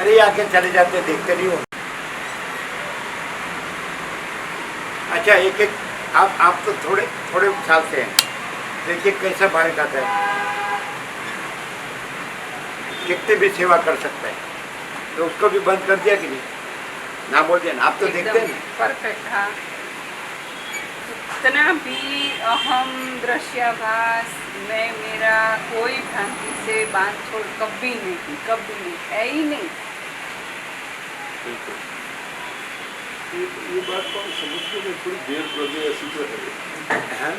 अरे ये आके चले जाते, देखते नहीं हो। अच्छा एक एक आप तो थोड़े थोड़े साल से हैं, देखिए कैसा बाल खाता है, कितने भी सेवा कर सकता है। तो उसको भी बंद कर दिया कि नहीं? ना बोल दिया ना, आप तो देखते हैं। परफेक्ट। हाँ, इतना भी अहम दृश्याभास में मेरा कोई भ्रांति से बांध छोड़ कभी नहीं है ही नहीं। ये बात को समझने में थोड़ी देर लगे, ऐसी तो है।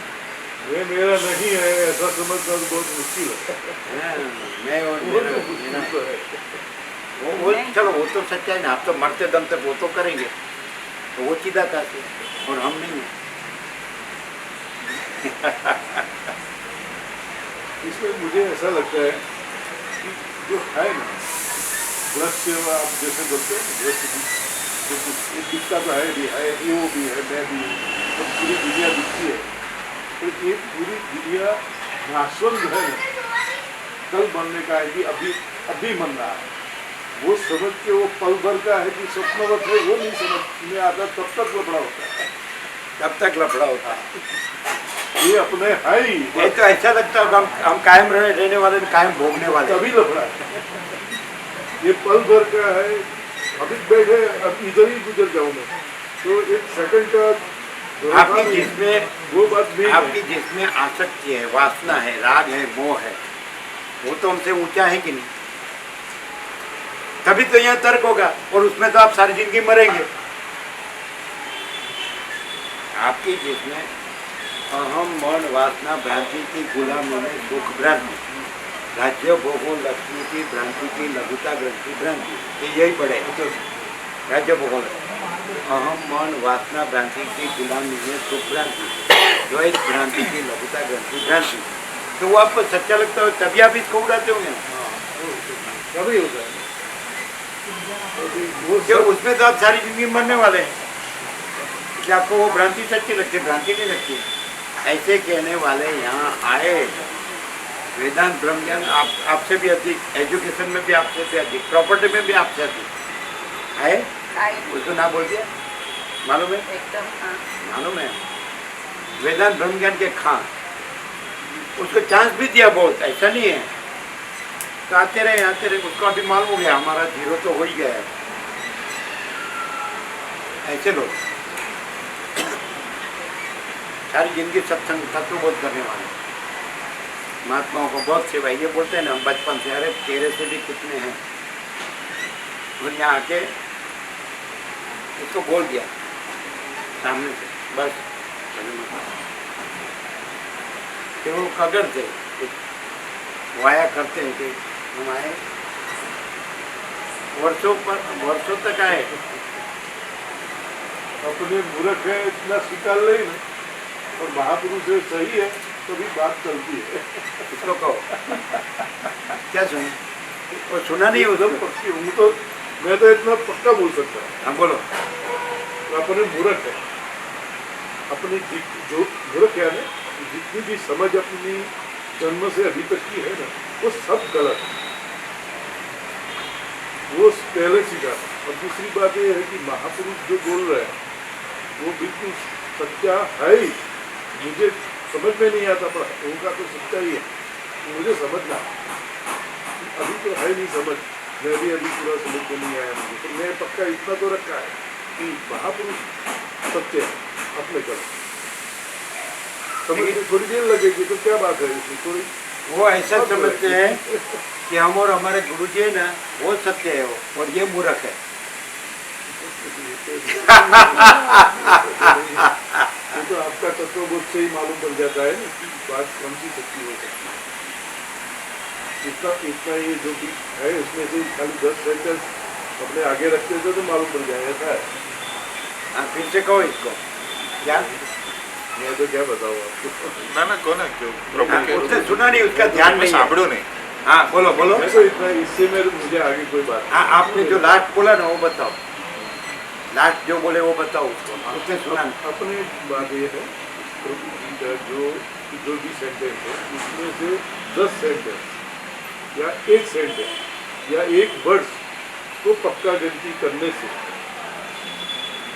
ये मेरा नहीं है ऐसा समझना बहुत मुश्किल है। मैं और मेरा तो है। वो चलो वो तो सच्चा है ना, आप तो मरते दम तक वो तो करेंगे, तो वो सीधा कहते और हम नहीं है। इसमें मुझे ऐसा लगता है कि जो है ना दृश्य, आप जैसे बोलते हैं दृश्य दिखता तो है भी है, ये वो भी है, मैं भी, तो पूरी दुनिया दिखती है। तो ये पूरी दुनिया भाषण जो है ना कल बनने का है कि अभी बन रहा है, वो समझ के वो पल भर का है कि स्वप्नवत है, वो नहीं समझ में आता, तब तक लफड़ा होता है। तब तक लफड़ा होता है। ये अपने है ही, ये तो ऐसा लगता है हम कायम रहने वाले, कायम भोगने वाले, तभी लफड़ा है। ये पल भर का है, अभी बैठे अब इधर ही गुजर जाऊँ मैं, तो एक सेकंड का आपकी जिसमें वो बात नहीं, आपकी जिसमें आसक्ति है, वासना है, राग है, मोह है, वो तो हमसे ऊंचा है कि नहीं? तभी तो यहाँ तर्क होगा, और उसमें तो आप सारी जिंदगी मरेंगे। आपकी जिसमें अहम मन वासना भ्रांति की गुलामी में दुख भ्रांति, राज्य भोगो लक्ष्मी की भ्रांति की लघुता ग्रंथि भ्रांति, ये यही पड़े राज्य भोगो अहम मन वासना भ्रांति की गुलामी में दुख भ्रांति, द्वैत भ्रांति की लघुता ग्रंथि भ्रांति। तो वो आपको सच्चा लगता हो तभी आप इसको उड़ाते होंगे। कभी होता है क्यों? उसमें तो आप सारी जिंदगी मरने वाले हैं, कि आपको वो भ्रांति सच्ची लगती है, भ्रांति नहीं लगती है। ऐसे कहने वाले यहाँ आए, वेदांत ब्रह्म ज्ञान आपसे भी अधिक, एजुकेशन में भी आपसे भी अधिक, प्रॉपर्टी में भी आपसे अधिक आए, उसको ना बोल दिया, मालूम है? एकदम। हाँ, मालूम है, वेदांत ब्रह्म ज्ञान के खां, उसको चांस भी दिया बहुत, ऐसा नहीं है। तो आते रहे, उसको अभी मालूम हो गया हमारा जीरो तो हो ही गया है। ऐसे लोग सारी जिंदगी सत्संग तत्वबोध करने वाले महात्माओं को बहुत सेवा, ये बोलते हैं ना हम बचपन से, अरे तेरे से भी कितने हैं, और यहाँ आके उसको बोल दिया सामने से, बस कि वो कगर थे, वाया करते हैं कि हम आए, वर्षों तक आए, अपने मूर्ख है इतना स्वीकार नहीं ना, और महापुरुष है सही है, तभी बात चलती है। इसको कहो क्या सुने, वो सुना नहीं एकदम उसको। पक्की हूँ, तो मैं तो इतना पक्का बोल सकता हूँ। हाँ बोलो। तो अपने मूर्ख है, अपनी जो मूर्ख है ना, जितनी भी समझ अपनी जन्म से अभी तक की है ना, वो सब गलत है, वो पहले सीखा। और दूसरी बात ये है कि महापुरुष जो बोल रहे हैं वो बिल्कुल सच्चा है ही, मुझे समझ में नहीं आता, पर उनका तो सच्चा ही है, मुझे समझना अभी तो है नहीं समझ, मैं भी अभी पूरा समझ में नहीं आया मुझे, तो मैं पक्का इतना तो रखा है कि महापुरुष सच्चे हैं अपने कर्म। समझ में थोड़ी देर लगेगी तो क्या बात है इसमें, थोड़ी वो ऐसा समझते हैं कि हम और हमारे गुरुजी है ना वो सत्य है, वो और ये मूर्ख है। ये तो आपका तत्वबोध से ही मालूम पड़ जाता है ना कि बात कौन सी सच्ची हो सकती है। इतना ये जो भी है उसमें से खाली 10 सेंटेंस अपने आगे रखते थे तो मालूम पड़ जाए, ऐसा है। हाँ फिर से कहो इसको, क्या मैं तो क्या बताऊँ आपको, ना कौन है क्यों उसने सुना नहीं, उसका ध्यान नहीं है। સાંભળ્યું नहीं। हाँ बोलो बोलो। मैं तो इतना, इससे मेरे मुझे आगे कोई बात हाँ आपने जो लास्ट बोला ना वो बताओ, लास्ट जो बोले वो बताओ उसको, उसने सुना नहीं। अपने बात ये है जो भी सेंटेंस है उसमें से 10 सेंटेंस या एक सेंटेंस या एक वर्ड तो पक्का गिनती करने से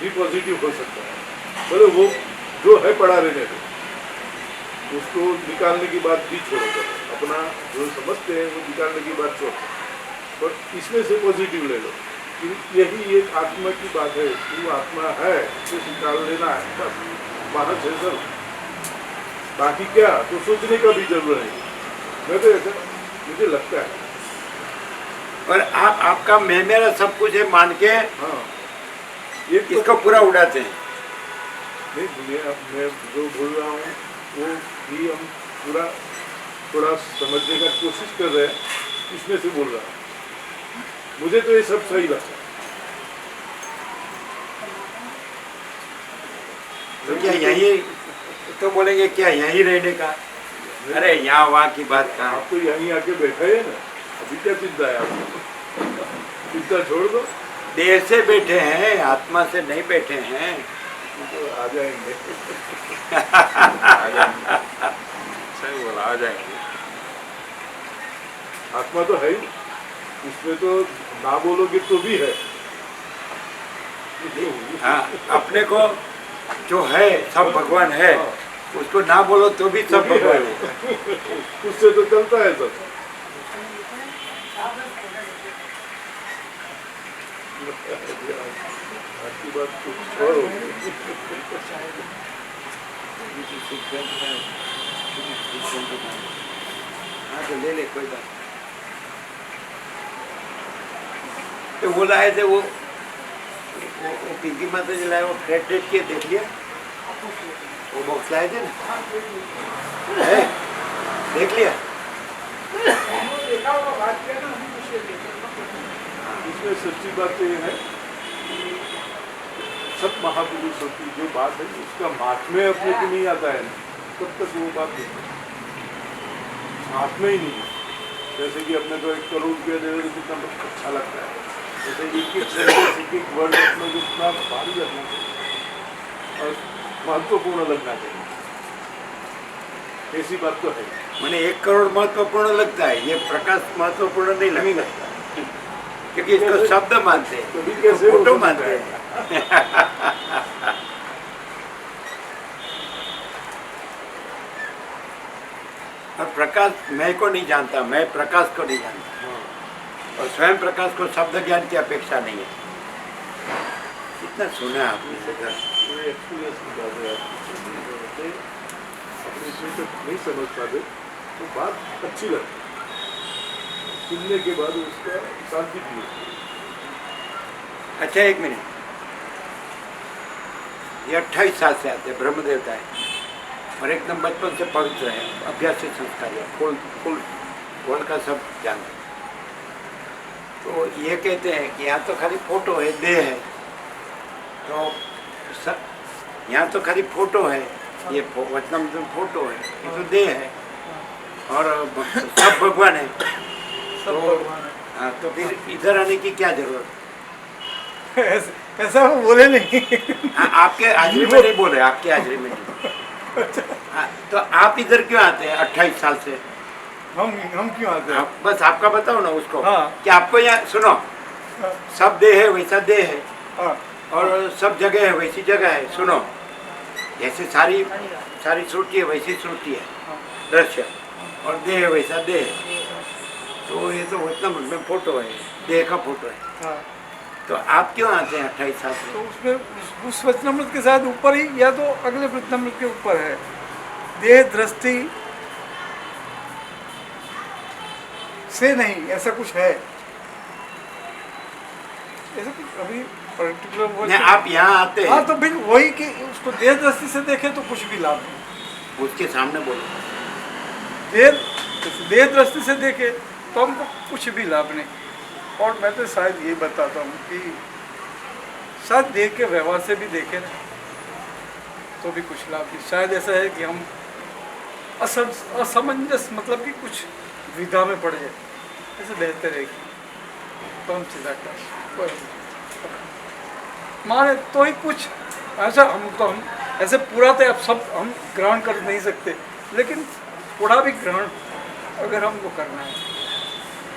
भी पॉजिटिव हो सकता है। बोले वो जो है पड़ा रहने दो, उसको निकालने की बात भी छोड़ो, अपना जो समझते हैं वो निकालने की बात छोड़ो, पर इसमें से पॉजिटिव ले लो कि यही एक आत्मा की बात है, तू आत्मा है, उसे निकाल लेना है, बस वहाँ से सर बाकी क्या तो सोचने का भी जरूरत नहीं। मैं तो ऐसा मुझे लगता है। और आप आपका मैं मेरा सब कुछ है मान के हाँ, ये तो इसको पूरा उड़ाते हैं। नहीं दुनिया मैं जो बोल रहा हूँ वो भी हम पूरा थोड़ा समझने का कोशिश कर रहे हैं, इसमें से बोल रहा हूँ। मुझे तो ये सब सही लगता है। तो क्या यही तो बोलेंगे क्या यही रहने का? अरे यहाँ वहाँ की बात कहाँ है? आप तो यहीं आके बैठे हैं ना, अभी क्या चिंता है आपको? चिंता छोड़ दो, देर से बैठे हैं, आत्मा से नहीं बैठे हैं। तो आ जाएंगे। आ जाएंगे। सही बोला, आ जाएंगे। आत्मा तो है ही, उसमें तो ना बोलोगे तो भी है। हाँ, अपने को जो है सब भगवान है, उसको ना बोलो तो भी सब भगवान है। उससे तो चलता है सब। आपकी बात तो छोड़ो। हाँ तो ले ले, कोई बात। तो वो लाए थे वो पिंकी माता जी लाए, वो फ्लैट डेट के देख लिया, वो बॉक्स लाए थे ना, है? देख लिया। इसमें सच्ची बात ये है कि सब महापुरुषों की जो बात है उसका महात्म्य अपने को नहीं आता है, तब तक वो बात नहीं महात्म्य ही नहीं है। जैसे कि अपने को 1 करोड़ रुपया दे रहे कितना अच्छा लगता है, जैसे एक वर्ड अपने को इतना भारी लगना चाहिए और महत्वपूर्ण लगना चाहिए, ऐसी बात तो है। मैंने 1 करोड़ महत्वपूर्ण लगता है, ये प्रकाश महत्वपूर्ण नहीं लगता, क्योंकि इसको शब्द मानते हैं, कभी इसको कैसे हो फोटो सकता मानते है? हैं। और प्रकाश मैं को नहीं जानता, मैं प्रकाश को नहीं जानता, और स्वयं प्रकाश को शब्द ज्ञान की अपेक्षा नहीं है। कितना सुना आपने सर? ये एक्सपीरियंस की बात है, आपकी अपने इसमें तो नहीं समझ पाते तो बात अच्छी लगती है, सुनने के बाद उसका शांति भी होती है। अच्छा 1 मिनट, ये 28 साल से आते हैं, ब्रह्म देवता है और एकदम बचपन से पवित्र है, अभ्यास से संस्कार है, फुल वर्ल्ड का सब जानते हैं। तो ये कहते हैं कि यहाँ तो खाली फोटो है, देह है, तो सब यहाँ तो खाली फोटो है, ये वचनम जो फोटो है ये तो देह है, और सब भगवान है। तो हाँ, तो फिर इधर आने की क्या जरूरत? ऐसा वो बोले नहीं। हाँ, आपके हाजिरी में नहीं बोले, आपके हाजिरी में नहीं। हाँ, तो आप इधर क्यों आते हैं 28 साल से? हम क्यों आते हैं? बस आपका बताओ ना उसको। हाँ। कि आपको यहाँ सुनो, सब देह है वैसा देह है, हाँ, और सब जगह है वैसी जगह है। सुनो, जैसे सारी श्रुति है वैसी श्रुति है, दृश्य, और देह है वैसा देह है। तो ये तो वचनमृत में फोटो है, देह का फोटो है। हाँ। तो आप क्यों आते हैं 28 साल तो से? उसमें उस वचनामृत के साथ ऊपर ही या तो अगले वचनामृत के ऊपर है, देह दृष्टि से नहीं, ऐसा कुछ है, ऐसा कुछ अभी पर्टिकुलर नहीं, आप यहाँ आते हैं। हाँ, तो फिर वही कि उसको देह दृष्टि से देखे तो कुछ भी लाभ नहीं, उसके सामने बोलो। देह दृष्टि से देखे तो हमको कुछ भी लाभ नहीं। और मैं तो शायद ये बताता हूँ कि शायद देह के व्यवहार से भी देखें ना तो भी कुछ लाभ नहीं। शायद ऐसा है कि हम असमंजस मतलब कि कुछ विधा में पड़ जाए, ऐसे बेहतर है कि तो हम सीधा कर माने तो ही कुछ ऐसा हम ऐसे पूरा तो अब सब हम ग्रहण कर नहीं सकते, लेकिन थोड़ा भी ग्रहण अगर हमको करना है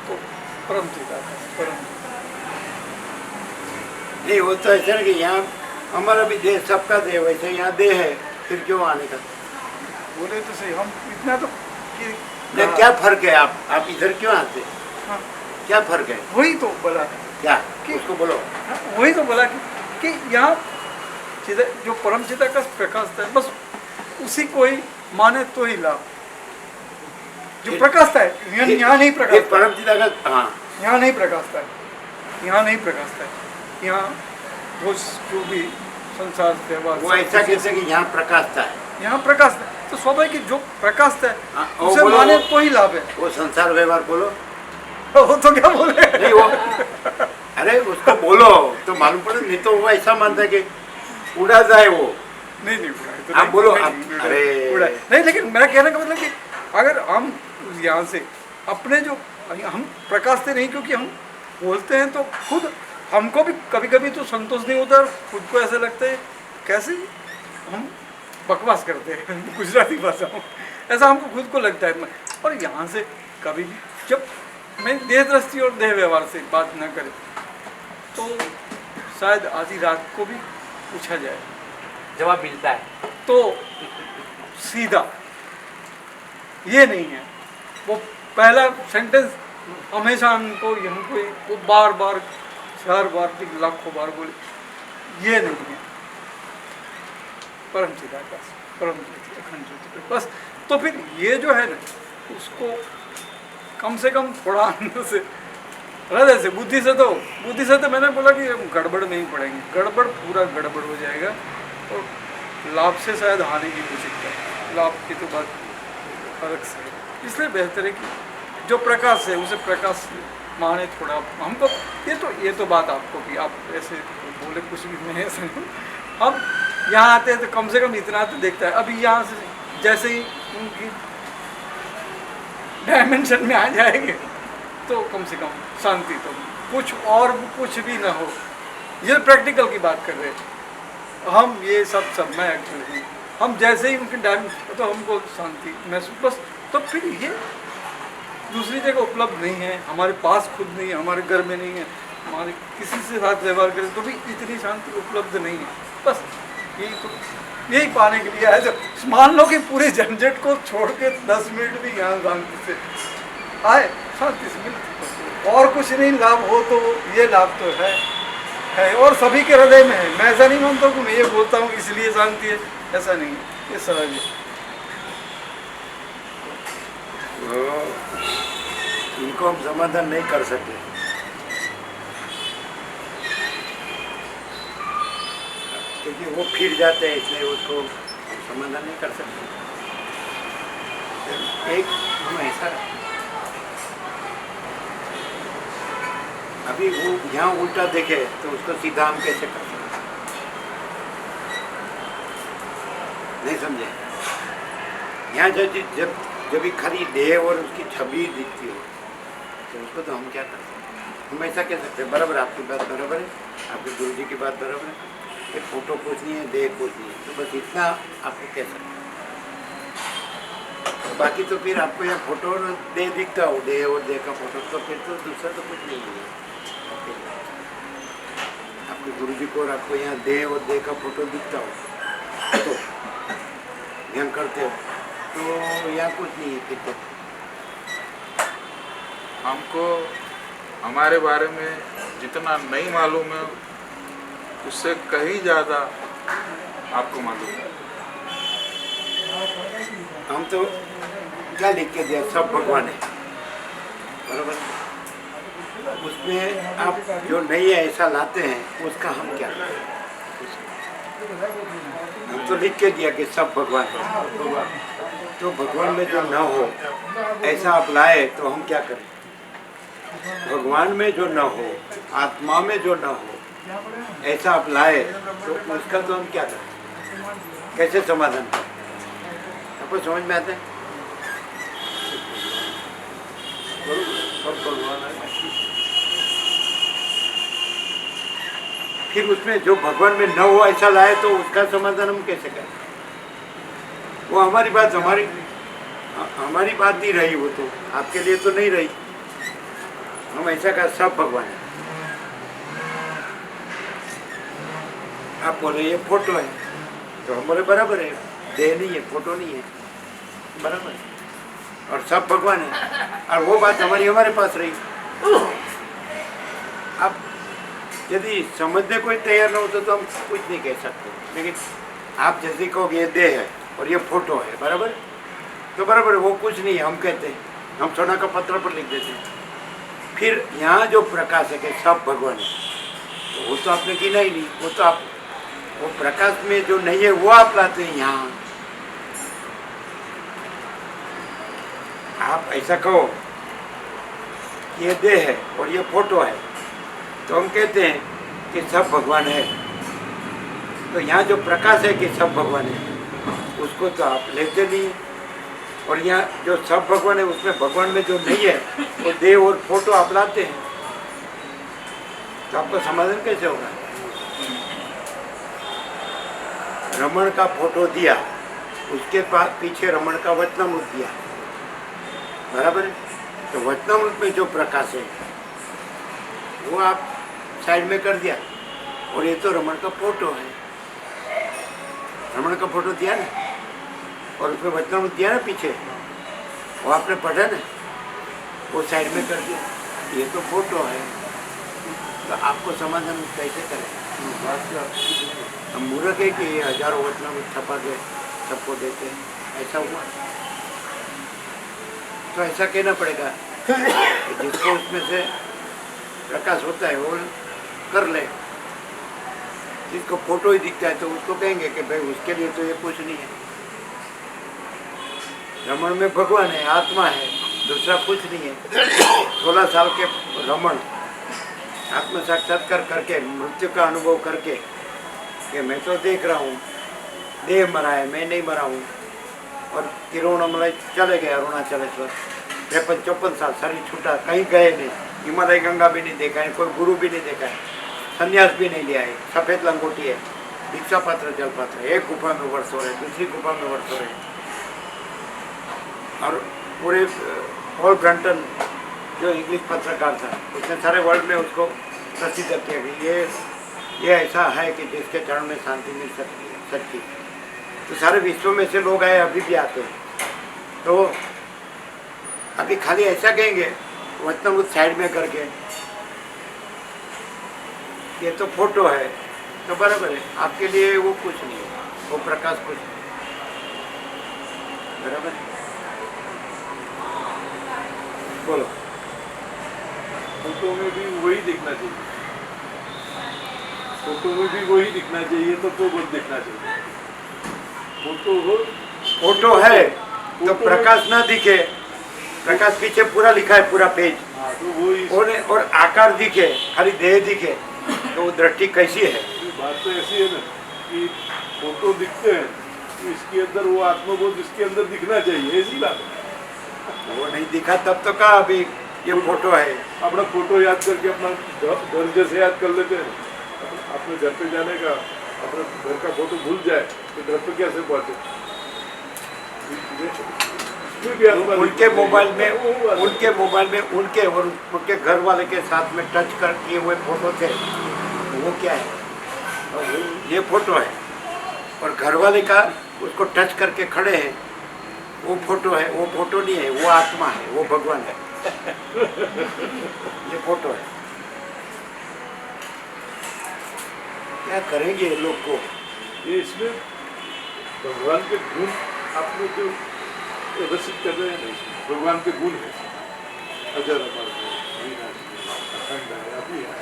तो परम सीधा करें, परम नहीं, वो तो ऐसा है कि यहाँ हमारा भी देह सबका देह, वैसे यहाँ देह है, फिर क्यों आने का? बोले तो सही, हम इतना तो कि नहीं, क्या फर्क है? आप इधर क्यों आते? हाँ, क्या फर्क है? वही तो बोला क्या कि- उसको बोलो। हाँ, वही तो बोला कि यहाँ जो परम चिदाकाश प्रकाशता है, बस उसी को ही माने तो ही लाभ। जो प्रकाशता है यहाँ नहीं ये प्रकाशता, परम चिदाकाश, हाँ, यहाँ नहीं प्रकाशता है, यहाँ नहीं प्रकाशता है। यहाँ वो जो भी संसार व्यवहार वो ऐसा कैसे कि यहाँ प्रकाशता है? यहाँ प्रकाशता है, तो स्वाभाविक कि जो प्रकाशता हाँ, है वो उसे बोलो, माने तो ही लाभ है। वो संसार व्यवहार बोलो। वो तो क्या बोले, नहीं वो, अरे उसको बोलो तो मालूम पड़े, नहीं तो वो ऐसा मानता है कि उड़ा जाए वो। नहीं नहीं उड़ाए तो आप नहीं, बोलो, नहीं, आप- नहीं, अरे। उड़ाए नहीं, लेकिन मेरा कहने का मतलब कि अगर हम यहाँ से अपने जो हम प्रकाशते नहीं, क्योंकि हम बोलते हैं तो खुद हमको भी कभी कभी तो संतोष नहीं होता, और खुद को ऐसा लगता है कैसे हम बकवास करते हैं गुजराती भाषा में, ऐसा हमको खुद को लगता है। और यहाँ से कभी भी जब मैं देह दृष्टि और देह व्यवहार से बात न करें तो शायद आधी रात को भी पूछा जाए जवाब मिलता है। तो सीधा ये नहीं है। वो पहला सेंटेंस हमेशा हमको वो बार बार 4 बार लाखों बार बोले, ये नहीं है। परम चिदाकाश, परम ज्योति, अखंड ज्योति, बस। तो फिर ये जो है ना, उसको कम से कम थोड़ा अंदर से हृदय से, बुद्धि से तो मैंने बोला कि हम गड़बड़ में ही पड़ेंगे, गड़बड़ पूरा गड़बड़ हो जाएगा, और लाभ से शायद हानि की हो सकता है। लाभ की तो बात अलग से है, इसलिए बेहतर है कि जो प्रकाश है उसे प्रकाश माने थोड़ा हमको। ये तो बात आपको भी, आप ऐसे बोले कुछ भी नहीं, ऐसा नहीं। हम यहाँ आते हैं तो कम से कम इतना तो देखता है। अभी यहाँ से जैसे ही उनकी डायमेंशन में आ जाएंगे तो कम से कम शांति, तो कुछ और कुछ भी ना हो। ये प्रैक्टिकल की बात कर रहे हैं हम, ये सब मैं एक्चुअली हम जैसे ही उनके डायमेंशन तो हमको शांति महसूस, बस। तो फिर ये दूसरी जगह उपलब्ध नहीं है, हमारे पास खुद नहीं है, हमारे घर में नहीं है, हमारे किसी से साथ व्यवहार करें तो भी इतनी शांति उपलब्ध नहीं है। बस यही पाने के लिए आए। तो मान लो कि पूरे झंझट को छोड़ के 10 मिनट भी यहाँ शांति से आए, शांति से मिलती, और कुछ नहीं लाभ हो तो ये लाभ तो है, और सभी के हृदय में है। मैं ऐसा नहीं मानता कि मैं ये बोलता हूँ इसलिए शांति है, ऐसा नहीं है, ये सहज है। इनको हम समाधान नहीं कर सकते, क्योंकि वो फिर जाते हैं, इसलिए उसको हम समाधान नहीं कर सकते। एक हम ऐसा, अभी वो यहाँ उल्टा देखे तो उसको सीधा हम कैसे कर सकते? नहीं समझे? यहाँ जब भी खाली देह और उसकी छवि दिखती हो तो उसको तो हम क्या कर सकते हैं? हम ऐसा कह सकते हैं, बराबर, आपकी बात बराबर है, आपके गुरु जी की बात बराबर है, कि फोटो कुछ नहीं है, देह कुछ नहीं है, तो बस इतना आपको कह सकते हैं। बाकी तो फिर आपको यहाँ फोटो और देह दिखता हो, देह और देह का फोटो, तो फिर तो दूसरा तो कुछ नहीं है। आपके गुरु जी को और आपको यहाँ देह और देह का फोटो दिखता हो तो ध्यान करते हो तो यहाँ कुछ नहीं है। फिर तो हमको हमारे बारे में जितना नहीं मालूम है उससे कहीं ज़्यादा आपको मालूम है। हम तो क्या लिख के दिया, सब भगवान है, बराबर। उसमें आप जो नहीं है ऐसा लाते हैं, उसका हम क्या करें? हम तो लिख के दिया कि सब भगवान है, तो भगवान में जो न हो ऐसा आप लाए तो हम क्या करें? भगवान में जो न हो, आत्मा में जो न हो ऐसा आप लाए तो उसका तो हम क्या करें? कैसे समाधान करें? आपको समझ में आता है? फिर उसमें जो भगवान में न हो ऐसा लाए तो उसका समाधान हम कैसे करें? वो हमारी बात हमारी बात नहीं रही, वो तो आपके लिए तो नहीं रही। हम ऐसा कहा सब भगवान है, आप बोले ये फोटो है, तो हम बोले बराबर है, देह नहीं है, फोटो नहीं है, बराबर है, और सब भगवान है। और वो बात हमारे पास रही। अब यदि समझने कोई तैयार ना होता तो हम कुछ नहीं कह सकते, लेकिन आप जैसे कहोगे ये देह है और ये फोटो है, बराबर, तो बराबर वो कुछ नहीं है, हम कहते हैं, हम सोना का पत्थर पर लिख देते हैं। फिर यहाँ जो प्रकाश है कि सब भगवान है, तो वो तो आपने गिना ही नहीं, वो तो आप वो प्रकाश में जो नहीं है वो आप लाते हैं यहाँ। आप ऐसा कहो ये देह है और ये फोटो है, तो हम कहते हैं कि सब भगवान है। तो यहाँ जो प्रकाश है कि सब भगवान है, उसको तो आप लेते नहीं है। और यहाँ जो सब भगवान है उसमें भगवान में जो नहीं है वो देह और फोटो आप लाते हैं, तो आपको समाधान कैसे होगा? रमण का फोटो दिया, उसके पास पीछे रमण का वचनामृत दिया, बराबर है। तो वचनामृत में जो प्रकाश है वो आप साइड में कर दिया, और ये तो रमण का फोटो है, रमण का फोटो दिया ना, और उसमें वचनामृत दिया ना पीछे, वो आपने पढ़ा ना, वो साइड में कर दिया, ये तो फोटो है। तो आपको समाधान कैसे करें? हम मूर्ख है कि ये हजारों वचनामृत छपा के सबको देते हैं, ऐसा हुआ? तो ऐसा कहना पड़ेगा कि जिसको उसमें से प्रकाश होता है वो कर ले, जिसको फोटो ही दिखता है तो उसको कहेंगे कि भाई उसके लिए तो ये कुछ नहीं है। रमण में भगवान है, आत्मा है, दूसरा कुछ नहीं है। 16 साल के रमण आत्म साक्षात्कार करके, मृत्यु का अनुभव करके कि मैं तो देख रहा हूँ, देह मरा है, मैं नहीं मरा हूँ, और तिरुवन्नामलाई चले गए अरुणाचलेश्वर, 53-54 साल शरीर छूटा, कहीं गए नहीं, हिमालय गंगा भी नहीं देखा है, कोई गुरु भी नहीं देखा है, संन्यास भी नहीं लिया है, सफ़ेद लंगोटी है, दीक्षा पात्र जल पात्र, एक गुफा में वर्ष हो रहे, दूसरी गुफा में वर्ष हो रहे, और पूरे पॉल ब्रंटन जो इंग्लिश पत्रकार था उसने सारे वर्ल्ड में उसको प्रसिद्ध किया कि ये ऐसा है कि जिसके चरण में शांति मिल सकती। तो सारे विश्व में से लोग आए, अभी भी आते हैं। तो अभी खाली ऐसा कहेंगे वचनामृत साइड में करके ये तो फोटो है, तो बराबर है, आपके लिए वो कुछ नहीं है, वो प्रकाश कुछ नहीं, बराबर है। बोलो। फोटो में भी वही दिखना चाहिए, फोटो में भी वही दिखना चाहिए, तो बहुत दिखना चाहिए। फोटो है तो प्रकाश ना दिखे, प्रकाश पीछे पूरा लिखा है, पूरा पेज, हाँ, तो वही और आकार दिखे, खाली देह दिखे, तो वो दृष्टि कैसी है? बात तो ऐसी है ना कि फोटो दिखते हैं तो इसके अंदर वो आत्मबोध इसके अंदर दिखना चाहिए, ऐसी बात है। वो नहीं दिखा तब तो कहा अभी ये फोटो है। अपना फोटो याद करके अपना घर जैसे याद कर लेते हैं, अपने घर पे जाने का, अपने घर का फोटो भूल जाए तो घर पे कैसे पहुंचे? उनके मोबाइल में उनके और उनके घर वाले के साथ में टच कर किए हुए फोटो थे, तो वो क्या है? ये फोटो है, और घर वाले का उसको टच करके खड़े हैं, वो फोटो है, वो फोटो नहीं है, वो आत्मा है, वो भगवान है। ये फोटो है। क्या करेंगे लोग को? ये इसमें भगवान के गुण आपने जो रसिक कर रहे हैं, भगवान के गुण है, अजर अमर है, अखंड है, अभी है,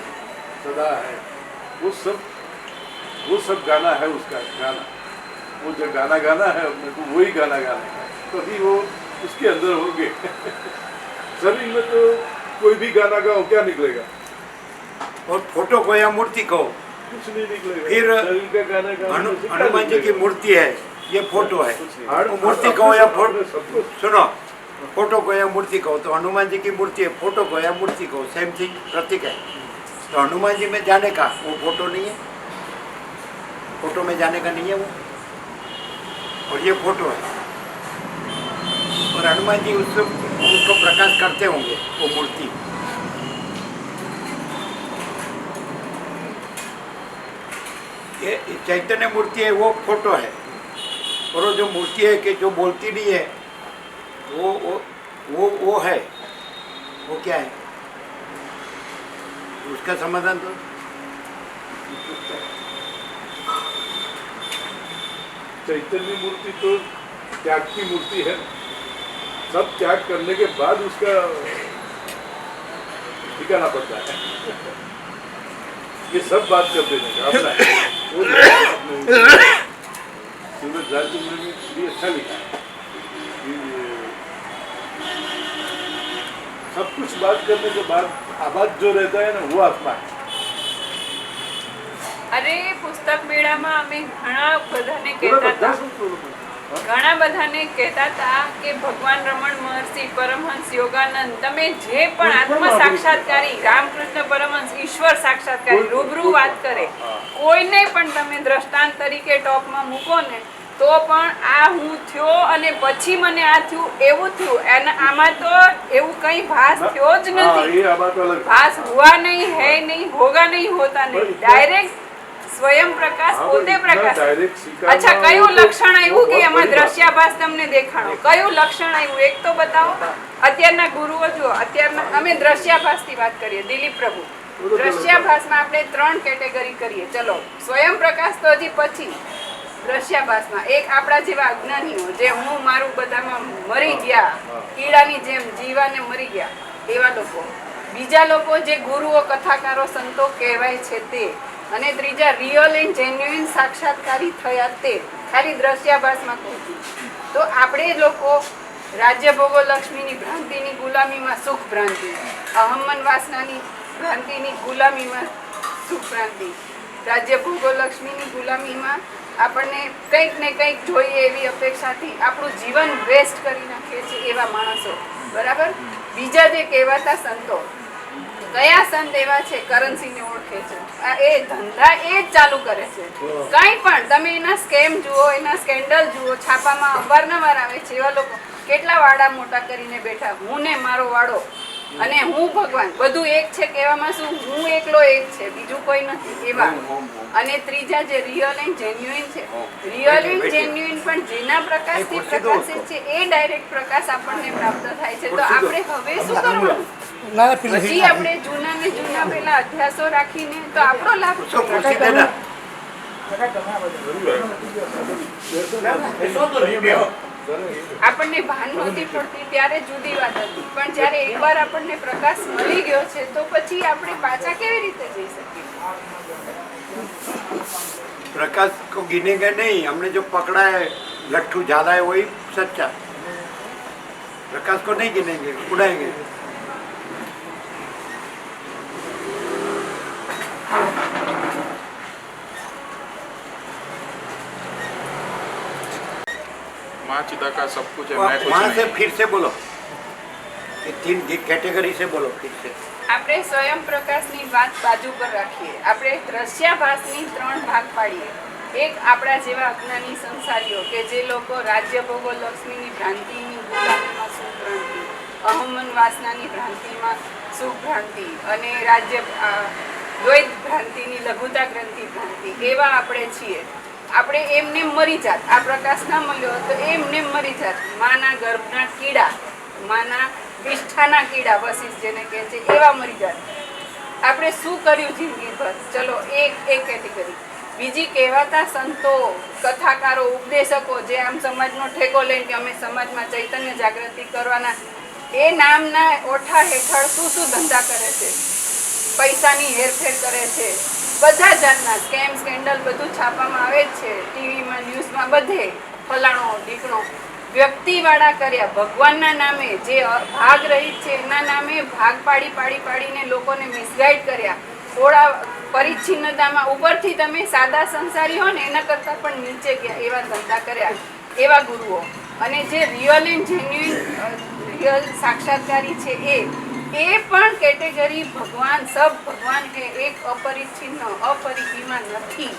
सदा है, वो सब गाना है, उसका गाना, वो जो गाना गाना है अपने को, वही गाना गाना है, तभी वो उसके अंदर होंगे। शरीर में तो कोई भी गाना गाओ, क्या निकलेगा? और फोटो को या मूर्ति को कुछ नहीं निकलेगा। फिर शरीर का गाना गाओ, हनुमान जी की मूर्ति है, ये फोटो है, हार्ड वो मूर्ति को या फोटो, सब कुछ सुनो, फोटो को या मूर्ति को, तो हनुमान जी की मूर्ति है, फोटो को या मूर्ति को सेम थिंग, प्रतीक है। तो हनुमान जी में जाने का वो फोटो नहीं है, फोटो में जाने का नहीं है वो, और ये फोटो है, और हनुमान जी उसको प्रकाश करते होंगे वो मूर्ति। ये चैतन्य मूर्ति है वो फोटो है, और वो जो मूर्ति है कि जो बोलती नहीं है वो है, वो क्या है? उसका समाधान तो चैतन्य मूर्ति तो त्याग की मूर्ति है, सब त्याग करने के बाद उसका ठिकाना पड़ता है। ये सब बात कर देने का अपना सूरज राजचंद्र ने भी अच्छा लिखा है कि सब कुछ बात करने के बाद आवाज जो रहता है ना वो आत्मा है। અરે પુસ્તક મેળામાં અમે ઘણા બધાને કહેતા હતા કે ભગવાન રમણ મહર્ષિ પરમહંસ યોગાનંદ તમે જે પણ આત્મ સાક્ષાત્કારી રામકૃષ્ણ પરમહંસ ઈશ્વર સાક્ષાત્કારી રૂબરૂ વાત કરે, કોઈને પણ તમે દ્રષ્ટાંત તરીકે ટોપમાં મૂકો ને તો પણ આ હું થયો અને પછી મને આ થયું એવું થયું, અને આમાં તો એવું કંઈ ભાસ થયો જ નથી। ભાસ હુआ नहीं है नहीं होगा नहीं होता नहीं, डायरेक्ट स्वयं प्रकाश પોતે પ્રકાશ। અચ્છા, કયું લક્ષણ આવ્યું કે એમાં દ્રશ્યાભાસ તમને દેખાણો? કયું લક્ષણ આવ્યું એક તો બતાવો। અત્યારના ગુરુઓ જો, અત્યારના અમે દ્રશ્યાભાસની વાત કરીએ, દિલીપ પ્રભુ દ્રશ્યાભાસમાં આપણે 3 કેટેગરી કરીએ। ચલો, સ્વયં પ્રકાશ તો હજી પછી। દ્રશ્યાભાસમાં એક આપણા જેવા અજ્ઞાનીઓ જે હું મારું બધામાં મરી ગયા, કીડાની જેમ જીવાને મરી ગયા એવા લોકો, બીજા લોકો જે ગુરુઓ કથાકારો સંતો કહેવાય છે તે, અને ત્રીજા રિયલ એન્ડ જેન્યુઇન સાક્ષાત્કારી થયા તે, ખાલી દ્રશ્યાભાસમાં કહું છું। તો આપણે લોકો રાજ્ય ભોગો લક્ષ્મીની ભ્રાંતિની ગુલામીમાં સુખ ભ્રાંતિ, અહમન વાસનાની ભ્રાંતિની ગુલામીમાં સુખ ભ્રાંતિ, રાજ્ય ભોગો લક્ષ્મીની ગુલામીમાં આપણને કંઈક ને કંઈક જોઈએ એવી અપેક્ષાથી આપણું જીવન વેસ્ટ કરી નાખીએ છીએ એવા માણસો, બરાબર। બીજા જે કહેવાતા સંતો, કયા સંત એવા છે કરન્સીને ઓળખે છે, એ ધંધા એ જ ચાલુ કરે છે। કંઈ પણ તમે એના સ્કેમ જુઓ, એના સ્કેન્ડલ જુઓ, છાપામાં અવારનવાર આવે છે એવા લોકો કેટલા વાડા મોટા કરીને બેઠા, હું ને મારો વાડો અને હું ભગવાન, બધું એક છે કહેવામાં શું, હું એકલો એક છે બીજું કોઈ નથી એવા। અને ત્રીજા જે રિયલ એન્ડ જેન્યુઇન છે, રિયલ એન્ડ જેન્યુઇન પણ જેના પ્રકાશથી પ્રકાશિત છે એ ડાયરેક્ટ પ્રકાશ આપણને પ્રાપ્ત થાય છે। તો આપણે હવે શું કરવાનું? હજી આપણે જૂના ને જૂના પેલા અભ્યાસો રાખીને તો આપણો લાભ આપણને ભાન નહોતી પડતી ત્યારે જુદી વાત હતી, પણ જ્યારે એકવાર આપણને પ્રકાશ મળી ગયો છે તો પછી આપણે પાછા કેવી રીતે જઈ શકીએ? प्रकाश को गिनेंगे नहीं, हमने जो पकड़ा है लट्ठू ज्यादा है वही सच्चा, प्रकाश को नहीं गिनेंगे, उड़ाएंगे। माँ चिता का सब कुछ है, मैं कुछ वहाँ से नहीं। फिर से बोलो, ये 3 कैटेगरी से बोलो फिर से। આપણે સ્વયં પ્રકાશની વાત બાજુ પર રાખીએ, આપણે દ્રશ્યાભાસની 3 ભાગ પાડીએ। એક આપણા જેવા અજ્ઞાની સંસારીઓ કે જે લોકો રાજ્ય ભોગો લક્ષ્મીની ભ્રાંતિની ગુલામીમાં સુખ ભ્રાંતિ, અહમન વાસનાની ભ્રાંતિમાં સુખ ભ્રાંતિ અને રાજ્ય દ્વૈત ભ્રાંતિની લઘુતા ગ્રંથિ ભ્રાંતિ, એવા આપણે છીએ। આપણે એમને મરી જાત, આ પ્રકાશ ના મળ્યો તો એમને મરી જાત, માના ગર્ભના કીડા, માના વિષ્ઠાના કીડા, વશિષ્ઠ જેને કહે છે એવા મરી જાત। આપણે શું કર્યું જિંદગીભર? ચલો એક કેટેગરી। બીજી કહેવાતા સંતો, કથાકારો, ઉપદેશકો જે આમ સમાજનો ઠેકો લઈને કે અમે સમાજમાં ચૈતન્ય જાગૃતિ કરવાના, એ નામના ઓઠા હેઠળ શું ધંધા કરે છે, પૈસાની હેરફેર કરે છે, બધા જાતના સ્કેમ સ્કેન્ડલ બધું છાપવામાં આવે જ છે, ટીવીમાં ન્યૂઝમાં બધે ફલાણો ઢીકણો વ્યક્તિવાળા કર્યા, ભગવાનના નામે જે ભાગ રહિત છે એના નામે ભાગ પાડીને લોકોને મિસગાઈડ કર્યા, થોડા પરિચ્છિન્નતામાં ઉપરથી તમે સાદા સંસારી હો ને એના કરતાં પણ નીચે ગયા એવા ધંધા કર્યા એવા ગુરુઓ। અને જે રિયલ એન્ડ જેન્યુઇન રિયલ સાક્ષાત્કારી છે એ પણ કેટેગરી ભગવાન, સબ ભગવાન હે, એક અપરિચ્છિન્ન અપરિસીમા નથી।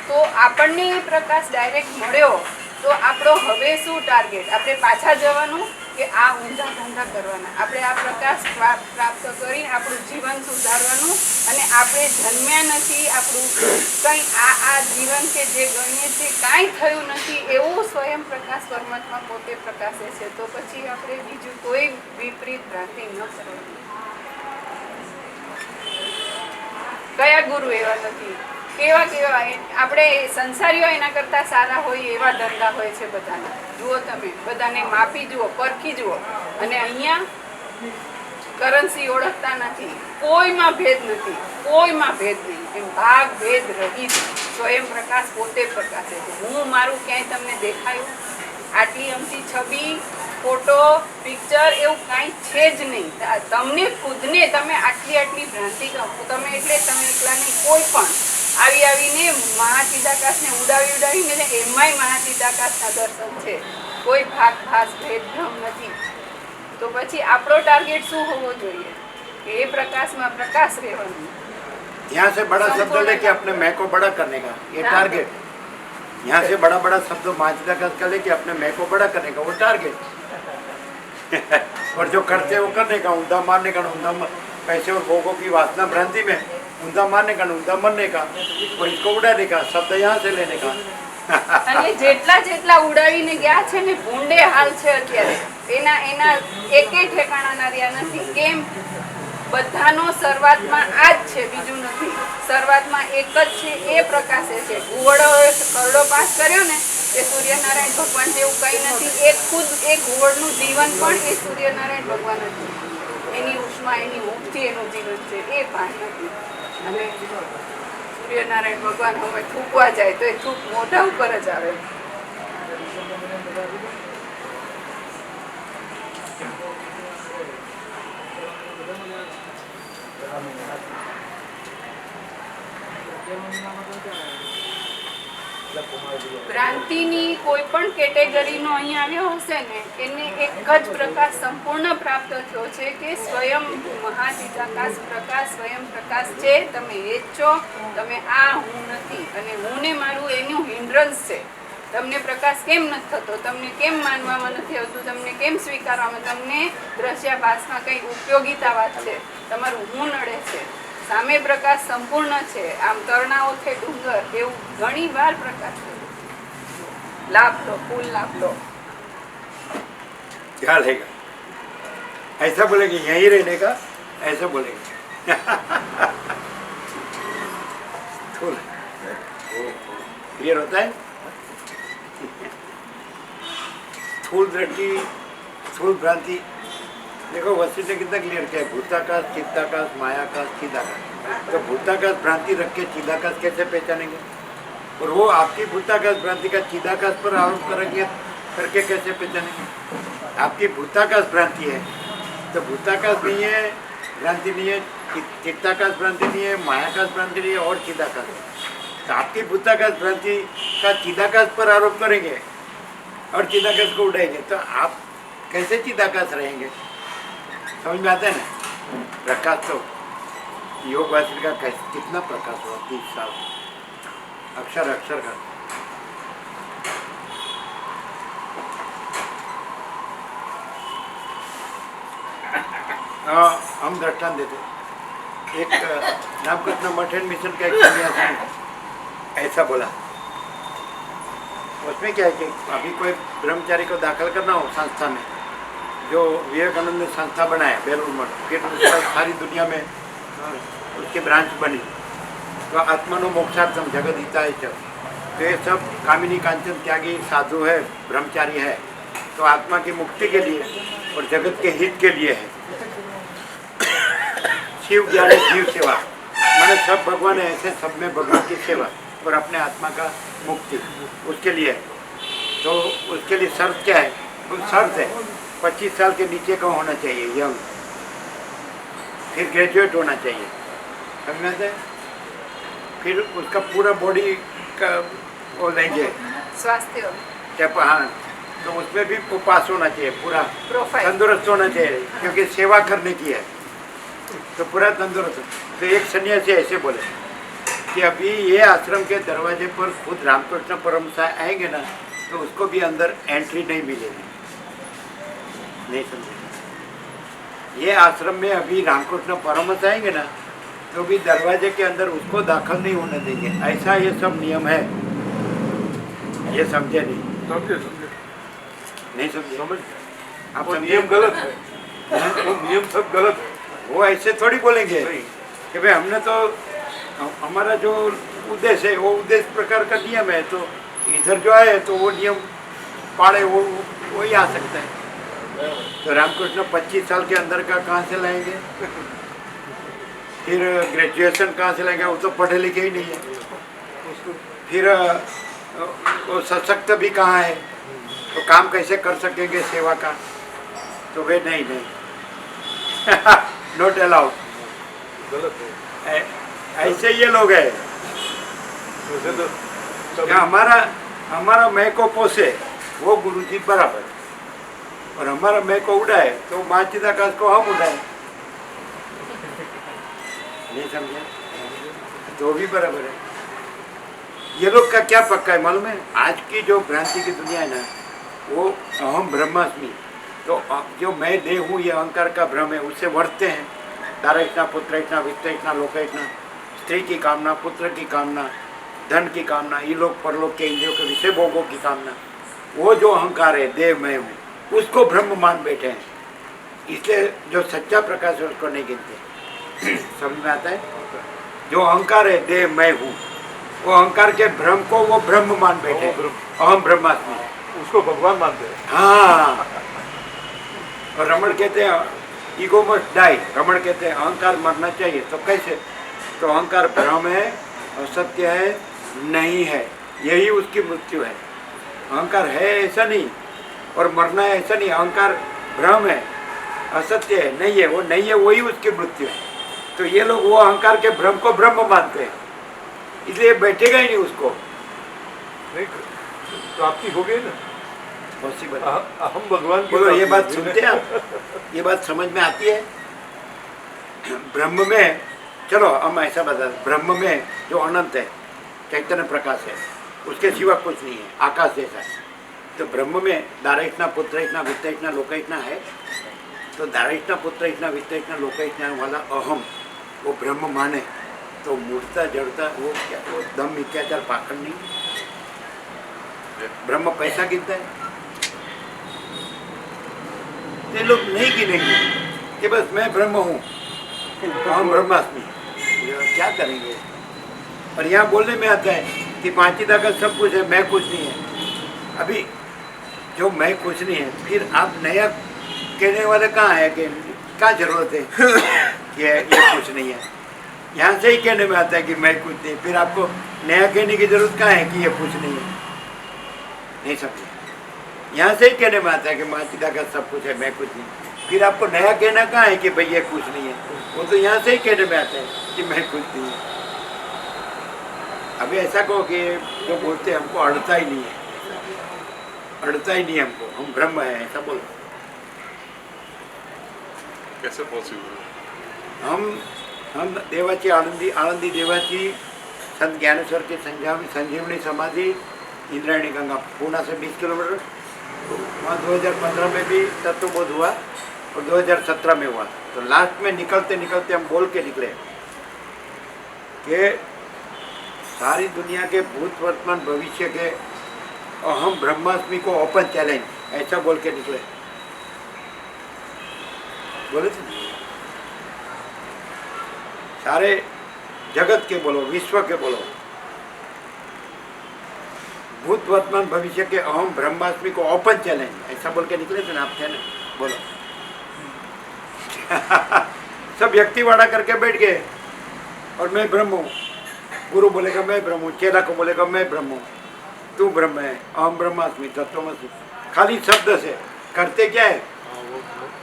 તો આપણને એ પ્રકાશ ડાયરેક્ટ મળ્યો તો આપણો હવે શું ટાર્ગેટ? આપણે પાછા જવાનું કે આ ઊંધા ધંધા કરવાના? આપણે આ પ્રકાશ પ્રાપ્ત કરીને આપણું જીવન સુધારવાનું, અને આપણે જન્મ્યા નથી, આપણું કંઈ આ જીવન કે જે ગણીએ છીએ કાંઈ થયું નથી એવું સ્વયં પ્રકાશ પરમાત્મા પોતે પ્રકાશે છે. તો પછી આપણે બીજું કોઈ વિપરીત ભ્રાંતિ ન કરવાની. કયા ગુરુ એવા નથી? કેવા આપણે સંસારીઓ એના કરતા સારા હોય એવા ધંધા હોય છે બધાના. જુઓ તમે, બધાને માપી જુઓ, પરખી જુઓ. અને અહીંયા કરન્સી ઓળખતા નથી, કોઈમાં ભેદ નથી, કોઈમાં ભેદ નહીં. એમ ભાગ ભેદ રહિત સ્વયં પ્રકાશ પોતે પ્રકાશે છે. હું મારું ક્યાંય તમને દેખાયું? આટલી અમથી છબી, ફોટો, પિક્ચર એવું કાંઈ છે જ નહીં. તમને ખુદને તમે આટલી ભ્રાંતિ કહો તમે, એટલે તમે એકલા નહીં, કોઈ પણ આવીને મહાચિદાકાશને ઉડાવીને એમાંય મહાચિદાકાશના દર્શન છે. કોઈ ભાસ ભેદભ્રમ નથી. તો પછી આપણો ટાર્ગેટ શું હોવો જોઈએ? કે એ પ્રકાશમાં પ્રકાશ રહેવાનું. यहाँ से बड़ा शब्द लेके अपने मैं को बड़ा करने का ये टारगेट. यहाँ से बड़ा बड़ा शब्द माचिदाकाश का लेके अपने मैं को बड़ा करने का वो टारगेट. और जो करते हैं वो करने का, ऊंधा मारने का, पैसे और भोगों की वासना भ्रांति में ऊंधा मारने का, ऊंधा मरने का, और इसको उड़ाने का, शब्द यहाँ से लेने का. અને જેટલા ઉડાવીને ગયા છે ને, ભૂંડે હાલ છે અત્યારે. એના એકે ઠેકાણા રહ્યા નથી. કેમ? બધાનો શરૂઆતમાં આ જ છે, બીજું નથી. શરૂઆતમાં એક જ છે, એ પ્રકાશે છે. ઘુવડો ખરડો પાસ કર્યો ને એ સૂર્યનારાયણ ભગવાન જેવું કંઈ નથી. એ ખુદ એ ઘુવડનું જીવન પણ એ સૂર્યનારાયણ ભગવાન હતું. એની ઉષ્મા, એની ઊંઘથી એનું જીવન છે, એ ભાન નથી. અને સૂર્યનારાયણ ભગવાન હવે થૂકવા જાય તો એ થૂક મોઢા ઉપર જ આવે. ભ્રાંતિની કોઈ પણ કેટેગરીનો અહીં આવ્યો હશે ને, એને એક જ પ્રકાશ સંપૂર્ણ પ્રાપ્ત થયો છે કે સ્વયં મહાચિદાકાશ પ્રકાશ, સ્વયં પ્રકાશ છે. તમે એ જ છો. તમે આ હું નથી, અને હું ને મારું એનું હિન્ડ્રન્સ છે. તમને પ્રકાશ કેમ નથી થતો? તમને કેમ માનવામાં નથી આવતું? તમને કેમ સ્વીકારવામાં? તમને દ્રશ્યાભાસમાં કંઈ ઉપયોગિતાવાદ છે, તમારું હું નડે છે. સામે પ્રકાશ સંપૂર્ણ છે. આમ તરણાઓ છે ડુંગર, એવું ઘણી વાર પ્રકાશ છે. लाभ लो, फूल लाभ लो. क्या लेगा? ऐसा बोलेंगे यहीं रहने का, ऐसा बोलेंगे. क्लियर होता है? स्थूल दृष्टि, स्थूल भ्रांति. देखो वशिष्ठ ने कितना क्लियर किया, भूताकाश, चित्ताकाश, मायाकाश, चिदाकाश. तो भूताकाश भ्रांति रख के चिदाकाश कैसे पहचानेंगे? और वो आपकी भूताकाश भ्रांति का चिदाकाश पर आरोप करेंगे, करके कैसे पहचानेंगे? आपकी भूताकाश भ्रांति है तो भूताकाश नहीं है, भ्रांति नहीं है, चित्ताकाश भ्रांति नहीं है, मायाकाश भ्रांति नहीं है, और चिदाकाश. तो आपकी भूताकाश भ्रांति का चिदाकाश पर आरोप करेंगे और चिदाकाश को उड़ाएंगे, तो आप कैसे चिदाकाश रहेंगे? समझ में आता है ना? प्रकाश तो योग वासिष्ठ का कितना प्रकाश हुआ, 30 साल अक्षर अक्षर का. हम दृष्टांत देते. एक नामकृष्ण मठ एंड मिशन का एक सन्यासी ऐसा बोला. उसमें क्या है कि अभी कोई ब्रह्मचारी को दाखिल करना हो संस्था में, जो विवेकानंद ने संस्था बनाया बेलूर मठ, फिर उसका सारी दुनिया में उसकी ब्रांच बनी, तो आत्मनो मोक्षार्थम जगत हिताय च. तो ये सब कामिनी कांचन त्यागी साधु है, ब्रह्मचारी है, तो आत्मा की मुक्ति के लिए और जगत के हित के लिए है. शिव ज्ञान जीव सेवा, मैंने सब भगवान है ऐसे, सब में भगवान की सेवा और अपने आत्मा का मुक्ति, उसके लिए. तो उसके लिए शर्त क्या है? वो शर्त है 25 साल के नीचे का होना चाहिए, यंग, फिर ग्रेजुएट होना चाहिए. समझ में? फिर उसका पूरा बॉडी का वो लेंगे स्वास्थ्य. हाँ, तो उसमें भी वो पास होना चाहिए, पूरा प्रोफाइल तंदुरुस्त होना चाहिए, क्योंकि सेवा करने की है, तो पूरा तंदुरुस्त. तो एक सन्यासी ऐसे बोले कि अभी ये आश्रम के दरवाजे पर खुद रामकृष्ण परमहंस आएंगे ना, तो उसको भी अंदर एंट्री नहीं मिलेगी। नहीं समझे? ये आश्रम में अभी रामकृष्ण परमहंस आएंगे ना, तो भी दरवाजे के अंदर उसको दाखिल नहीं होने देंगे। ऐसा ये सब नियम है। ये समझे नहीं? समझे नहीं समझे? समझ आप वो समझे? नियम गलत है, वो नियम सब गलत है। वो ऐसे थोड़ी बोलेंगे नहीं। कि भाई हमने तो हमारा जो उद्देश्य है वो उद्देश्य प्रकार का नियम है, तो इधर जो आए तो वो नियम पाड़े वो ही आ सकता है। तो रामकृष्ण 25 साल के अंदर का कहाँ से लाएंगे? फिर ग्रेजुएशन कहाँ से लाएंगे? वो तो पढ़े लिखे ही नहीं है। फिर वो सशक्त भी कहाँ है, तो काम कैसे कर सकेंगे सेवा का? तो वे नहीं नोट अलाउड। गलत है। ऐसे ये लोग हैं वैसे तो कि हमारा मैं को पोसे वो गुरु जी बराबर, और हमारा मैं को उड़ाए तो माँ चिदाकाश को हम उड़ाए। नहीं समझे? तो भी बराबर है। ये लोग का क्या पक्का है मालूम है? आज की जो भ्रांति की दुनिया है ना, वो अहम ब्रह्मास्मि, तो जो मैं देह हूँ ये अहंकार का भ्रम है, उससे वर्तते हैं। दारैष्णा, पुत्रैष्णा, वित्तैष्णा, लोकैष्णा, स्त्री की कामना, पुत्र की कामना, धन की कामना, ये लोग परलोक के इंद्रियों के विषय भोगों की कामना, वो जो अहंकार है देह मैं हूँ, उसको ब्रह्म मान बैठे हैं। इसलिए जो सच्चा प्रकाश है उसको नहीं गिनते। समझ में आता है? जो अहंकार है देह मैं हूँ, वो अहंकार के भ्रम को वो ब्रह्म मान बैठे हैं। अहम ब्रह्मास्मि, उसको भगवान मानते हैं। हाँ। और रमण कहते हैं ईगो मस्ट डाई। रमण कहते हैं अहंकार मरना चाहिए। तो कैसे? तो अहंकार भ्रम है, असत्य है, नहीं है, यही उसकी मृत्यु है। अहंकार है ऐसा नहीं और मरना है ऐसा नहीं। अहंकार भ्रम है, असत्य है, नहीं है, वो नहीं है, वही उसकी मृत्यु है। तो ये लोग वो अहंकार के भ्रम को ब्रह्म मानते हैं, इसलिए बैठेगा ही नहीं उसको। नहीं, प्राप्ति हो गई ना, पॉसिबल। हम भगवान की बोलो, ये प्राप्ति बात हुई सुनते हैं आप? ये बात समझ में आती है? ब्रह्म में, चलो हम ऐसा बता, ब्रह्म में जो अनंत है, चैतन्य प्रकाश है, उसके सिवा कुछ नहीं है, आकाश जैसा है। तो ब्रह्म में दारैष्णा, पुत्रैष्णा, वित्तैष्णा, लोकैष्णा है। तो दारैष्णा, पुत्रैष्णा, वित्तैष्णा, लोकैष्णा वाला अहम वो ब्रह्म माने तो मूर्ता जड़ता वो क्या, वो दम मिथ्याचार पाखंड नहीं। ब्रह्म पैसा गिनता है, ये लोग नहीं गिनेंगे कि बस मैं ब्रह्म हूँ, हम ब्रह्मास्मि। ये क्या करेंगे? और यहाँ बोलने में आता है कि पांचीदा का सब कुछ है, मैं कुछ नहीं है। अभी जो मैं कुछ नहीं है, फिर आप नया कहने वाले कहाँ है? कि क्या जरूरत है कि ये कुछ नहीं है? यहाँ से ही कहने में आता है कि मैं कुछ नहीं, फिर आपको नया कहने की जरूरत कहाँ है कि ये कुछ नहीं है? नहीं समझे? यहाँ से ही कहने में आता है कि माँ पिता का सब कुछ है, मैं कुछ नहीं, फिर आपको नया कहना कहाँ है कि भाई ये कुछ नहीं है? वो तो यहाँ से ही कहने में आता है कि मैं कुछ नहीं है। अभी ऐसा कहो कि जो बोलते हैं हमको अड़ता ही नहीं है, अड़ता ही नहीं है हमको, हम ब्रह्म है, ऐसा बोलो। कैसे पॉसिबल? हम देवाची आनंदी देवाची संत ज्ञानेश्वर की संजीवनी समाधि इंद्रायणी गंगा, पूना से 20 किलोमीटर। वहाँ 2015 में भी तत्वबोध हुआ और 2017 में हुआ। तो लास्ट में निकलते निकलते हम बोल के निकले कि सारी दुनिया के भूत वर्तमान भविष्य के अहम ब्रह्मास्मि को ओपन चैलेंज, ऐसा बोल के निकले। बोले थे सारे जगत के बोलो, विश्व के बोलो, भूत वर्तमान भविष्य के अहम ब्रह्मास्मि को ओपन चैलेंज, ऐसा बोल के निकले थे ना आप? थे ना? बोलो। सब व्यक्तिवाड़ा करके बैठ गए और मैं ब्रह्म हूँ। गुरु बोलेगा मैं ब्रह्म हूँ, चेला को बोलेगा मैं ब्रह्म हूँ, तू ब्रह्म है, अहम ब्रह्मास्मि, तत्वमसि। खाली शब्द से करते क्या है?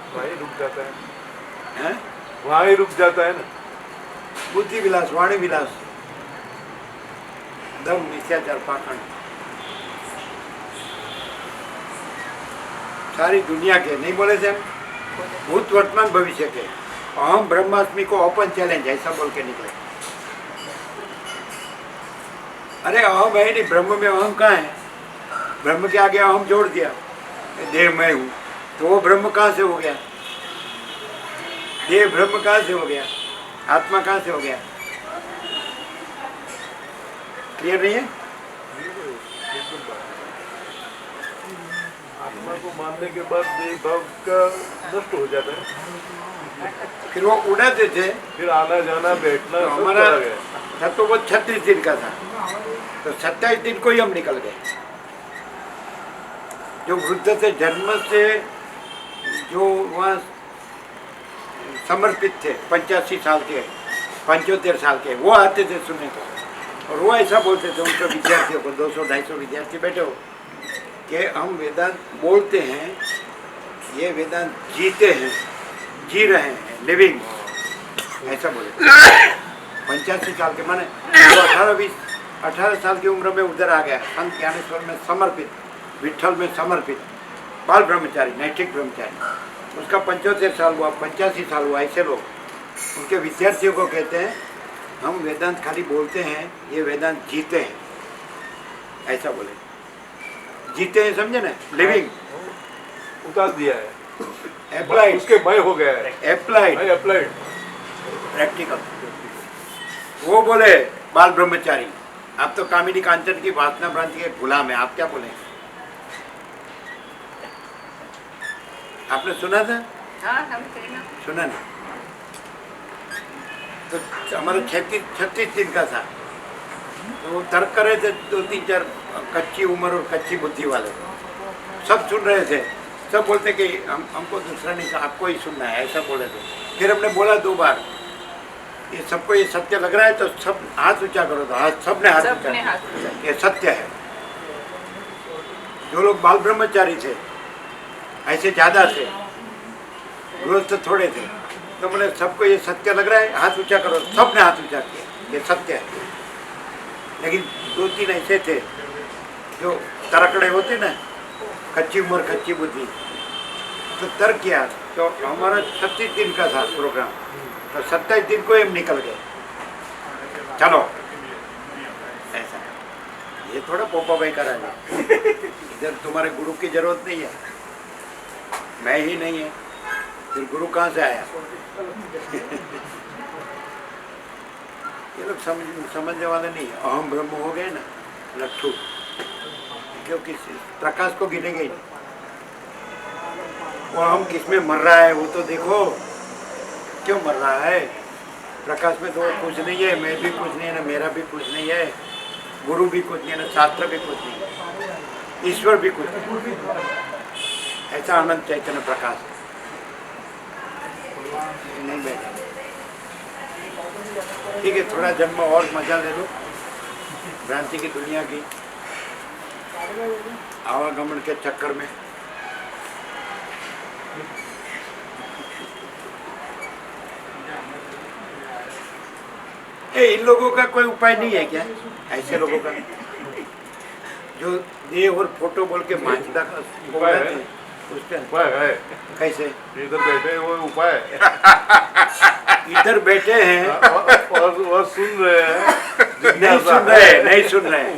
वहाँ ही रुक जाता है, हैं? वहाँ ही रुक जाता है ना। बुद्धि विलास, वाणी विलास, दम मिथ्याचार पाखंड, सारी दुनिया के नहीं बोले थे हम, भूत वर्तमान भविष्य के अहम ब्रह्मास्मि को ओपन चैलेंज, ऐसा बोल के निकले। अरे अहम है नहीं, ब्रह्म में अहम कहाँ है? ब्रह्म के आगे हम जोड़ दिया, देह मैं हूँ, तो वो ब्रह्म कहाँ से हो गया? देह ब्रह्म कहाँ से हो गया? आत्मा कहाँ से हो गया? क्लियर नहीं है? आत्मा को मानने के बाद देह भाव का नष्ट हो जाता है, फिर वो उड़ाते थे, फिर आना जाना बैठना तो सब हमारा चला गया। था तो वो 36 दिन का था, तो 27 दिन को ही हम निकल गए। जो वृद्ध से जन्म से जो वहाँ समर्पित थे, 85 साल के, 75 साल के, वो आते थे सुनने को, और वो ऐसा बोलते थे उनके विद्यार्थियों को, 200-250 विद्यार्थी बैठे हो, कि हम वेदांत बोलते हैं, ये वेदांत जीते हैं, जी रहे हैं, लिविंग, ऐसा बोले। 85 साल के, माने वो 18 साल की उम्र में उधर आ गया, संत ज्ञानेश्वर में समर्पित, विठल में समर्पित, बाल ब्रह्मचारी, नैतिक ब्रह्मचारी। उसका 75 साल हुआ, 85 साल हुआ, ऐसे लोग उनके विद्यार्थियों को कहते हैं हम वेदांत खाली बोलते हैं, ये वेदांत जीते हैं, ऐसा बोले। जीते हैं समझे ना, लिविंग, उतार दिया है, अप्लाइड, उसके मय हो गया है, अप्लाइड, अप्लाइड। प्रैक्टिकल। वो बोले बाल ब्रह्मचारी, आप तो कामिनी कांचन की वासना भ्रांति के गुलाम है, आप क्या बोले? आपने सुना था? हाँ, हम थे ना। सुना ना? तो हमारा 36 दिन का था, तो वो तर्क कर रहे थे, 2-3-4 कच्ची उम्र और कच्ची बुद्धि वाले सब सुन रहे थे, सब बोलते कि हमको दूसरा नहीं था, आपको ही सुनना है, ऐसा बोले थे। फिर हमने बोला 2 बार, ये सबको ये सत्य लग रहा है, तो सब हाथ ऊंचा करो, तो हाथ सबने हाथ ऊंचा सबने हाथ किया। ये सत्य है। जो लोग बाल ब्रह्मचारी थे, ऐसे ज़्यादा थे, गृहस्थ थोड़े थे, तो बोले सबको ये सत्य लग रहा है, हाथ ऊंचा करो, सबने हाथ ऊंचा किया, ये सत्य है। लेकिन 2-3 ऐसे थे जो तरकड़े होते ना, कच्ची उम्र कच्ची बुद्धि, तो तर्क किया, तो हमारा 36 दिन का था प्रोग्राम, तो 27 दिन को हम निकल गए, चलो ऐसा। ये थोड़ा पोपा भाई करा है, इधर तुम्हारे गुरु की जरूरत नहीं है, मैं ही नहीं है, फिर गुरु कहाँ से आया? ये लोग समझने वाले नहीं, अहम ब्रह्म हो गए ना लट्ठू, क्योंकि प्रकाश को गिनेंगे ही नहीं। वो हम किस में मर रहा है वो तो देखो, क्यों मर रहा है? प्रकाश में तो कुछ नहीं है, मैं भी कुछ नहीं है ना, मेरा भी कुछ नहीं है, गुरु भी कुछ नहीं है ना, शास्त्र भी कुछ नहीं है, ईश्वर भी कुछ नहीं, ऐसा आनंद चैतन्य प्रकाश नहीं बैठा। ठीक है, थोड़ा जन्म और मजा ले लो भ्रांति की दुनिया की आवागमन के चक्कर में। इन लोगों का कोई उपाय नहीं है क्या? ऐसे लोगों का जो देह और फोटो बोल के मांझदा का उपाय है, उसके उपाय है। कैसे? इधर बैठे वो उपाय है। इधर बैठे हैं और सुन रहे हैं, नहीं सुन रहे हैं।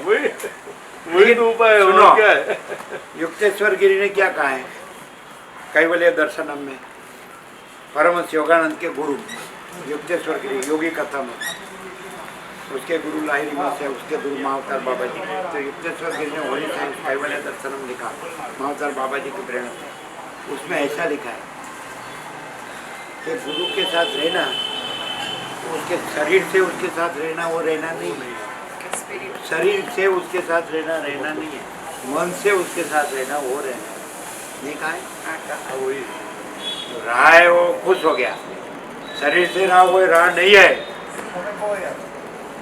वही तो उपाय है, सुनो, और क्या है? युक्तेश्वर गिरी ने क्या कहा है कैवल्य दर्शनम में? परमहंस योगानंद के गुरु युक्तेश्वर गिरी योगी कथा में, उसके गुरु लाहिरी मास है, उसके गुरु महावतार बाबा जी। तो युक्तेश्वर गिरी ने होली साइंस कैवल्य दर्शनम लिखा महावतार बाबा जी की प्रेरणा से। उसमें ऐसा लिखा है कि गुरु के साथ रहना, उसके शरीर से उसके साथ रहना, वो रहना नहीं है। शरीर से उसके साथ रहना नहीं है, मन से उसके साथ रहना वो रहना है। नहीं कहा है? वही रहा है वो खुश हो गया, शरीर से रहा वो रहा नहीं है।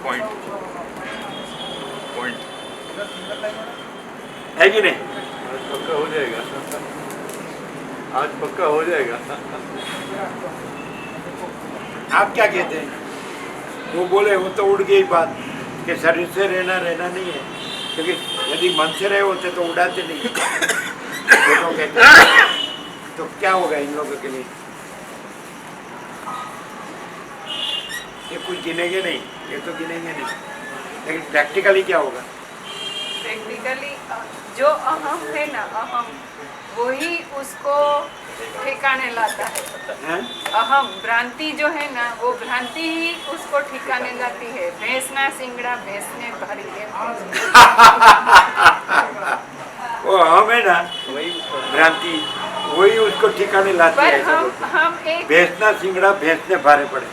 पॉइंट है कि नहीं? आज पक्का हो जाएगा, आज पक्का हो जाएगा। आप क्या कहते हैं? वो बोले वो तो उड़ गई बात कि शरीर से रहना नहीं है, क्योंकि यदि मन से रहे होते तो उड़ाते नहीं। तो कहते हैं, तो क्या होगा इन लोगों के लिए? ये कुछ गिनेंगे नहीं, ये तो गिनेंगे नहीं, लेकिन प्रैक्टिकली क्या होगा? प्रैक्टिकली जो अहम है ना, अहम, वही उसको ठिकाने लाता है। हैं? अहम भ्रांति जो है ना, वो भ्रांति ही उसको ठिकाने लाती है। भैंस ना सिंगड़ा भैंस ने भारी है। वो हम है ना, भ्रांति वही उसको ठिकाने लाती पर है। ऐसा बोलते हैं। हम एक भैंसना सिंगड़ा भैंस ने भारे पड़े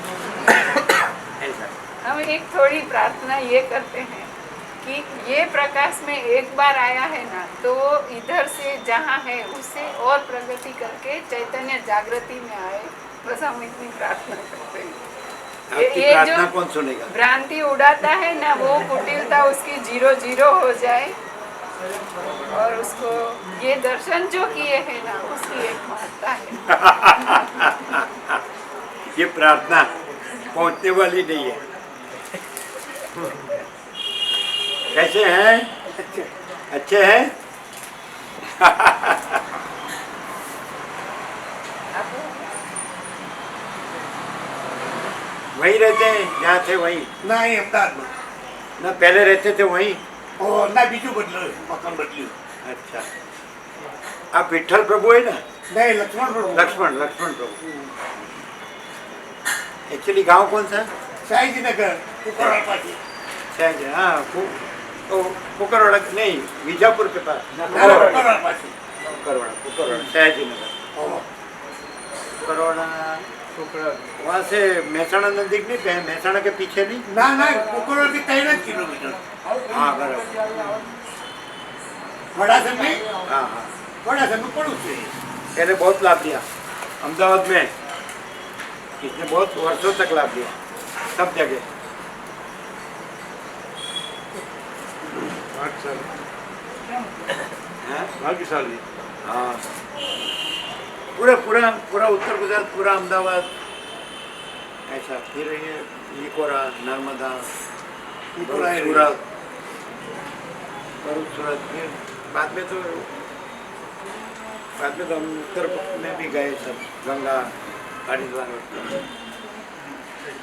ऐसा। हम एक थोड़ी प्रार्थना ये करते हैं कि ये प्रकाश में एक बार आया है ना, तो इधर से जहाँ है उससे और प्रगति करके चैतन्य जागृति में आए। बस हम इतनी प्रार्थना करते हैं। आपकी ये प्रार्थना जो कौन सुनेगा? भ्रांति उड़ाता है ना, वो कुटिलता उसकी 0-0 हो जाए, और उसको ये दर्शन जो किए हैं ना, उसकी एक महत्ता है। ये प्रार्थना पहुंचने वाली नहीं है। कैसे हैं? अच्छे हैं? वहीं रहते हैं जहाँ थे वहीं? ના એ અમદાવાદમાં ना पहले रहते थे वहीं? ના બીજું બદલ્યું મકાન બદલ્યું अच्छा, आप विठल प्रभु है ना? નહીં લક્ષ્મણ પ્રભુ लक्ष्मण प्रभु। एक्चुअली गांव कौन सा? સયાજીનગર કુકરવાડ પાછી सहज, हाँ तो कुकरवाड़ा नहीं, बीजापुर के पास। કુકરવાડ પાછી कुकरवाड़ा सहजी नगर। कुकरवाड़ा वहाँ से महसाणा नजदीक नहीं, महसाणा के पीछे नहीं? ના ના કુકરવાડથી 3 જ કિલોમીટર हाँ बराबर। વડાસર નહીં हाँ हाँ, વડાસરનું પડું છે पहले बहुत लाभ लिया अहमदाबाद में, इसने बहुत वर्षों तक लाभ लिया सब जगह। 8 साल हैं? भाग्यशाली। हाँ, पूरा पूरा पूरा उत्तर गुजरात, पूरा अहमदाबाद ऐसा। फिर ये इकोरा, नर्मदा, इकोरा है। सूरत, भरूच, सूरत। फिर बाद में तो हम उत्तर में भी गए सब, गंगा, हरिद्वार।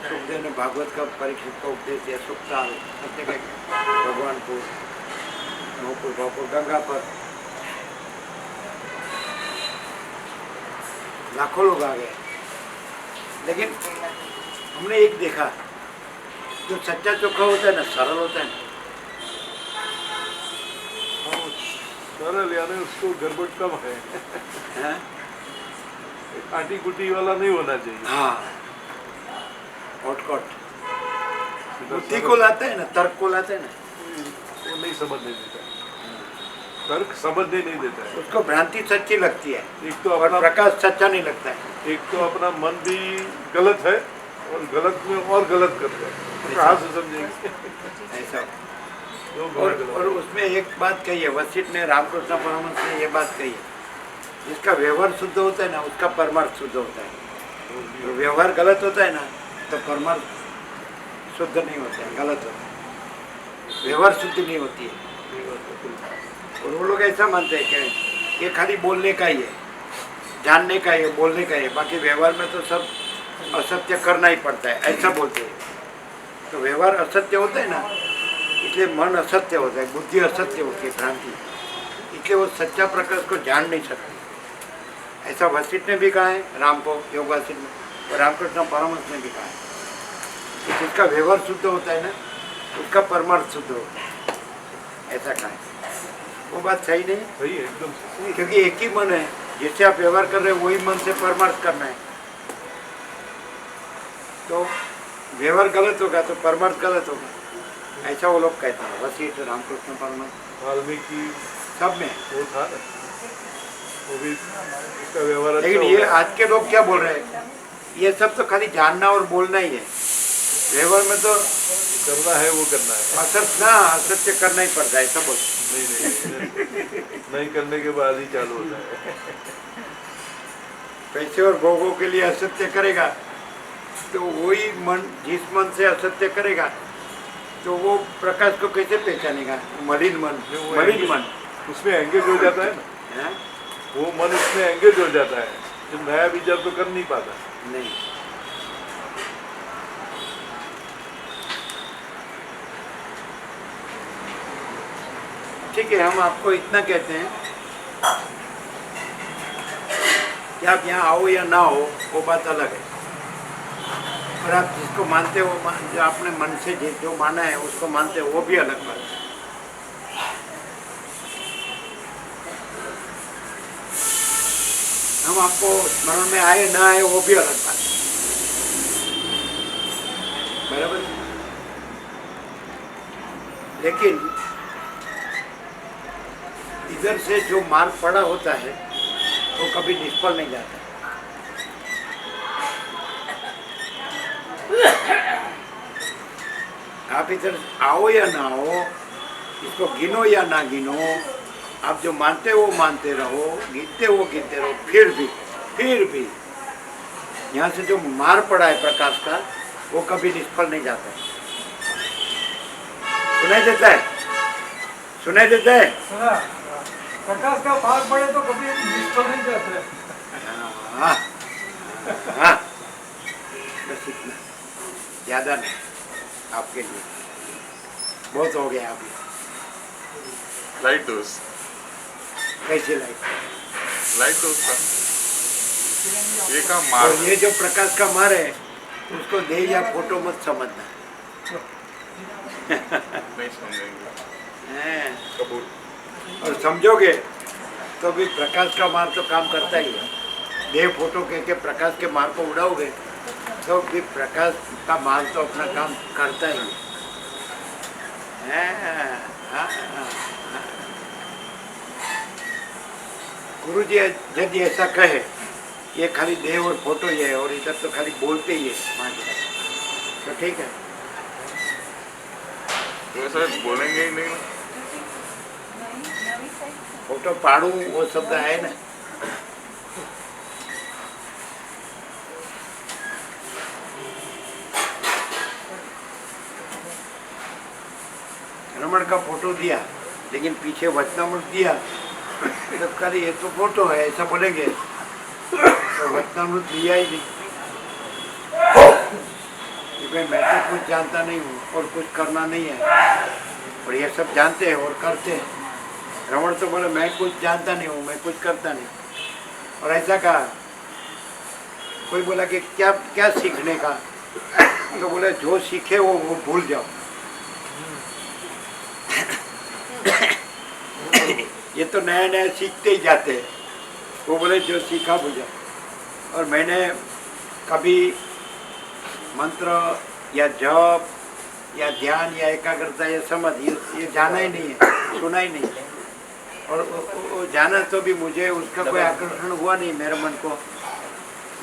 सुखदेव ने भागवत का परीक्षित का उपदेश दिया, सुखताल, सत्य के भगवानपुर, नौपुर, भापुर, गंगा पर लाखों लोग आ गए। लेकिन हमने एक देखा, जो सच्चा चोखा होता है ना, सरल होता है ना, हाँ, सरल यानी उसको गड़बड़ कम है। हैं? काटी कुटी वाला नहीं होना चाहिए। हाँ, ऑटकॉट सीधा बुद्धि सरल। को लाता है ना, तर्क को लाता है ना, वो नहीं समझने देता, तर्क समझने नहीं देता है। उसको भ्रांति सच्ची लगती है एक तो और अपना प्रकाश सच्चा नहीं लगता है। एक तो अपना मन भी गलत है और गलत में और गलत करता है, तो कहाँ से समझेंगे? ऐसा। जो और गलत उसमें एक बात कही है, वशिष्ठ ने, रामकृष्ण परमहंस ने ये बात कही है, जिसका व्यवहार शुद्ध होता है ना, उसका परमार्थ शुद्ध होता है। तो व्यवहार गलत होता है ना, तो परमार्थ शुद्ध नहीं होता है, गलत होता है, व्यवहार शुद्ध नहीं होती है। और वो लोग ऐसा मानते हैं कि ये खाली बोलने का ही है, जानने का ही है, बोलने का ही है, बाकी व्यवहार में तो सब असत्य करना ही पड़ता है, ऐसा बोलते हैं। तो व्यवहार असत्य होता है ना, इसलिए मन असत्य होता है, बुद्धि असत्य होती है, भ्रांति, इसलिए वो सच्चा प्रकाश को जान नहीं सकते। ऐसा वशिष्ठ ने भी कहा है राम को, योग वशिष्ठ ने, और रामकृष्ण परमहंस ने भी कहा है कि जिसका व्यवहार शुद्ध होता है ना, उसका परमार्थ शुद्ध होता है, ऐसा कहा है। वो बात सही नहीं, सही है, एकदम सही। क्योंकि एक ही मन है, जिससे आप व्यवहार कर रहे हो वही मन से परमार्थ करना है। तो व्यवहार गलत होगा तो परमार्थ गलत होगा, ऐसा वो लोग कहते हैं, वशिष्ठ, रामकृष्ण परमहंस, वाल्मीकि सब में। वो था ना, वो भी उसका व्यवहार अच्छा लेकिन हो ये गया। आज के लोग क्या बोल रहे हैं, ये सब तो खाली जानना और बोलना ही है, व्यवहार में तो करना है वो करना है। असत्य करना ही पड़ता है, ऐसा बोलते हैं। नहीं करने के बाद ही चालू होता है। पैसे और भोगों के लिए असत्य करेगा तो वही मन, जिस मन से असत्य करेगा तो वो प्रकाश को कैसे पहचानेगा? मलिन मन, मलिन मन उसमें एंगेज हो जाता है ना, है? वो मन उसमें एंगेज हो जाता है, जो नया विचार तो कर नहीं पाता। नहीं। ठीक है, हम आपको इतना कहते हैं कि आप यहाँ आओ या ना हो, वो बात अलग है। और आप जिसको मानते हो, जो आपने मन से जो माना है उसको मानते हो, वो भी अलग बात है। हम आपको स्मरण में आए ना आए, वो भी अलग बात है। बराबर। लेकिन इधर से जो मार्ग पड़ा होता है वो कभी निष्फल नहीं जाता। आप इधर आओ या ना आओ, इसको गिनो या ना गिनो, आप जो मानते हो वो मानते रहो, गिनते हो गिनते रहो, फिर भी यहाँ से जो मार पड़ा है प्रकाश का, वो कभी निष्फल नहीं जाता है। सुनाई देता है? सुनाई देता है? सुना, प्रकाश का भाग पड़े तो कभी निष्फल नहीं जाते। हाँ, हाँ, बस इतना, ज़्यादा नहीं आपके लिए, बहुत हो गया अभी। लाइट डोज, कैसे लाइट? लाइट डोज का ये का और मार ये जो प्रकाश का मार है, उसको दे या फोटो मत समझना। नहीं समझेंगे, हैं? कबूल। और समझोगे तो भी प्रकाश का मार तो काम करता ही है। देह फोटो कह के प्रकाश के मार को उड़ाओगे तो भी प्रकाश का मार तो अपना काम करता ही है। गुरु जी यदि ऐसा कहे, ये खाली देह और फोटो ही है और इधर तो खाली बोलते ही है माँ जी, तो ठीक है। वो सर बोलेंगे ही नहीं। फोटो पाड़ू वो शब्द है ना, रमण का फोटो दिया लेकिन पीछे वचनामृत दिया, तो खाली ये तो फोटो है ऐसा बोलेंगे, तो वचनामृत लिया ही नहीं। क्योंकि मैं तो कुछ जानता नहीं हूँ और कुछ करना नहीं है, और ये सब जानते हैं और करते हैं। रमण तो बोले मैं कुछ जानता नहीं हूँ, मैं कुछ करता नहीं, और ऐसा कहा। कोई बोला कि क्या क्या सीखने का, तो बोले जो सीखे वो भूल जाओ। ये तो नया नया सीखते ही जाते हैं, वो बोले जो सीखा भूल जाओ। और मैंने कभी मंत्र या जप या ध्यान या एकाग्रता या समाधि ये जाना ही नहीं है, सुना ही नहीं है। और वो जाना तो भी मुझे उसका कोई आकर्षण हुआ नहीं, मेरे मन को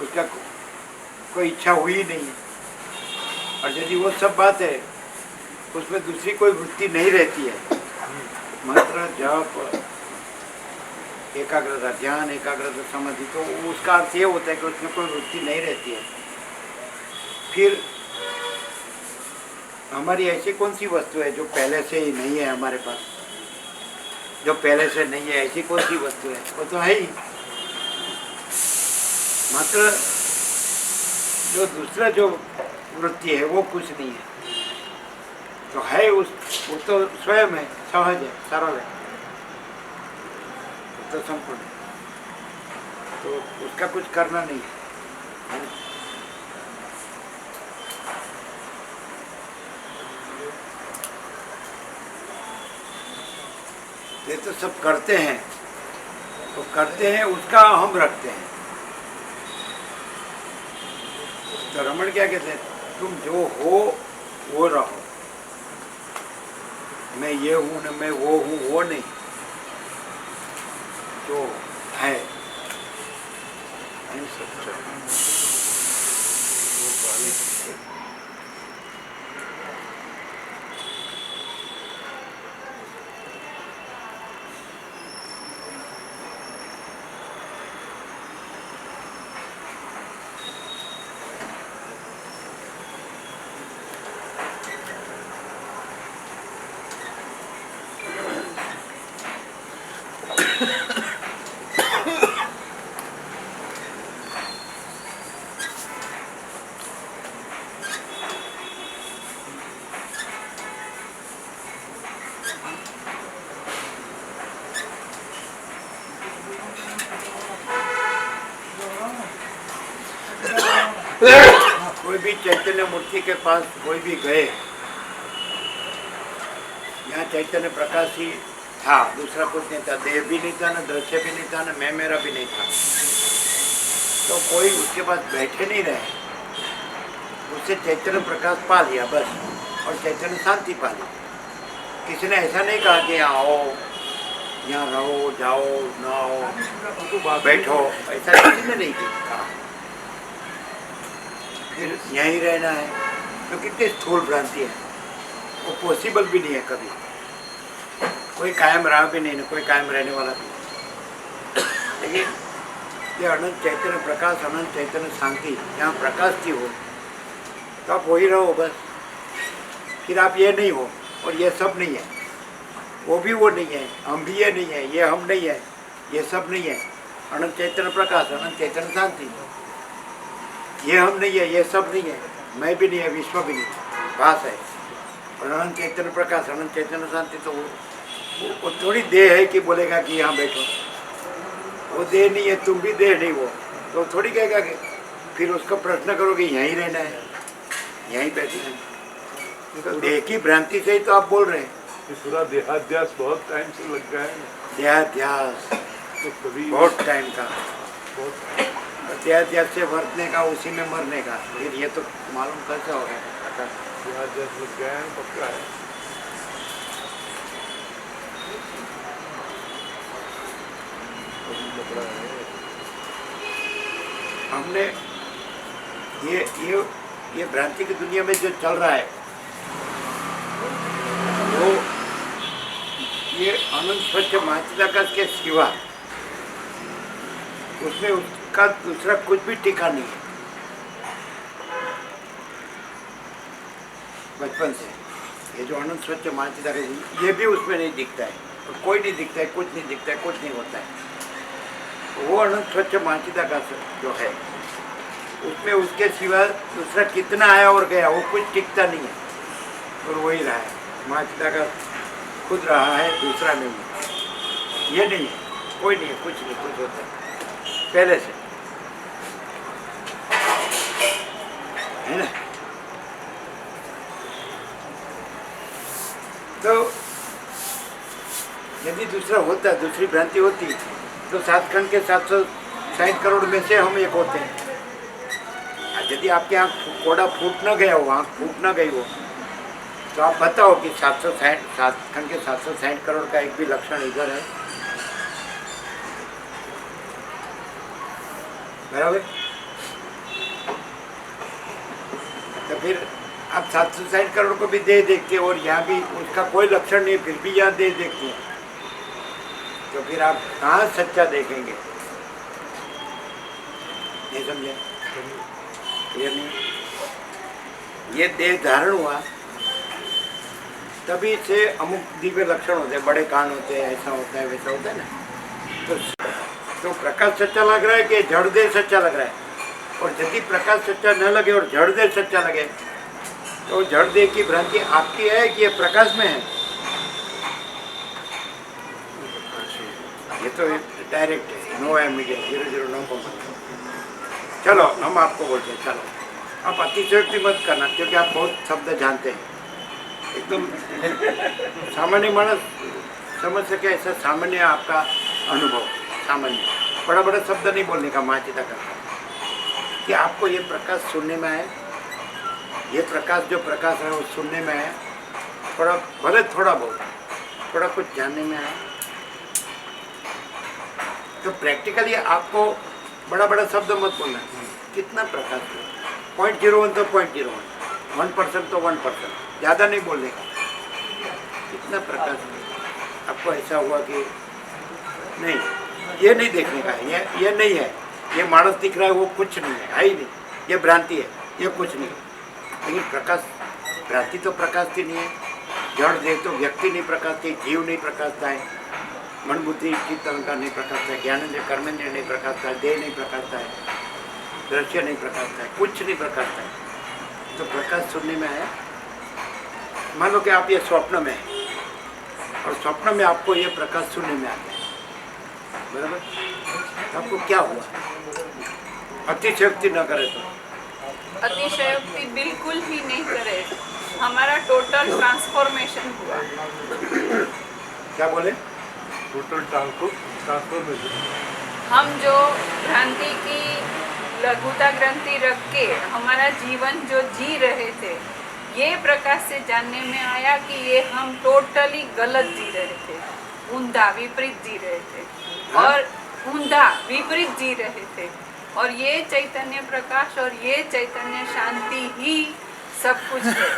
उसका कोई इच्छा हुई ही नहीं है। और यदि वो सब बात है, उसमें दूसरी कोई वृत्ति नहीं रहती है। मंत्र जप एकाग्रता ध्यान एकाग्रता समाधि, तो उसका अर्थ ये होता है कि उसमें कोई वृत्ति नहीं रहती है। फिर हमारी ऐसी कौन सी वस्तु है जो पहले से ही नहीं है हमारे पास, जो पहले से नहीं है, ऐसी कौन सी वस्तु है? वो तो है ही। मात्र जो दूसरा जो वृत्ति है वो कुछ नहीं है, तो है वो तो स्वयं है, सहज है, सरल है, वो तो संपूर्ण है, तो उसका कुछ करना नहीं है। ये तो सब करते हैं, तो करते हैं उसका हम रखते हैं। तो रमण क्या कहते हैं, तुम जो हो वो रहो, मैं ये हूँ न मैं वो हूँ, वो नहीं, जो है सच्चा। कोई भी चैतन्य मूर्ति के पास कोई भी गए, यहाँ चैतन्य प्रकाश ही था, दूसरा कुछ नहीं था, देह भी नहीं था, न दृश्य भी नहीं था, न मैं मेरा भी नहीं था। तो कोई उसके पास बैठे नहीं रहे, उससे चैतन्य प्रकाश पा लिया बस, और चैतन्य शांति पा ली। किसी ने ऐसा नहीं कहा कि यहाँ आओ, यहाँ रहो, जाओ, ना आओ, बैठो, ऐसा किसी ने नहीं कहा। फिर यहीं रहना है तो कितनी स्थूल भ्रांति है, वो पॉसिबल भी नहीं है कभी। कोई कायम रहा भी नहीं, कोई कायम रहने वाला भी। लेकिन ये अनंत चैतन्य प्रकाश, अनंत चैतन्य शांति यहाँ प्रकाश की हो तो आप वही रहो बस। फिर आप ये नहीं हो और ये सब नहीं है, वो भी वो नहीं है, हम भी ये नहीं है, ये हम नहीं है, ये सब नहीं है। अनंत चैतन्य प्रकाश, अनंत चैतन्य शांति, ये हम नहीं है, ये सब नहीं है, मैं भी नहीं है, विश्व भी नहीं, भास है। और अनंत चैतन्य प्रकाश, अनंत चैतन्य शांति तो वो थोड़ी देह है कि बोलेगा कि यहाँ बैठो। वो देह नहीं है, तुम भी देह नहीं हो, तो थोड़ी कहेगा कि फिर उसका प्रश्न करो कि यहीं रहना है, यहीं बैठना है। तो देह की भ्रांति से ही तो आप बोल रहे हैं। ये पूरा देहाध्यास बहुत टाइम से लग गया है ना, देहाध्यास तो कभी बहुत टाइम का, बहुत देहाध्यास से वर्तने का, उसी में मरने का। फिर ये तो मालूम कैसे हो गया? देहाध्यास लग गया है, पक्का है। कभी लग रहा है हमने ये भ्रांति की दुनिया में जो चल रहा है, वो ये अनंत स्वच्छ महाचिदाकाश के सिवा उसमें उसका दूसरा कुछ भी टिका नहीं है। बचपन से ये जो अनंत स्वच्छ महाचिदाकाश, ये भी उसमें नहीं दिखता है, और कोई नहीं दिखता है, कुछ नहीं दिखता है, कुछ नहीं होता है। वो अनंत स्वच्छ महाचिदाकाश जो है, उसमें उसके सिवा दूसरा कितना आया और गया, वो कुछ टिकता नहीं है, और वही रहा है। महाचिदाकाश खुद रहा है, दूसरा नहीं है, ये नहीं है, कोई नहीं है, कुछ नहीं, कुछ होता है पहले से, है ना। तो यदि दूसरा होता, दूसरी भ्रांति होती, तो 7 खंड के 760 करोड़ में से हम एक होते हैं। यदि आपके आँख कोड़ा फूट न गया हो, आँख फूट न गई हो, तो आप बताओ कि 7 खंड के 760 करोड़ का एक भी लक्षण इधर है? बराबर। तो फिर आप 760 करोड़ को भी दे देखते हो, और यहाँ भी उसका कोई लक्षण नहीं, फिर भी यहाँ दे देखते हैं, तो फिर आप कहाँ सच्चा देखेंगे? नहीं समझे? क्लियर नहीं? ये देह धारण हुआ तभी से अमुक दिव्य लक्षण होते हैं, बड़े कान होते हैं, ऐसा होता है, वैसा होता है ना। तो प्रकाश सच्चा लग रहा है कि जड़ देह सच्चा लग रहा है? और यदि प्रकाश सच्चा न लगे और जड़ देह सच्चा लगे, तो जड़ देह की भ्रांति आपकी है कि ये प्रकाश में है? ये तो डायरेक्ट है, नो एमिडिएट, 0 नो कॉम्प्रोमाइज। चलो हम आपको बोलते हैं, चलो आप अतिशयोक्ति मत करना, क्योंकि आप बहुत शब्द जानते हैं, एकदम सामान्य मानस समझ सके ऐसा सामान्य आपका अनुभव, सामान्य बड़ा बड़ा शब्द नहीं बोलने का महाचिता करता, कि आपको ये प्रकाश सुनने में आए, ये प्रकाश जो प्रकाश है वो सुनने में आए, थोड़ा भले थोड़ा बहुत थोड़ा कुछ जानने में आए। तो प्रैक्टिकली आपको बड़ा बड़ा शब्द मत बोलना, कितना प्रकाश है, 0.01 तो 0.01, 1% तो 1%, ज़्यादा नहीं बोलने का। कितना प्रकाश है, आपको ऐसा हुआ कि नहीं, ये नहीं देखने का है, ये नहीं है, ये मानस दिख रहा है, वो कुछ नहीं है ही नहीं, ये भ्रांति है, ये कुछ नहीं। लेकिन प्रकाश, भ्रांति तो प्रकाशती नहीं है, जड़ देह तो व्यक्ति नहीं प्रकाशती, जीव नहीं प्रकाशता है, मन बुद्धि चित्त अहंकार नहीं प्रकाशता है, ज्ञानेंद्रिय कर्मेंद्रिय नहीं प्रकाशता है, देह नहीं प्रकाशता है, दृश्य नहीं प्रकाशता है, कुछ नहीं प्रकाशता है। तो प्रकाश सुनने में आया। मान लो कि आप ये स्वप्न में हैं, और स्वप्न में आपको ये प्रकाश सुनने में आ गया, बराबर? तो आपको क्या हुआ? अतिशयोक्ति न करे तो अतिशयोक्ति बिल्कुल ही नहीं करे, हमारा टोटल ट्रांसफॉर्मेशन हुआ। क्या बोले? Total transformation. हम जो भ्रांति की लघुता ग्रंथि रख के हमारा जीवन जो जी रहे थे, ये प्रकाश से जानने में आया कि ये हम टोटली गलत जी रहे थे, ऊंधा विपरीत जी रहे थे, और ऊंधा विपरीत जी रहे थे। और ये चैतन्य प्रकाश और ये चैतन्य शांति ही सब कुछ है।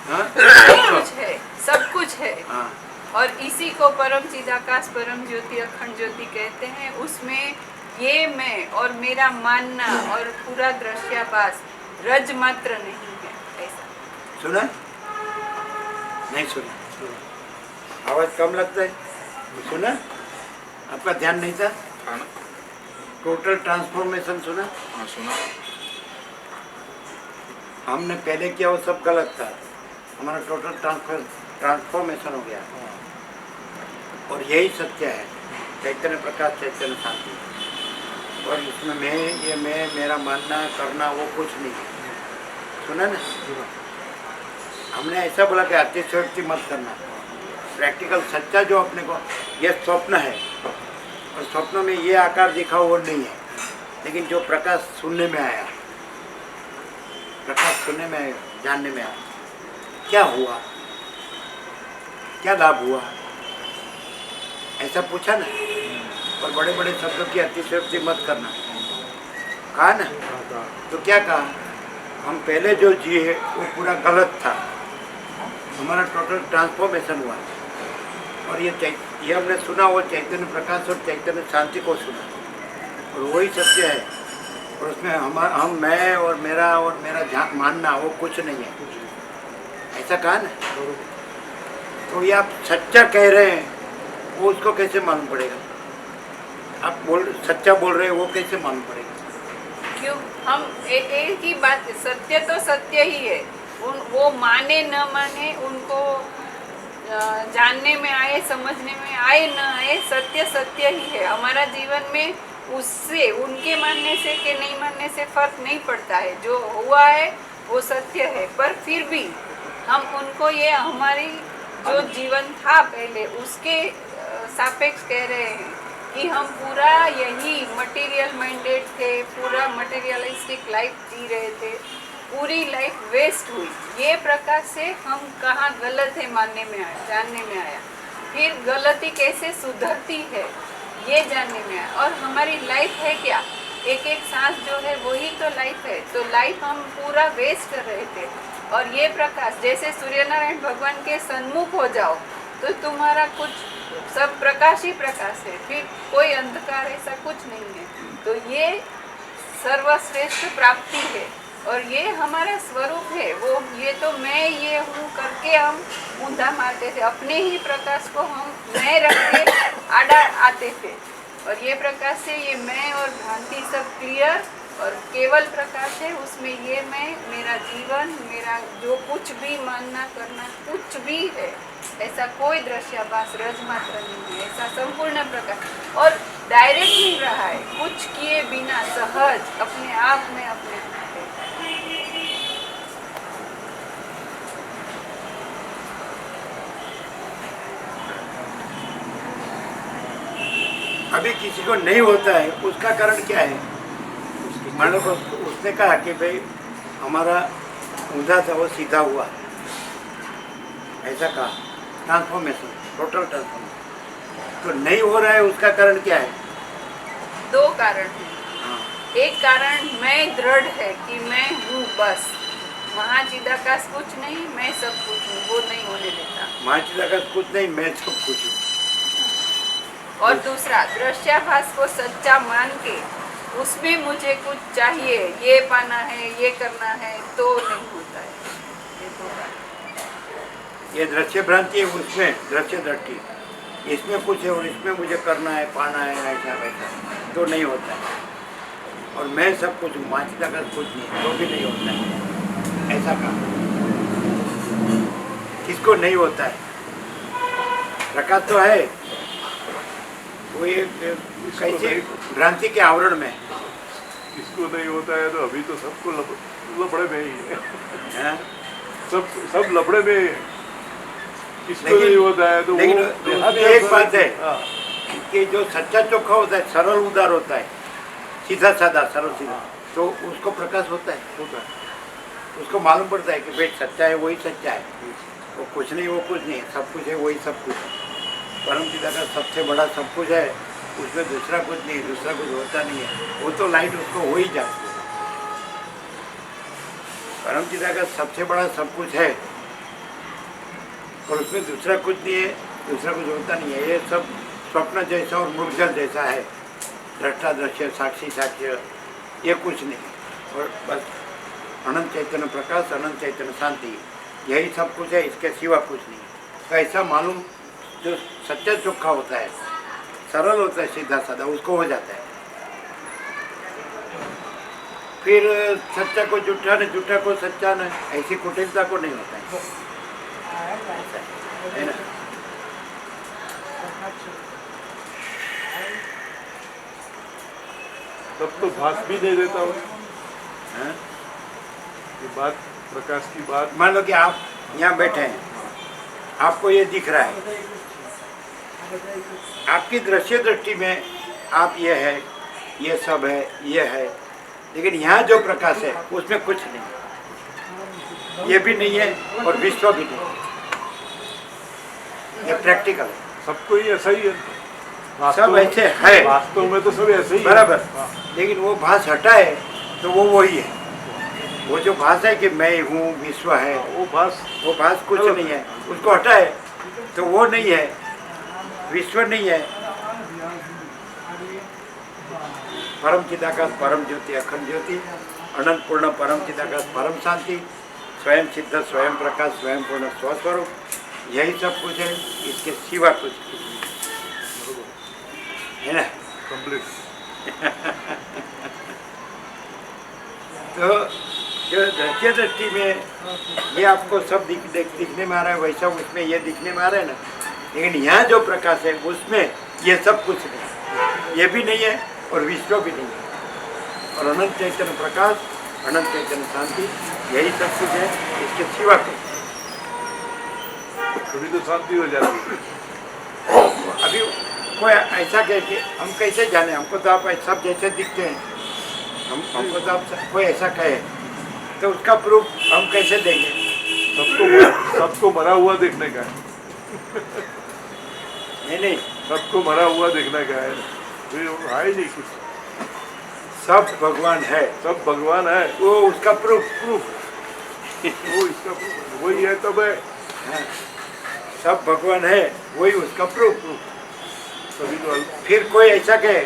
हाँ? सब कुछ है, सब कुछ है। हाँ। और इसी को परम चिदाकाश, परम ज्योति, अखंड ज्योति कहते हैं। उसमें ये मैं और मेरा मानना और पूरा दृश्याभास रज मात्र नहीं है। ऐसा सुना? नहीं सुना? आवाज कम लगता है? सुना? आपका ध्यान नहीं था? था ना? टोटल ट्रांसफॉर्मेशन सुना? हाँ सुना। हमने पहले किया वो सब गलत था, हमारा टोटल ट्रांसफॉर्मेशन हो गया। और यही सत्य है, चैतन्य प्रकाश, चैतन्य शांति। और इसमें मैं मेरा मानना करना वो कुछ नहीं है। सुना ना? हमने ऐसा बोला कि अतिशयोक्ति मत करना। प्रैक्टिकल सच्चा जो अपने को, ये स्वप्न है और स्वप्न में ये आकार दिखा वो नहीं है, लेकिन जो प्रकाश सुनने में आया, प्रकाश सुनने में आया, जानने में आया, क्या हुआ, क्या लाभ हुआ, ऐसा पूछा ना। और बड़े बड़े शब्दों की अतिशयोक्ति मत करना कहा ना। तो क्या कहा? हम पहले जो जिए वो पूरा गलत था, हमारा टोटल ट्रांसफॉर्मेशन हुआ। और ये हमने सुना, वो चैतन्य प्रकाश और चैतन्य शांति को सुना, और वही सत्य है। और उसमें हम मैं और मेरा मानना वो कुछ नहीं है, ऐसा कहा ना। तो ये आप सच्चा कह रहे हैं, वो उसको कैसे मालूम पड़ेगा? आप सच्चा बोल रहे हैं, वो कैसे मालूम पड़ेगा? क्यों? हम एक ही बात, सत्य तो सत्य ही है। वो माने न माने, उनको जानने में आए, समझने में आए न आए, सत्य सत्य ही है। हमारा जीवन में उससे, उनके मानने से कि नहीं मानने से फर्क नहीं पड़ता है। जो हुआ है वो सत्य है। पर फिर भी हम उनको, ये हमारी जो जीवन था पहले, उसके सापेक्ष कह रहे हैं कि हम पूरा यही मटेरियल माइंडेड थे, पूरा मटेरियलिस्टिक लाइफ जी रहे थे, पूरी लाइफ वेस्ट हुई। ये प्रकाश से हम कहाँ गलत है मानने में आया, जानने में आया। फिर गलती कैसे सुधरती है ये जानने में आया। और हमारी लाइफ है क्या? एक एक सांस जो है वही तो लाइफ है। तो लाइफ हम पूरा वेस्ट कर रहे थे। और ये प्रकाश, जैसे सूर्यनारायण भगवान के सन्मुख हो जाओ तो तुम्हारा कुछ सब प्रकाश ही प्रकाश है, फिर कोई अंधकार ऐसा कुछ नहीं है। तो ये सर्वश्रेष्ठ प्राप्ति है और ये हमारा स्वरूप है। वो ये तो मैं ये हूँ करके हम ऊंधा मारते थे, अपने ही प्रकाश को हम मैं रख के आड़ा आते थे। और ये प्रकाश से ये मैं और भ्रांति सब क्लियर और केवल प्रकाश है। उसमें ये मैं, मेरा जीवन, मेरा जो कुछ भी मानना करना कुछ भी है, ऐसा कोई दृश्याभास रज मात्र नहीं है। ऐसा संपूर्ण प्रकाश और डायरेक्ट मिल रहा है, कुछ किए बिना सहज अपने आप में अपने अभी किसी को नहीं होता है, उसका कारण क्या है? मान लो उसने कहा कि भाई हमारा ऊंधा था वो सीधा हुआ, ऐसा कहा। ट्रांसफॉर्मेशन, टोटल ट्रांसफॉर्मेशन तो नहीं हो रहा है, उसका कारण क्या है? दो कारण हैं। एक कारण मैं दृढ़ है कि मैं हूँ, बस महाचिदाकाश कुछ नहीं, मैं सब कुछ हूँ, वो नहीं होने देता। महाचिदाकाश कुछ नहीं, मैं सब कुछ हूँ। और दूसरा, दृश्याभास को सच्चा मान के उसमें मुझे कुछ चाहिए, ये पाना है, ये करना है, तो नहीं होता है। ये दो बात। ये दृश्य भ्रांति है, उसमें दृश्य दृष्टि, इसमें कुछ है और इसमें मुझे करना है, पाना है, ऐसा वैसा, तो नहीं होता है। और मैं सब कुछ हूँ, महाचिदाकाश कुछ नहीं, तो भी नहीं होता है, ऐसा कहा। किसको नहीं होता है? प्रकाश तो है, वो ये कैसे भ्रांति के आवरण में, किसको नहीं होता है, तो अभी तो सबको लफड़े में ही है। हैं? सब लफड़े में ही है। किसको लेकिन- नहीं होता है तो लेकिन वो देहाती उसमें एक अवसर- बात है हाँ, कि जो सच्चा चोखा होता है, सरल उदार होता है, सीधा साधा सरल सीधा, तो उसको प्रकाश होता है, होता है। उसको मालूम पड़ता है कि भाई सच्चा है वही सच्चा है, वो कुछ नहीं वो कुछ नहीं है, सब कुछ है वही सब कुछ है। परम पिता का सबसे बड़ा सब कुछ है, उसमें दूसरा कुछ नहीं, दूसरा कुछ होता नहीं है, वो तो लाइट उसको हो ही जाती है। परम पिता का सबसे बड़ा सब कुछ है और उसमें दूसरा कुछ नहीं है, दूसरा कुछ होता नहीं है। ये सब स्वप्न जैसा और मृगजल जैसा है, दृष्टा दृश्य साक्षी साक्ष्य, ये कुछ नहीं है। और बस अनंत चैतन्य प्रकाश, अनंत चैतन्य शांति, यही सब कुछ है, इसके सिवा कुछ नहीं। तो ऐसा मालूम जो सच्चा चोखा होता है, सरल होता है, सीधा साधा, उसको हो जाता है। फिर सच्चा को झूठा न, झूठा को सच्चा न, ऐसी कुटिलता को नहीं होता है ना। तब तो भास भी नहीं देता हो। हाँ? ये बात प्रकाश की बात। मान लो कि आप यहाँ बैठे हैं, आपको ये दिख रहा है, आपकी दृश्य दृष्टि में आप ये है, ये सब है, ये है, लेकिन यहाँ जो प्रकाश है उसमें कुछ नहीं, ये भी नहीं है और विश्व भी नहीं है। ये प्रैक्टिकल है, सबको ही ऐसा ही है। सब ऐसे है वास्तव में तो सब ऐसे ही है। बराबर, हाँ। लेकिन वो भास हटा है तो वो वही है। वो जो भास है कि मैं हूँ, विश्व है, वो भास वो भास कुछ नहीं है, उसको हटाए तो वो नहीं है, विश्व नहीं है। परम चिदाकाश, परम ज्योति, अखंड ज्योति, अनंत पूर्ण परम चिदाकाश, परम शांति, स्वयं सिद्ध, स्वयं प्रकाश, स्वयं पूर्ण स्वस्वरूप, यही सब कुछ है, इसके सिवा कुछ नहीं है ना। कंप्लीट। तो जो दृश्य दृष्टि में ये आपको सब दिखने में आ रहा है, वैसा उसमें ये दिखने में आ रहा है ना, लेकिन यहाँ जो प्रकाश है उसमें ये सब कुछ नहीं, ये भी नहीं है और विश्व भी नहीं है। और अनंत चैतन्य प्रकाश, अनंत चैतन्य शांति, यही सब कुछ है, इसके सिवा कुछ। तभी तो शांति हो जाती है। अभी कोई ऐसा कहे कि हम कैसे जाने, हमको तो आप सब जैसे दिखते हैं, हमको तो आप कोई ऐसा कहे तो उसका प्रूफ हम कैसे देंगे? सबको मरा हुआ देखने का है। नहीं, सबको मरा हुआ देखने का है, फिर है ही नहीं कुछ। सब भगवान है, सब भगवान है, वो उसका प्रूफ वो इसका proof, वही है तब है। हाँ, सब भगवान है, वही उसका प्रूफ। तभी तो फिर कोई ऐसा कहे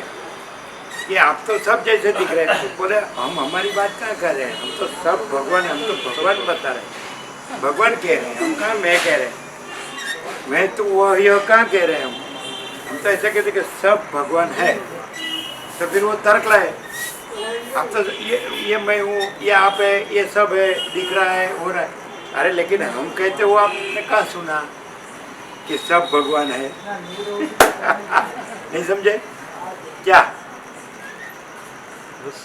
कि आप तो सब जैसे दिख रहे हैं, तो बोले हम हमारी बात क्या कर रहे हैं, हम तो सब भगवान है, हम तो भगवान बता रहे हैं, भगवान कह रहे हैं, हम कहाँ मैं कह रहे हैं, मैं तो वही कहाँ कह रहे हैं हम तो ऐसा कहते कि सब भगवान है। तो फिर वो तर्क लाए, आप तो ये मैं हूँ, ये आप है, ये सब है, दिख रहा है, हो रहा है। अरे लेकिन हम कहते हो, आपने कहाँ सुना कि सब भगवान है? नहीं समझे क्या? बस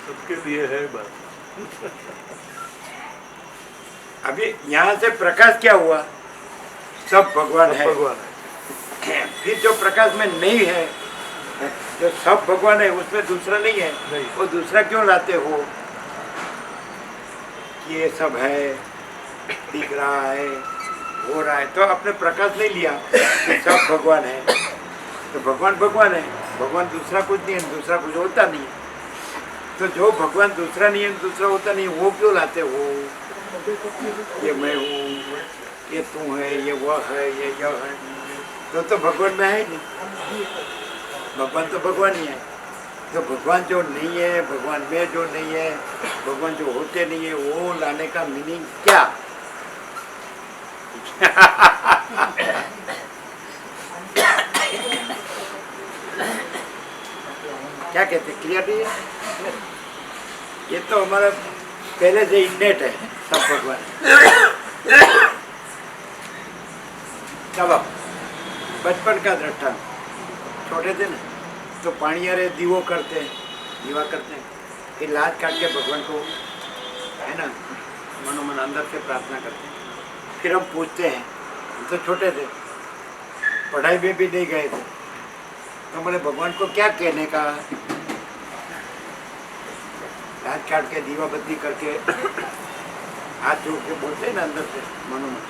सबके लिए है बस। अभी यहाँ से प्रकाश क्या हुआ? सब भगवान सब है। भगवान है। फिर जो प्रकाश में नहीं है, जो सब भगवान है उसमें दूसरा नहीं है, नहीं। वो दूसरा क्यों लाते हो? ये सब है, दिख रहा है, हो रहा है, तो आपने प्रकाश नहीं लिया कि सब भगवान है। तो भगवान भगवान है, भगवान दूसरा कुछ नहीं है, दूसरा कुछ होता नहीं है। तो जो भगवान दूसरा नहीं है, दूसरा होता नहीं है, वो क्यों लाते हो? ये मैं हूँ, ये तू है, ये वह है, ये यह है, तो भगवान में है नहीं। भगवान तो भगवान ही है। तो भगवान जो नहीं है, भगवान में जो नहीं है, भगवान जो होते नहीं है, वो लाने का मीनिंग क्या? क्या कहते, क्लियर नहीं है? ये तो हमारा पहले से इन्नेट है, सब भगवान। चलो बचपन का दृष्टांत, छोटे थे ना तो पानी अरे दीवो करते हैं, दीवा करते हैं, फिर लाज काट के भगवान को है ना मनोमन अंदर से प्रार्थना करते हैं। फिर हम पूछते हैं, हम तो छोटे थे, पढ़ाई में भी नहीं गए थे, तो बोले भगवान को क्या कहने का, लाज काट के दीवा बत्ती करके हाथ जोड़ के बोलते हैं ना अंदर से मनोमन।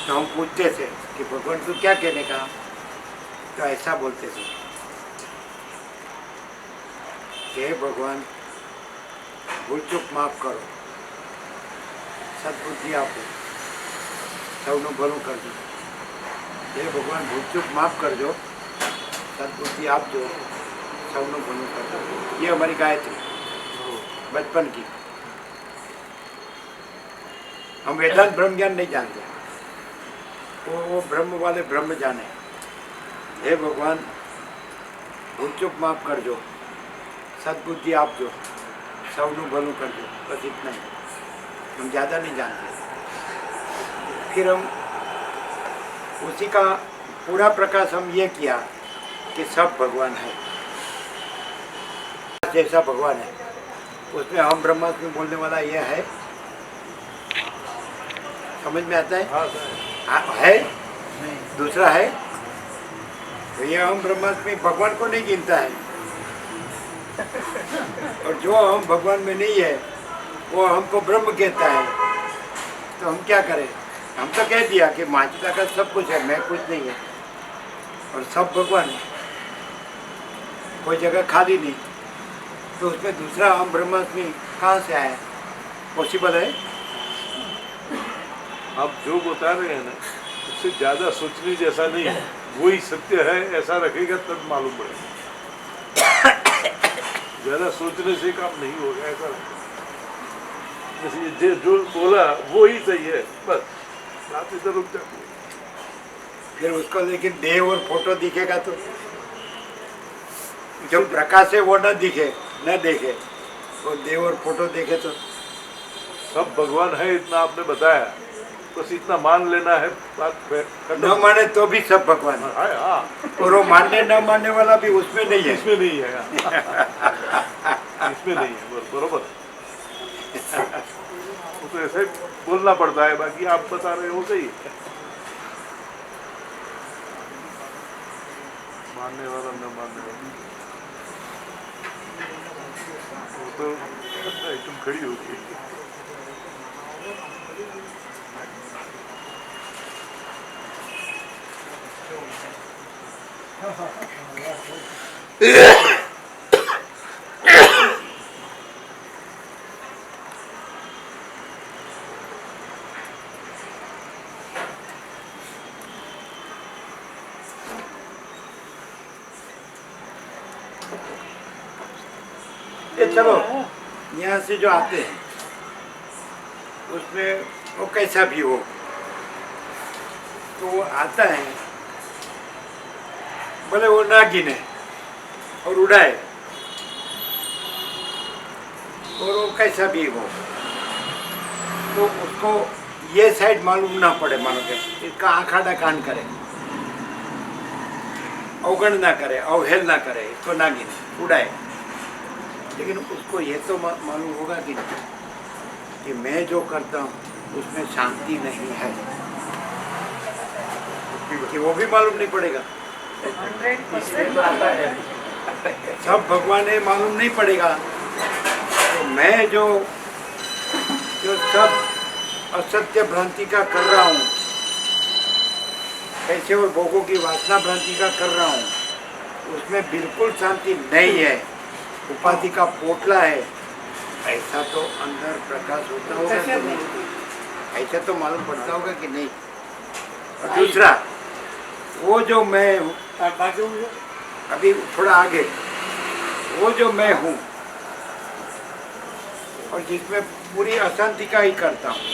तो हम पूछते थे कि भगवान को क्या कहने का, तो ऐसा बोलते थे कि हे भगवान भूल चूक माफ करो, सदबुद्धि आपो, સૌનું ભલું કરજો। હે ભગવાન ભૂલ ચૂક માફ કરજો, સદબુद्धि આપજો, સૌનું ભલું કરજો। ये हमारी गायत्री बचपन की। हम वेदांत ब्रह्म ज्ञान नहीं जानते, वो ब्रह्म वाले ब्रह्म जाने। हे भगवान भूल चूक माफ करजो, सदबुद्धि आपजो, સૌનું ભલું કરજો, बस इतना ही। हम ज़्यादा नहीं जानते। फिर हम उसी का पूरा प्रकाश हम ये किया कि सब भगवान है, जैसा भगवान है उसमें हम ब्रह्मास्मि बोलने वाला ये है। समझ में आता है? हाँ, है दूसरा है तो ये हम ब्रह्मास्मि भगवान को नहीं गिनता है, और जो हम भगवान में नहीं है वो हमको ब्रह्म कहता है। तो हम क्या करें? हम तो कह दिया कि माता का सब कुछ है, मैं कुछ नहीं है, और सब भगवान है, कोई जगह खाली नहीं। तो उसमें दूसरा हम ब्रह्मास्मि कहाँ से आया? पॉसिबल है? आप जो बता रहे हैं ना उससे ज़्यादा सोचने जैसा नहीं है, वही सत्य है ऐसा रखेगा तब मालूम पड़ेगा। ज़्यादा सोचने से काम नहीं होगा, ऐसा रखेगा। जैसे जो बोला वो ही सही है, बस बात इधर रुक जाती है। फिर उसको लेकिन देह और फोटो दिखेगा तो जो प्रकाश है वो न दिखे, न देखे, वो देह और फोटो देखे तो सब भगवान है इतना आपने बताया, बस इतना मान लेना है, बात खत्म। न माने तो भी सब भगवान है, हाँ हाँ, और वो मानने न मानने वाला भी उसमें नहीं है। इसमें नहीं है इसमें नहीं है, बरोबर। वो तो ऐसे बोलना पड़ता है, बाकी आप बता रहे हो सही है। मानने वाला न मानने वाला वो तो एकदम खड़ी होती है। ये चलो यहाँ से जो आते हैं उसमें वो कैसा भी हो, तो वो आता है, भले वो ना गिने और उड़ाए, और वो कैसा भी हो, तो उसको ये साइड मालूम ना पड़े, मानो के इसका आखाड़ा कान करे, अवगण ना करे, अवहेल ना करे, इसको ना गिने, उड़ाए। लेकिन उसको ये तो मालूम होगा कि नहीं कि मैं जो करता हूँ उसमें शांति नहीं है, कि वो भी मालूम नहीं पड़ेगा। 100% आता है। सब भगवान है मालूम नहीं पड़ेगा। तो मैं जो सब असत्य भ्रांति का कर रहा हूँ, कैसे और भोगों की वासना भ्रांति का कर रहा हूँ, उसमें बिल्कुल शांति नहीं है, उपाधि का पोटला है, ऐसा तो अंदर प्रकाश होता होगा कि नहीं? ऐसा तो मालूम पड़ता होगा कि नहीं? और दूसरा वो जो मैं हूँ, अभी थोड़ा आगे, वो जो मैं हूँ और जिसमें पूरी अशांति का ही करता हूँ,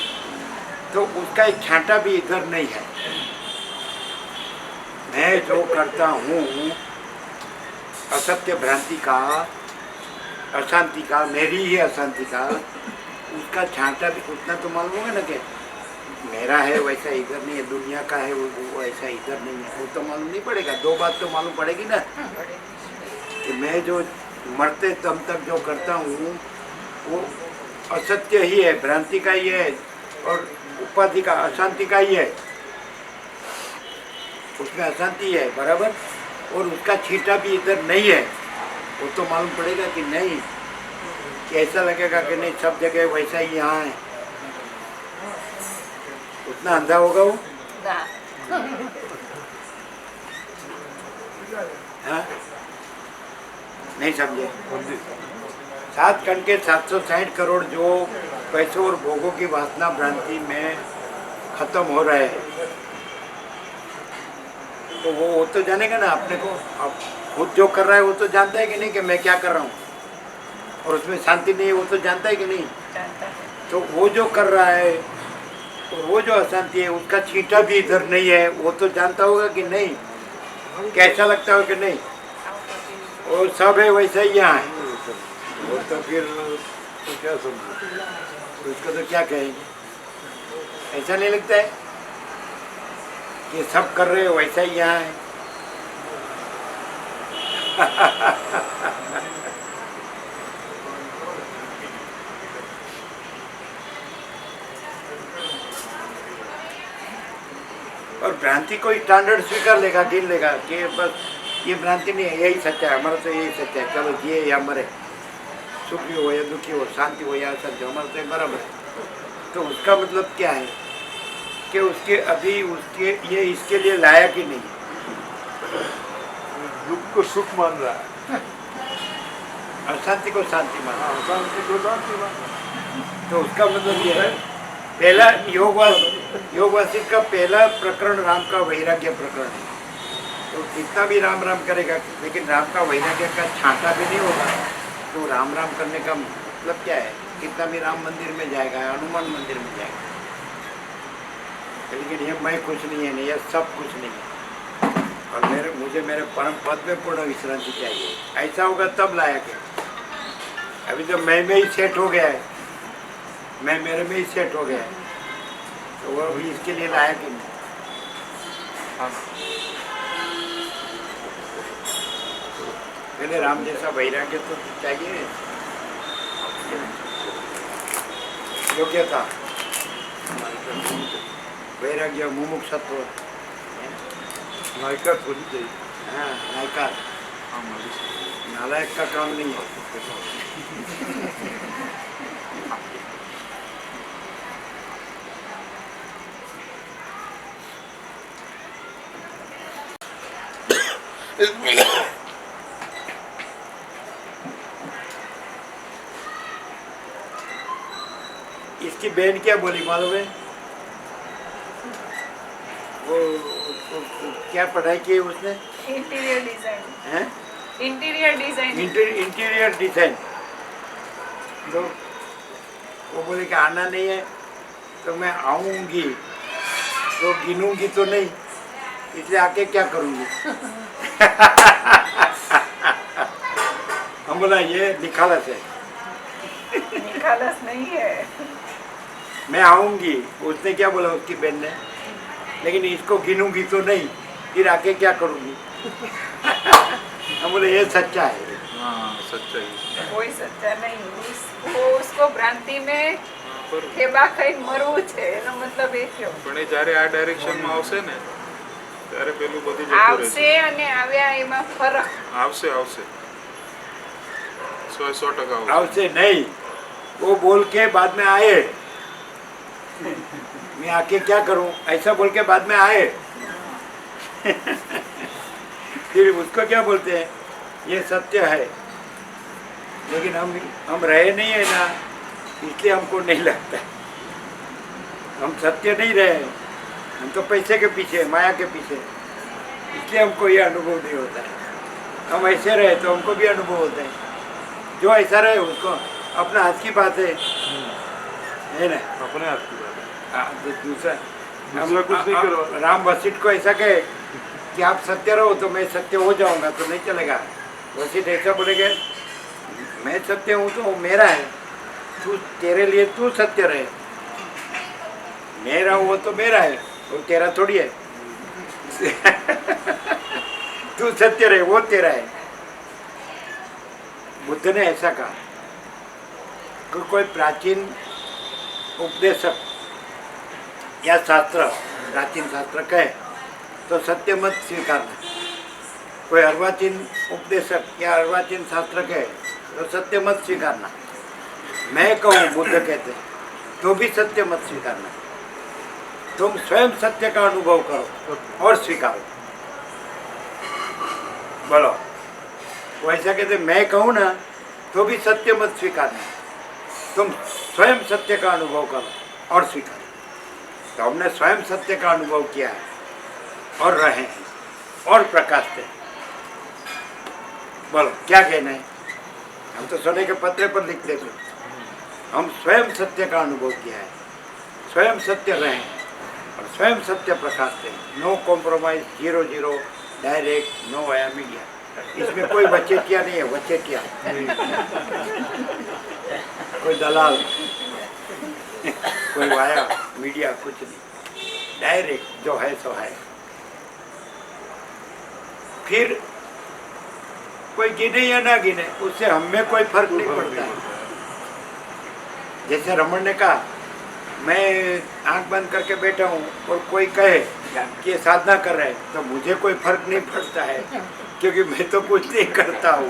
तो उसका एक छांटा भी इधर नहीं है। मैं जो करता हूँ असत्य भ्रांति का, अशांति का, मेरी ही अशांति का, उसका छांटा भी उतना तो मालूम होगा ना कि मेरा है वैसा इधर नहीं है, दुनिया का है वो ऐसा इधर नहीं है, वो तो मालूम नहीं पड़ेगा। दो बात तो मालूम पड़ेगी ना कि मैं जो मरते दम तक जो करता हूँ वो असत्य ही है, भ्रांति का ही है, और उपाधि का अशांति का ही है, उसमें अशांति है बराबर, और उसका छींटा भी इधर नहीं है। वो तो मालूम पड़ेगा कि नहीं, कि ऐसा लगेगा कि नहीं सब जगह वैसा ही यहाँ है, उतना अंधा होगा वो। ના. हाँ नहीं समझे। 7 कण के 760 करोड़ जो पैसों और भोगों की वासना भ्रांति में खत्म हो रहे हैं, तो वो तो जानेगा ना अपने को। अब खुद जो कर रहा है वो तो जानता है कि नहीं कि मैं क्या कर रहा हूँ, और उसमें शांति नहीं है, वो तो जानता है कि नहीं। જાણતા હે. तो वो जो कर रहा है और वो जो अशांति है उसका छींटा भी इधर नहीं है, वो तो जानता होगा कि नहीं, कैसा लगता हो कि नहीं, वो सब है वैसा ही यहाँ है। वो तो फिर तो क्या समझे? तो उसको तो क्या कहेंगे, ऐसा नहीं लगता है कि सब कर रहे हो वैसा ही यहाँ है। और भ्रांति को स्टैंडर्ड स्वीकार लेगा, गिन लेगा कि बस ये भ्रांति नहीं है, यही सच्चा है, हमारा तो यही सच्चा है, चलो जिए या मरे, सुखी हो या दुखी हो, शांति हो या असत्य हो, हमारा तो ये बराबर है। तो उसका मतलब क्या है कि उसके अभी उसके ये इसके लिए लायक ही नहीं है। दुख को सुख मान रहा है, अशांति को शांति माना, हाँ, शांति को शांति मान। तो उसका मतलब ये है, पहला योगवासिक का पहला प्रकरण राम का वैराग्य प्रकरण है। तो कितना भी राम राम करेगा, लेकिन राम का वैराग्य का छांटा भी नहीं होगा, तो राम राम करने का मतलब क्या है। कितना भी राम मंदिर में जाएगा, हनुमान मंदिर में जाएगा, लेकिन ये मैं कुछ नहीं है, नहीं ये सब कुछ नहीं है, और मुझे मेरे परम पद में पूर्ण विश्रांति चाहिए, ऐसा होगा तब लायक है। अभी तो मैं में ही सेट हो गया है, मैं मेरे में ही सेट हो गया है, तो वो अभी इसके लिए लायक ही नहीं। पहले राम जैसा वैराग्य तो चाहिए, योग्यता, वैराग्य, मुमुक्षत्व, लायकात होनी चाहिए। हाँ लायकात, नालायक का काम नहीं है। इसकी बहन क्या बोली मालूम है? वो क्या पढ़ाई की है उसने? Interior design. हैं? Interior design. Interior design. तो वो बोले कि आना नहीं है, तो मैं आऊंगी तो गिनूंगी तो नहीं, इसलिए आके क्या करूंगी। हम बोला ये निखालस है, निखालस नहीं है. मैं आऊंगी, उसने क्या बोला उसकी बहन ने, लेकिन इसको गिनूंगी तो नहीं, फिर आके क्या करूंगी। हम बोले ये सच्चा है। हाँ सच्चाई कोई सच्चा नहीं, उसको भ्रांति में ખેબા ખાઈને મરવું છે, એનો મતલબ એ થયો. પણ એ જ્યારે આ ડાયરેક્શનમાં આવશે ને ત્યારે પેલું બધું જતું આવશે રહેશે. અને આવ્યા એમાં ફરક. આવશે આવશે 100% આવશે. आवश्य नहीं, वो बोल के बाद में आए, मैं आके क्या करूं, ऐसा बोल के बाद में आए। फिर उसको क्या बोलते हैं, ये सत्य है, लेकिन हम रहे नहीं है ना, इसलिए हमको नहीं लगता। हम सत्य नहीं रहे, हम तो पैसे के पीछे, माया के पीछे, इसलिए हमको ये अनुभव नहीं होता है। हम ऐसे रहे तो हमको भी अनुभव होता है, जो ऐसा रहे उसको अपना हाथ की बात है ना। अपने हाथ की बात है। तो दूसरा कुछ नहीं करवा। राम वशिष्ठ को ऐसा कहे कि आप सत्य रहो तो मैं सत्य हो जाऊंगा, तो नहीं चलेगा। वशिष्ठ ऐसा बोलेंगे, मैं सत्य हूँ तो मेरा है, तू तेरे लिए तू सत्य रहे, मेरा वो तो मेरा है, वो तेरा थोड़ी है। तू सत्य रहे, वो तेरा है। बुद्ध ने ऐसा कहा। कोई प्राचीन उपदेशक या शास्त्र, प्राचीन शास्त्र कहे तो सत्य मत स्वीकारना। कोई अर्वाचीन उपदेशक या अर्वाचीन शास्त्र कहे तो सत्य मत स्वीकारना। मैं कहूँ, बुद्ध कहते हैं, तो भी सत्य मत स्वीकारना। तुम स्वयं सत्य का अनुभव करो और स्वीकारो। बोलो, वो ऐसा कहते मैं कहूँ ना तो भी सत्य मत स्वीकारना, तुम स्वयं सत्य का अनुभव करो और स्वीकारो। तो हमने स्वयं सत्य का अनुभव किया है और रहे हैं और प्रकाशते हैं। बोलो क्या कहना है? हम तो सोने के पत्रे पर लिखते थे, हम स्वयं सत्य का अनुभव किया है, स्वयं सत्य रहे हैं और स्वयं सत्य प्रकाशते हैं। No compromise, 0-0, direct, no via media. इसमें कोई वचेटिया नहीं है, वचेटिया कोई दलाल कोई वाया मीडिया, कुछ नहीं, डायरेक्ट जो है सो है। फिर कोई गिने या ना गिने उससे हमें कोई फर्क नहीं पड़ता है। जैसे रमन ने कहा, मैं आंख बंद करके बैठा हूँ और कोई कहे कि ये साधना कर रहे हैं तो मुझे कोई फर्क नहीं पड़ता है, क्योंकि मैं तो कुछ नहीं करता हूँ।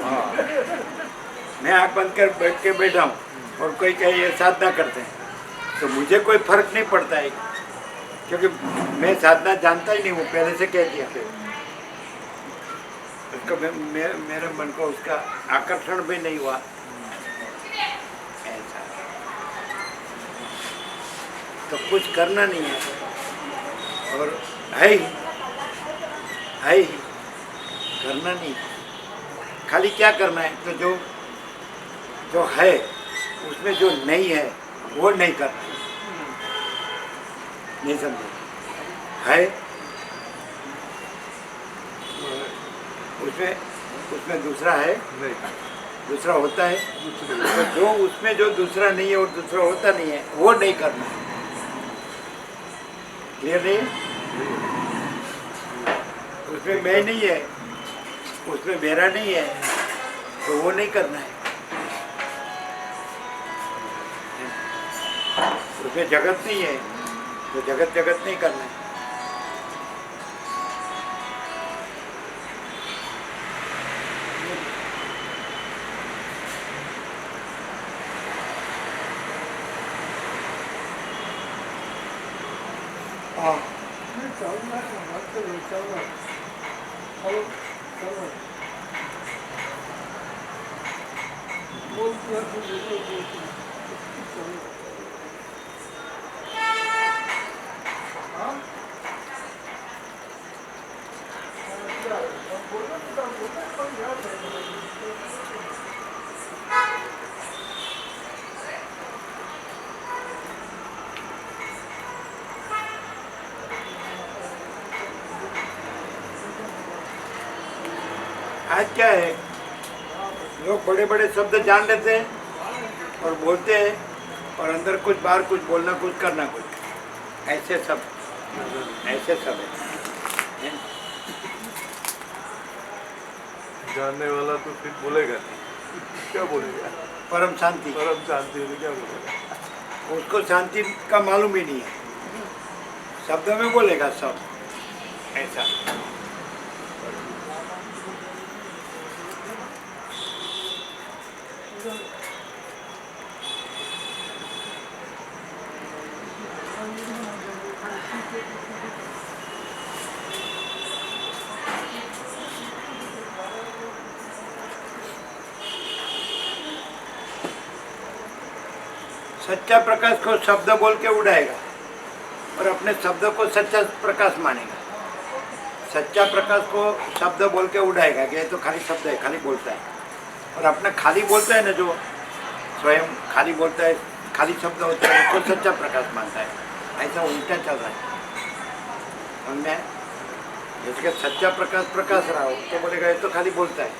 मैं आंख बंद कर बैठ के बैठा हूँ और कोई कहे ये साधना करते हैं तो मुझे कोई फर्क नहीं पड़ता है, क्योंकि मैं साधना जानता ही नहीं हूँ, पहले से कह दिया। उसको मेरे मन को उसका आकर्षण भी नहीं हुआ। ऐसा तो कुछ करना नहीं है और है ही करना नहीं। खाली क्या करना है? तो जो है उसमें जो नहीं है वो नहीं करना है। नहीं समझे? है उसमें दूसरा है, दूसरा होता है, तो जो उसमें जो दूसरा नहीं है और दूसरा होता नहीं है वो नहीं करना है। क्लियर नहीं? उसमें मैं नहीं है, उसमें मेरा नहीं है, तो वो नहीं करना है। उसमें जगत नहीं है तो जगत नहीं करना है। आज क्या है, लोग बड़े बड़े शब्द जान लेते हैं और बोलते हैं और अंदर कुछ बाहर कुछ बोलना कुछ करना कुछ, ऐसे सब है। जानने वाला तो फिर बोलेगा नहीं, क्या बोलेगा? परम शांति क्या बोलेगा? उसको शांति का मालूम ही नहीं है, शब्दों में बोलेगा सब ऐसा। सच्चा प्रकाश को शब्द बोल के उड़ाएगा और अपने शब्द को सच्चा प्रकाश मानेगा। सच्चा प्रकाश को शब्द बोल के उड़ाएगा कि ये तो खाली शब्द है, खाली बोलता है, और अपना खाली बोलता है ना, जो स्वयं खाली बोलता है, खाली शब्द होता है, उसको सच्चा प्रकाश मानता है। ऐसा उल्टा चल रहा है। हमने जिसका सच्चा प्रकाश रहा हो तो बोलेगा ये तो खाली बोलता है,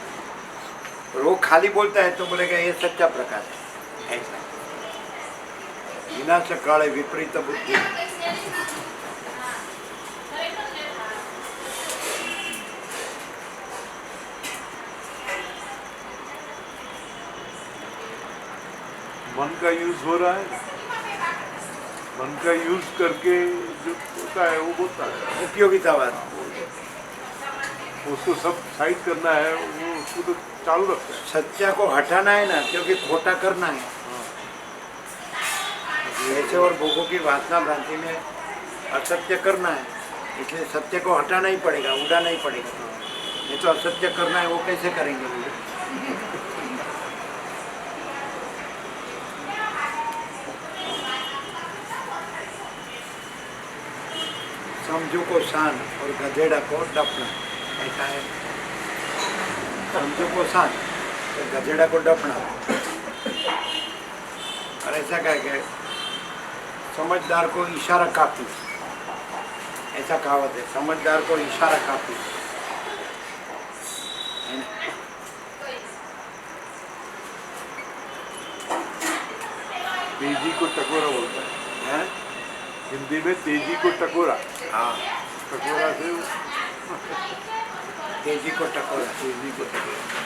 और वो खाली बोलता है तो बोलेगा ये सच्चा प्रकाश है। ऐसा विनाश काले विपरीत बुद्धि। मन का यूज हो रहा है, मन का यूज करके जो होता है वो होता है, उपयोगितावाद। उसको सब साइड करना है, वो उसको तो चालू रखता है। सच्चा को हटाना है ना, क्योंकि खोटा करना है। ऐसे और भोगों की वासना भ्रांति में असत्य करना है, इसलिए सत्य को हटाना ही पड़ेगा, उड़ाना ही पड़ेगा। नहीं तो असत्य करना है, वो कैसे करेंगे वो? समझू को शान और गधेड़ा को डपना, ऐसा है। समझू को शान और गधेड़ा को डपना। और ऐसा क्या है, समझदार को इशारा काफी, ऐसा कहावत है, समझदार को इशारा काफी है ना? तेजी को टकोरा बोलता है, हैं? हिंदी में तेजी को टकोरा, हाँ, टकोरा से तेजी को टकोरा। तेजी को टकोरा।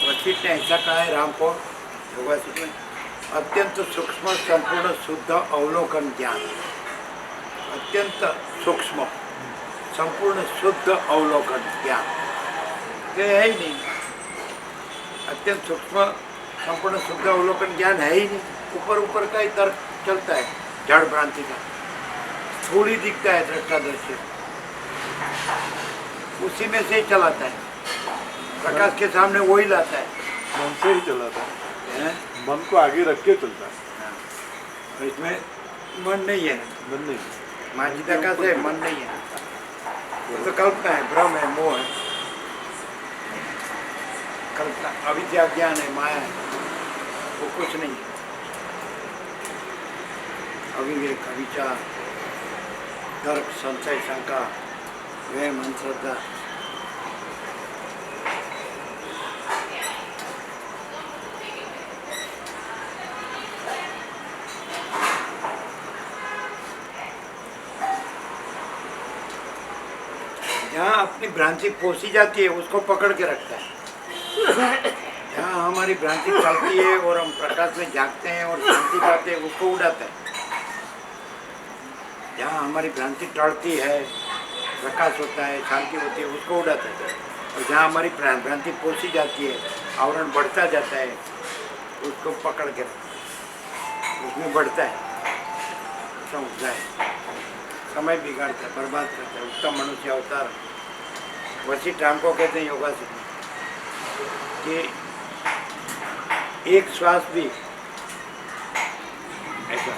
वशिष्ठ ने ऐसा कहा है राम को योगासिक में, अत्यंत सूक्ष्म संपूर्ण शुद्ध अवलोकन ज्ञान। अत्यंत सूक्ष्म संपूर्ण शुद्ध अवलोकन ज्ञान ये है ही नहीं। अत्यंत सूक्ष्म संपूर्ण शुद्ध अवलोकन ज्ञान है ही नहीं। ऊपर ऊपर का ही तर्क चलता है, जड़ भ्रांति का थोड़ी दिखता है दृष्टादृश्य, उसी में से ही चलाता है, प्रकाश के सामने वही लाता है। मन से ही चलाता है, हैं? मन को आगे रख के चलता है। तो इसमें मन नहीं है, मन नहीं, मान्यता का से मन नहीं है, वो तो कल्पना है, भ्रम है, मोह है, कल्पना, अविद्या ज्ञान है, माया है, वो कुछ नहीं है। अविवेक, अविचार, तर्क, संशय, शंका, वहम, अंधश्रद्धा, जहाँ अपनी भ्रांति पोसी जाती है उसको पकड़ के रखता है। जहाँ हमारी भ्रांति चलती है और हम प्रकाश में जागते हैं और शांति पाते हैं उसको उड़ाता है। जहाँ हमारी भ्रांति टलती है, प्रकाश होता है, शांति होती है, उसको उड़ाता है। और जहाँ हमारी भ्रांति पोसी जाती है, आवरण बढ़ता जाता है, उसको पकड़ के उसमें बढ़ता है, समझता है, समय बिगाड़ता है, बर्बाद करता है। उत्तम मनुष्य अवतार वशिष्ठ राम को कहते हैं योगा से कि एक श्वास भी ऐसा,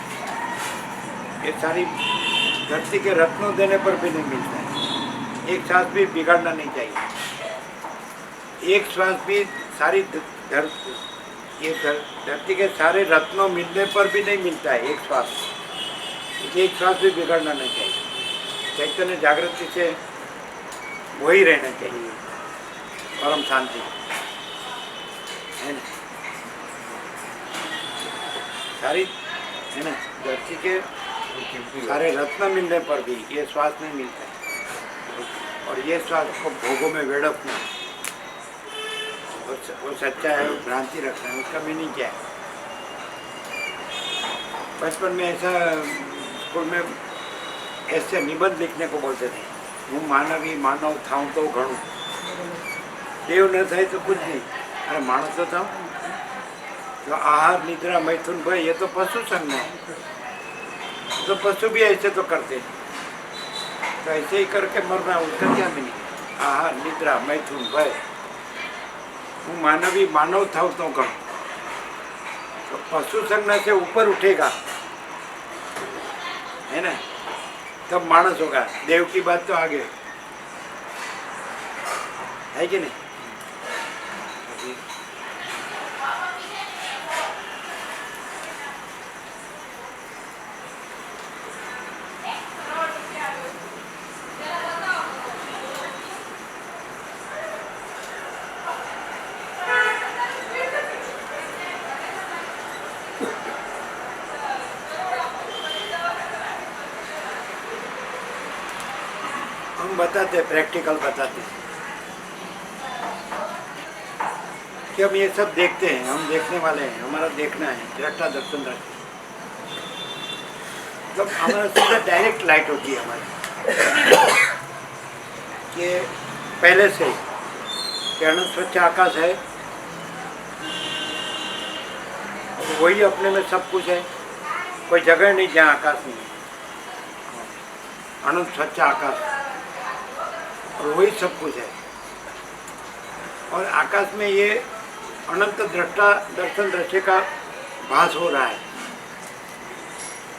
ये सारी धरती के रत्नों देने पर भी नहीं मिलता है। एक श्वास भी बिगाड़ना नहीं चाहिए। एक श्वास भी सारी धरती के सारे रत्नों मिलने पर भी नहीं मिलता है। एक श्वास, एक श्वास भी बिगड़ना नहीं चाहिए। चैतन्य जागृति से वही रहना चाहिए, परम शांति है ना। सारी है ना, धरती के सारे रत्न मिलने पर भी ये श्वास नहीं मिलता है। और ये श्वास को भोगों में वेड़पना, वो सच्चा है, वो भ्रांति रखना है, उसका मीनिंग क्या है। बचपन में ऐसा स्कूल में ऐसे निबंध लिखने को बोलते थे, हूँ मानवी मानव था तो घणું, देव न થાય तो कुछ नहीं। अरे मानव तो था, तो आहार निद्रा मैथुन भय ये तो पशु संज्ञा है। तो पशु भी ऐसे तो करते हैं, तो ऐसे ही करके मरना, उसका क्या मीनिंग। आहार निद्रा मैथुन भय, हूँ मानवी मानव था तो घणું, तो पशु संज्ञा से ऊपर उठेगा है ना, तब मानस होगा। देव की बात तो आगे है कि नहीं। बताते, प्रैक्टिकल बताते कि हम ये सब देखते हैं, हम देखने वाले हैं, हमारा देखना है, दृष्टा दर्शन दृष्टि। जब हमारा सीधा डायरेक्ट लाइट होती है हमारी कि पहले से ही कि अनंत स्वच्छ आकाश है, वही अपने में सब कुछ है, कोई जगह नहीं जहाँ आकाश नहीं है, अनंत स्वच्छ आकाश और वही सब कुछ है। और आकाश में ये अनंत दृष्टा दर्शन दृश्य का भास हो रहा है,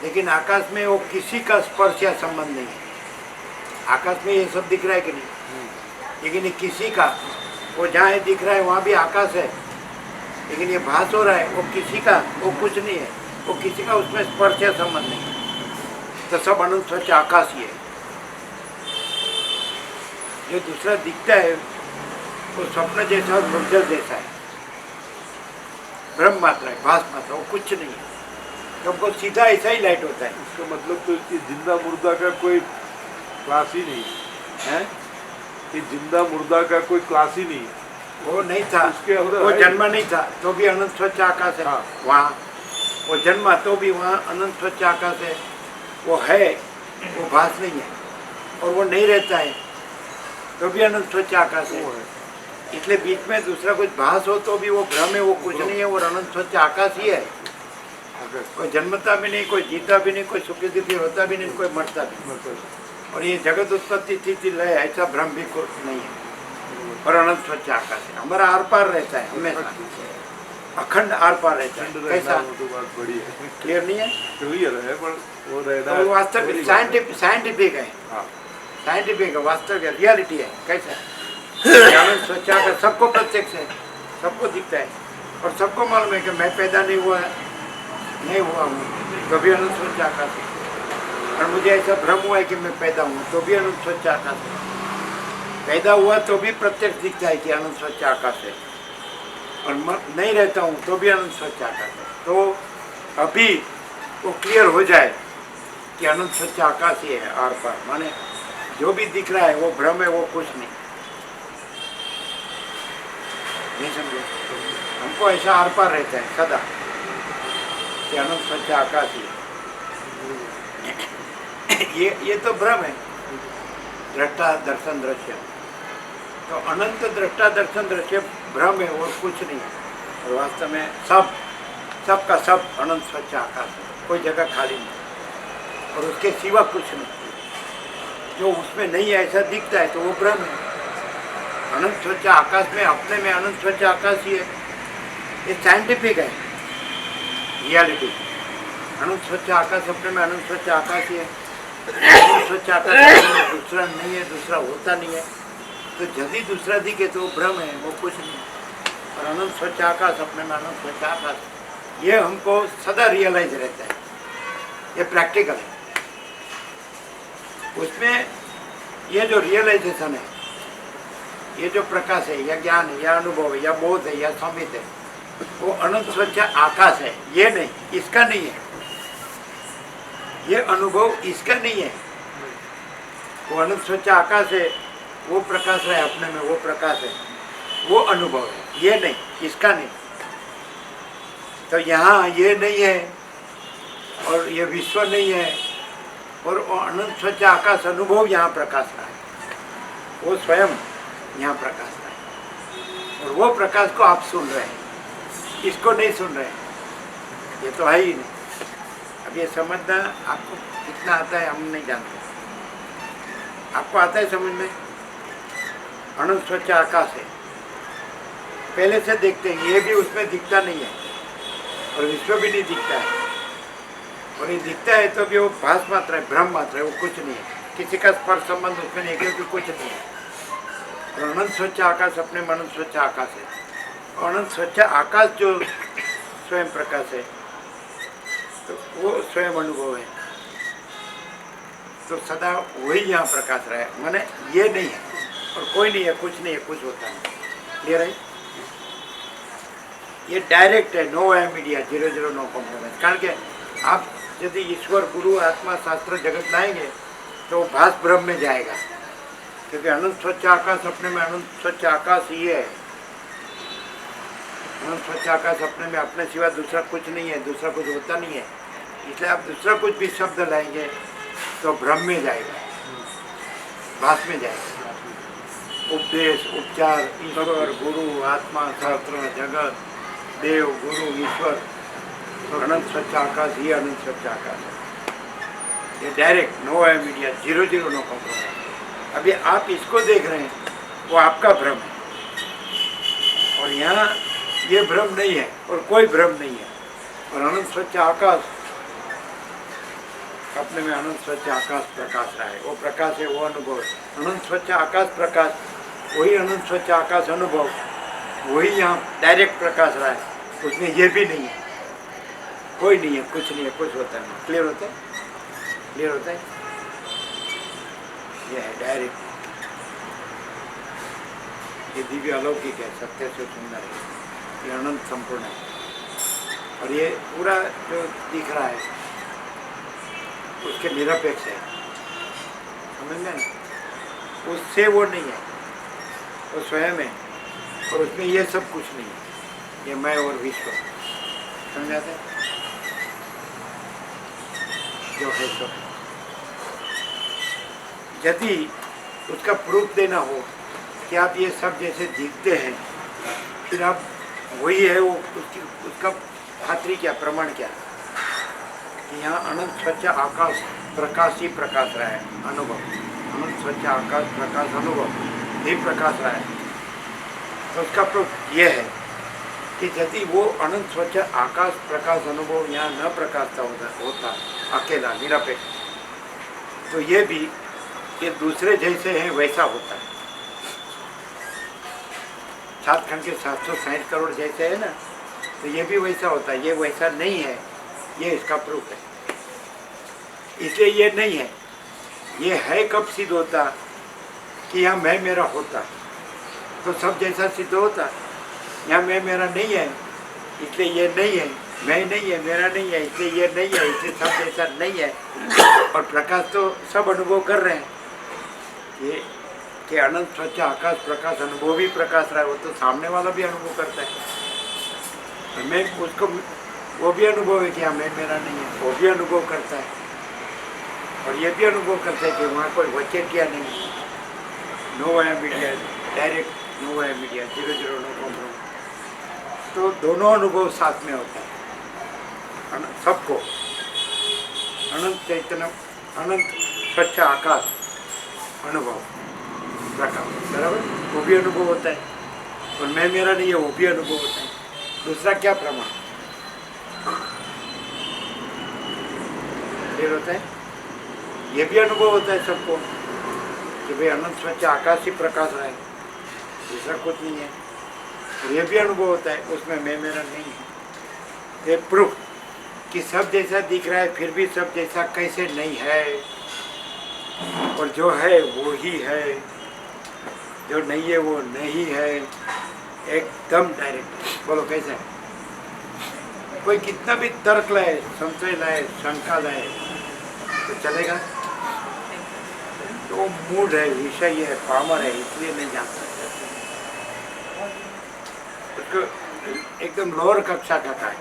लेकिन आकाश में वो किसी का स्पर्श या संबंध नहीं है। आकाश में ये सब दिख रहा है कि नहीं, लेकिन ये किसी का, वो जहाँ ये दिख रहा है वहाँ भी आकाश है, लेकिन ये भास हो रहा है, वो किसी का, वो कुछ नहीं है, वो किसी का उसमें स्पर्श या संबंध नहीं है। तो सब अनंत स्वच्छ आकाश ही है। जो दूसरा दिखता है वो स्वप्न जैसा और मृगजल जैसा है, ब्रह्म मात्रा है, भास मात्रा, वो कुछ नहीं है। तो हमको सीधा ऐसा ही लाइट होता है। इसका मतलब तो कि जिंदा मुर्दा का कोई क्लास ही नहीं है, कि जिंदा मुर्दा का कोई क्लास ही नहीं। वो नहीं था, उसके अंदर वो है। जन्मा नहीं था तो भी अनंत स्वच्छ आकाश है। हाँ। वहाँ वो जन्मा तो भी वहाँ अनंत स्वच्छ आकाश है। वो है, वो भास नहीं है, और वो नहीं रहता है तो भी अनंत स्वच्छ आकाश है। इसलिए बीच में दूसरा कुछ भास हो तो भी वो भ्रम है, वो कुछ नहीं है, वो अनंत स्वच्छ आकाश ही है। कोई जन्मता भी नहीं, कोई जीता भी नहीं, कोई सुखी दुखी होता भी नहीं, कोई मरता भी नहीं। और ये जगत उत्पत्ति स्थिति लय, ऐसा भ्रम भी कुछ नहीं है, और अनंत स्वच्छ आकाश है। हमारा आर पार रहता है, हमेशा अखंड आर पार रहता है। कैसा तो बात बड़ी है, क्लियर नहीं है? क्लियर है, पर वो रहना तो वास्तविक साइंटिफिक है, हाँ। साइंटिफिक है, वास्तविक है, रियलिटी है। कैसा अनंत स्वच्छ आकाश सबको प्रत्यक्ष है, सबको दिखता है, और सबको मालूम है कि मैं पैदा नहीं हुआ हूँ तो भी अनंत स्वच्छ आकाश है। और मुझे ऐसा भ्रम हुआ है कि मैं पैदा हूँ तो भी अनंत स्वच्छ आकाश है। पैदा हुआ तो भी प्रत्यक्ष दिखता है कि अनंत स्वच्छ आकाश है, और नहीं रहता हूँ तो भी अनंत स्वच्छ आकाश है। तो अभी वो क्लियर हो जाए कि अनंत स्वच्छ आकाश ही है आर पार, माने जो भी दिख रहा है वो भ्रम है, वो कुछ नहीं समझे? हमको ऐसा आर पार रहता है सदा कि अनंत स्वच्छ आकाश ही है। ये तो भ्रम है, दृष्टा दर्शन दृश्य। तो अनंत दृष्टा दर्शन दृश्य भ्रम है, और कुछ नहीं है। और वास्तव में सब का सब अनंत स्वच्छ आकाश है, कोई जगह खाली नहीं, और उसके सिवा कुछ नहीं। जो उसमें नहीं है ऐसा दिखता है तो वो भ्रम है। अनंत स्वच्छ आकाश में अपने में अनंत स्वच्छ आकाश ही है। ये साइंटिफिक है, रियलिटी। अनंत स्वच्छ आकाश अपने में अनंत स्वच्छ आकाश ही है। अनंत स्वच्छ आकाश अपने में दूसरा नहीं है, दूसरा होता नहीं है। तो यदि दूसरा दिखे तो भ्रम है, वो कुछ नहीं। और अनंत स्वच्छ आकाश अपने में अनंत स्वच्छ आकाश, ये हमको सदा रियलाइज रहता है, ये प्रैक्टिकल है। उसमें ये जो रियलाइजेशन है, ये जो प्रकाश है, या ज्ञान है, या अनुभव है, या बोध है, या समित है, वो अनंत स्वच्छ आकाश है। ये नहीं, इसका नहीं है। ये अनुभव इसका नहीं है। वो अनंत स्वच्छ आकाश है, वो प्रकाश है अपने में, वो प्रकाश है, वो अनुभव है। ये नहीं, इसका नहीं। तो यहाँ ये नहीं है, और ये विश्व नहीं है, और वो अनंत स्वच्छ आकाश अनुभव यहाँ प्रकाश रहा है, वो स्वयं यहाँ प्रकाश रहा है। और वो प्रकाश को आप सुन रहे हैं, इसको नहीं सुन रहे हैं। ये तो है ही नहीं। अब ये समझना आपको कितना आता है हम नहीं जानते। आपको आता है समझ में? अनंत स्वच्छ आकाश है, पहले से देखते हैं, ये भी उसमें दिखता नहीं है, और विश्व भी नहीं दिखता है। और ये दिखता है तो भी वो भास मात्र है, भ्रम मात्र है, वो कुछ नहीं है। किसी का स्पर्श संबंध उसमें नहीं, क्योंकि कुछ नहीं है। और अनंत स्वच्छ आकाश अपने में अनंत स्वच्छ आकाश है। और अनंत स्वच्छ आकाश जो स्वयं प्रकाश है, तो वो स्वयं अनुभव है। तो सदा वही यहाँ प्रकाश रहा है, माने ये नहीं है और कोई नहीं है, कुछ नहीं है, कुछ होता नहीं। क्लियर है? ये डायरेक्ट है, नो है मीडिया, 0 नो कॉम्प्रोमाइज। कारण के आप यदि ईश्वर गुरु आत्मा शास्त्र जगत लाएंगे तो वो भास ब्रह्म में जाएगा, क्योंकि अनंत स्वच्छ आकाश अपने में अनंत स्वच्छ आकाश ही है। अनंत स्वच्छ आकाश अपने में अपने सिवा दूसरा कुछ नहीं है, दूसरा कुछ होता नहीं है। इसलिए आप दूसरा कुछ भी शब्द लाएंगे तो भ्रम में जाएगा, भास में जाएगा। उपदेश, उपचार, ईश्वर, गुरु, आत्मा, शास्त्र, जगत, देव, गुरु, ईश्वर, तो अनंत स्वच्छ आकाश ही अनंत स्वच्छ आकाश है। ये डायरेक्ट नो है मीडिया, 0-0 नो कॉम्प्रोमाइज। अभी आप इसको देख रहे हैं, वो आपका भ्रम है, और यहाँ ये भ्रम नहीं है और कोई भ्रम नहीं है। और अनंत स्वच्छ आकाश अपने में अनंत स्वच्छ आकाश प्रकाश रहा है, वो प्रकाश है, वो अनुभव है। अनंत स्वच्छ आकाश प्रकाश, वही अनंत स्वच्छ आकाश अनुभव, वही यहाँ डायरेक्ट प्रकाश रहा है। उसमें ये भी नहीं है, कोई नहीं है, कुछ नहीं है, कुछ होता नहीं। क्लियर होता है? क्लियर होता है? ये है डायरेक्ट, ये दिव्य अलौकिक है, सत्य से सुंदर है, ये अनंत संपूर्ण है। और ये पूरा जो दिख रहा है उसके निरपेक्ष है, समझ में ना? उससे वो नहीं है, वो स्वयं है, और उसमें ये सब कुछ नहीं है, ये मैं और विश्व। समझाते हैं? जो है सो है। यदि उसका प्रूफ देना हो कि आप ये सब जैसे दिखते हैं, फिर आप वही है, वो उसका खातरी क्या, प्रमाण क्या? कि यहाँ अनंत स्वच्छ आकाश प्रकाश ही प्रकाश रहा है, अनुभव। अनंत स्वच्छ आकाश प्रकाश अनुभव ही प्रकाश रहा है। तो उसका प्रूफ ये है कि यदि वो अनंत स्वच्छ आकाश प्रकाश अनुभव यहाँ न प्रकाशता होता अकेला निरपेक्ष, तो ये भी ये दूसरे जैसे हैं वैसा होता है। 7 खंड के 760 करोड़ जैसे है ना, तो ये भी वैसा होता है। ये वैसा नहीं है, ये इसका प्रूफ है। इसलिए ये नहीं है, ये है कब सिद्ध होता कि यहाँ मैं मेरा होता, तो सब जैसा सिद्ध होता। यहाँ मैं मेरा नहीं है, इसलिए ये नहीं है, मैं नहीं है, मेरा नहीं है, इसलिए ये नहीं है, इसलिए सब जैसा नहीं है। और प्रकाश तो सब अनुभव कर रहे हैं, ये कि अनंत स्वच्छ आकाश प्रकाश अनुभव भी प्रकाश रहा है, वो तो सामने वाला भी अनुभव करता है। और मैं उसको, वो भी अनुभव है कि हाँ मैं मेरा नहीं है, वो भी अनुभव करता है। और ये भी अनुभव करता है कि वहाँ कोई वचेटिया नहीं, नो है मीडिया, डायरेक्ट नो है मीडिया, 0-0 नो कॉम्प्रोमाइज। तो दोनों अनुभव साथ में होता है सबको। अनंत चैतन्य, अनंत स्वच्छ आकाश अनुभव प्रकाश, बराबर, वो भी अनुभव होता है। और मैं मेरा नहीं है, वो भी अनुभव होता है। दूसरा क्या प्रमाण फिर होता है? ये भी अनुभव होता है सबको कि भाई अनंत स्वच्छ आकाश ही प्रकाश रहा है, दूसरा कुछ नहीं है। और ये भी अनुभव होता है, उसमें मैं मेरा नहीं है। ये प्रूफ कि सब जैसा दिख रहा है, फिर भी सब जैसा कैसे नहीं है, और जो है वो ही है, जो नहीं है वो नहीं है, एकदम डायरेक्ट। बोलो कैसे है? कोई कितना भी तर्क लाए, संशय लाए, शंका लाए, तो चलेगा? तो मूड है, विषय है, पामर है, इसलिए नहीं जानता। उसको एकदम लोअर कक्षा का है,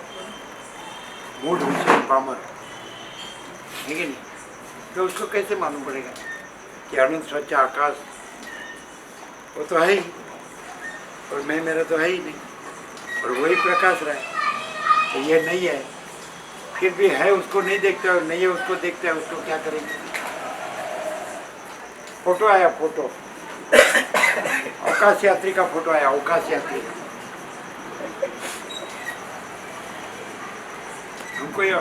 मूड, विषय, पामर है कि नहीं? तो उसको कैसे मालूम पड़ेगा कि अनंत स्वच्छ आकाश वो तो है ही, और मैं मेरा तो है ही नहीं, और वही प्रकाश रहा है। तो ये नहीं है, फिर भी है उसको नहीं देखते, और नहीं है उसको देखते हैं, उसको क्या करेंगे? फोटो आया, फोटो अवकाश यात्री का फोटो आया, अवकाश यात्री का। हमको ये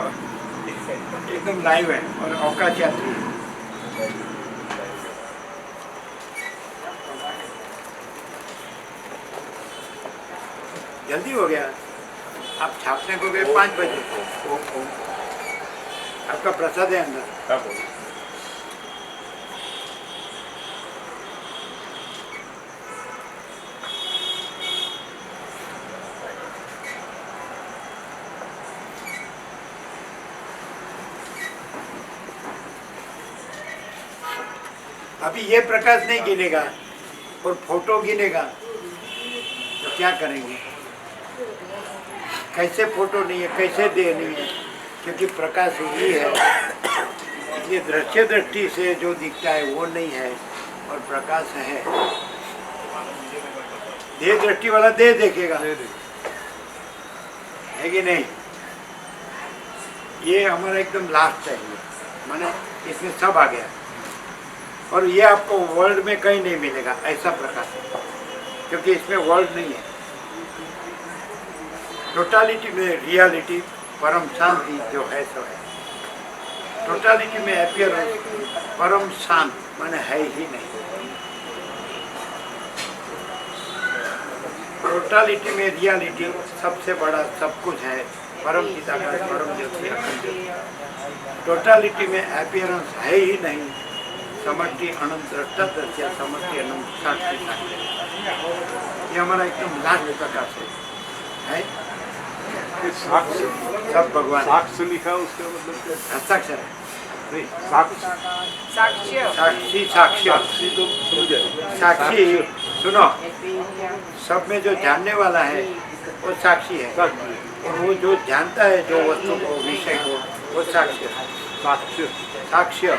एकदम लाइव है, और अवकाश यात्री है। जल्दी हो गया, आप छापने को गए 5 बजे। आपका प्रसाद है अंदर। अभी ये प्रकाश नहीं गिनेगा और फोटो गिनेगा तो क्या करेंगे? कैसे फोटो नहीं है, कैसे देह नहीं है? क्योंकि प्रकाश ही है। ये दृश्य दृष्टि से जो दिखता है वो नहीं है और प्रकाश है। देह दृष्टि वाला देह देखेगा, है कि नहीं? ये हमारा एकदम लास्ट है, माने इसमें सब आ गया और ये आपको वर्ल्ड में कहीं नहीं मिलेगा ऐसा प्रकाश है, क्योंकि इसमें वर्ल्ड नहीं है। टोटालिटी में रियलिटी परम शांति जो है सो है। टोटालिटी में अपीयरेंस परम शांत माने है ही नहीं। टोटालिटी में रियलिटी सबसे बड़ा सब कुछ है, परम चिदाकाश परम ज्योति अखंड ज्योति। टोटालिटी में अपीयरेंस है ही नहीं। समष्टि अनंत दृष्टा दृश्य, समष्टि अनंत साक्षी साक्षी। ये हमारा एकदम लास्ट प्रकाश है। साक्ष्य सब भगवान साक्ष्य लिखा उसका मतलब क्या? हस्ताक्षर है, नहीं, साक्ष्य साक्ष्य साक्षी साक्ष्य। साक्षी तो समझे। साक्षी सुनो, सब में जो जानने वाला है वो साक्षी है और वो जो जानता है जो वस्तु को विषय को वो साक्ष्य है। साक्ष्य साक्ष्य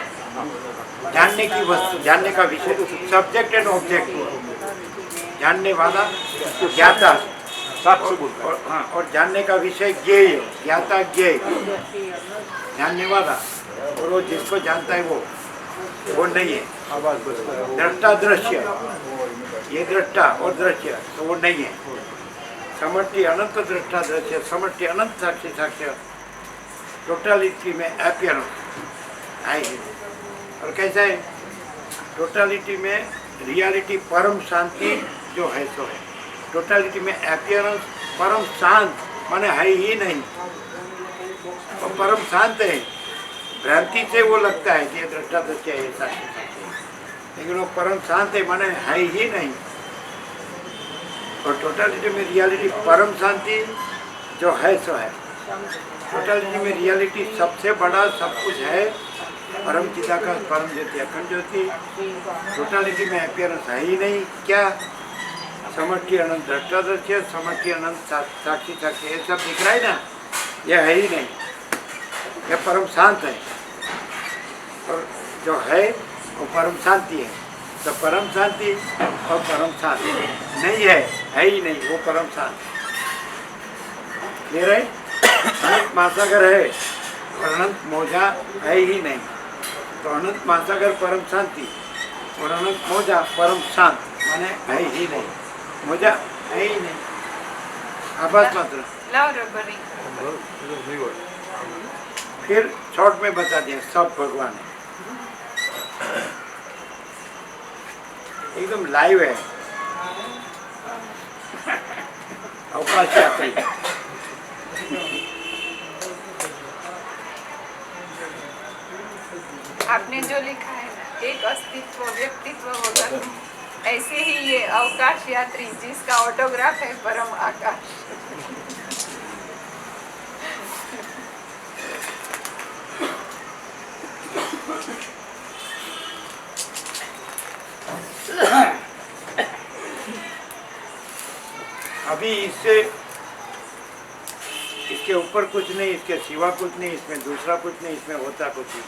जानने की वस्तु, जानने का विषय, सब्जेक्ट एंड ऑब्जेक्ट। जानने वाला ज्ञाता साक्ष्य बोलता है। और हाँ, और जानने का विषय ज्ञेय, ज्ञाता ज्ञेय, जानने वाला। और वो जिसको जानता है वो नहीं है। आवाज बजता है। दृष्टा दृश्य, ये दृष्टा और दृश्य तो वो नहीं है। समष्टि अनंत दृष्टा दृश्य, समष्टि अनंत साक्षी साक्ष्य। टोटालिटी में अपीयरेंस आएगी। और कैसा है? टोटालिटी में रियलिटी परम शांति जो है सो है। टोटालिटी में अपीयरेंस परम शांत माने है ही नहीं, और परम शांत है। भ्रांति से वो लगता है कि ये दृष्टा दृश्य है, साक्षी साक्षी है, लेकिन वो परम शांत है माने है ही नहीं। और टोटालिटी में रियलिटी परम शांति जो है सो है। टोटालिटी में रियलिटी सबसे बड़ा सब कुछ है, परम चिदाकाश परम ज्योति अखंड ज्योति। टोटालिटी में अपीयरेंस है ही नहीं। क्या? समष्टि अनंत दृष्टा दृश्य, समष्टि अनंत साक्षी साक्षी, ये सब दिख रहा है ना, यह है ही नहीं। यह परम शांत है और जो है वो परम शांति है। तो परम शांति और परम शांति नहीं है ही नहीं, वो परम शांत। क्लियर है? अनंत महासागर है और अनंत मोजा है ही नहीं। तो अनंत महासागर परम शांति और अनंत मोजा परम शांत माने है ही नहीं। मोजा है ही नहीं, आभास मात्र। लाओ रबरी। नहीं हुआ। फिर शॉर्ट में बता दिया सब भगवान है, एकदम लाइव है। अवकाश यात्री आपने जो लिखा है ना, एक अस्तित्व व्यक्तित्व होगा, ऐसे ही ये अवकाश यात्री जिसका ऑटोग्राफ है परम आकाश। अभी इससे इसके ऊपर कुछ नहीं, इसके सिवा कुछ नहीं, इसमें दूसरा कुछ नहीं, इसमें होता कुछ नहीं।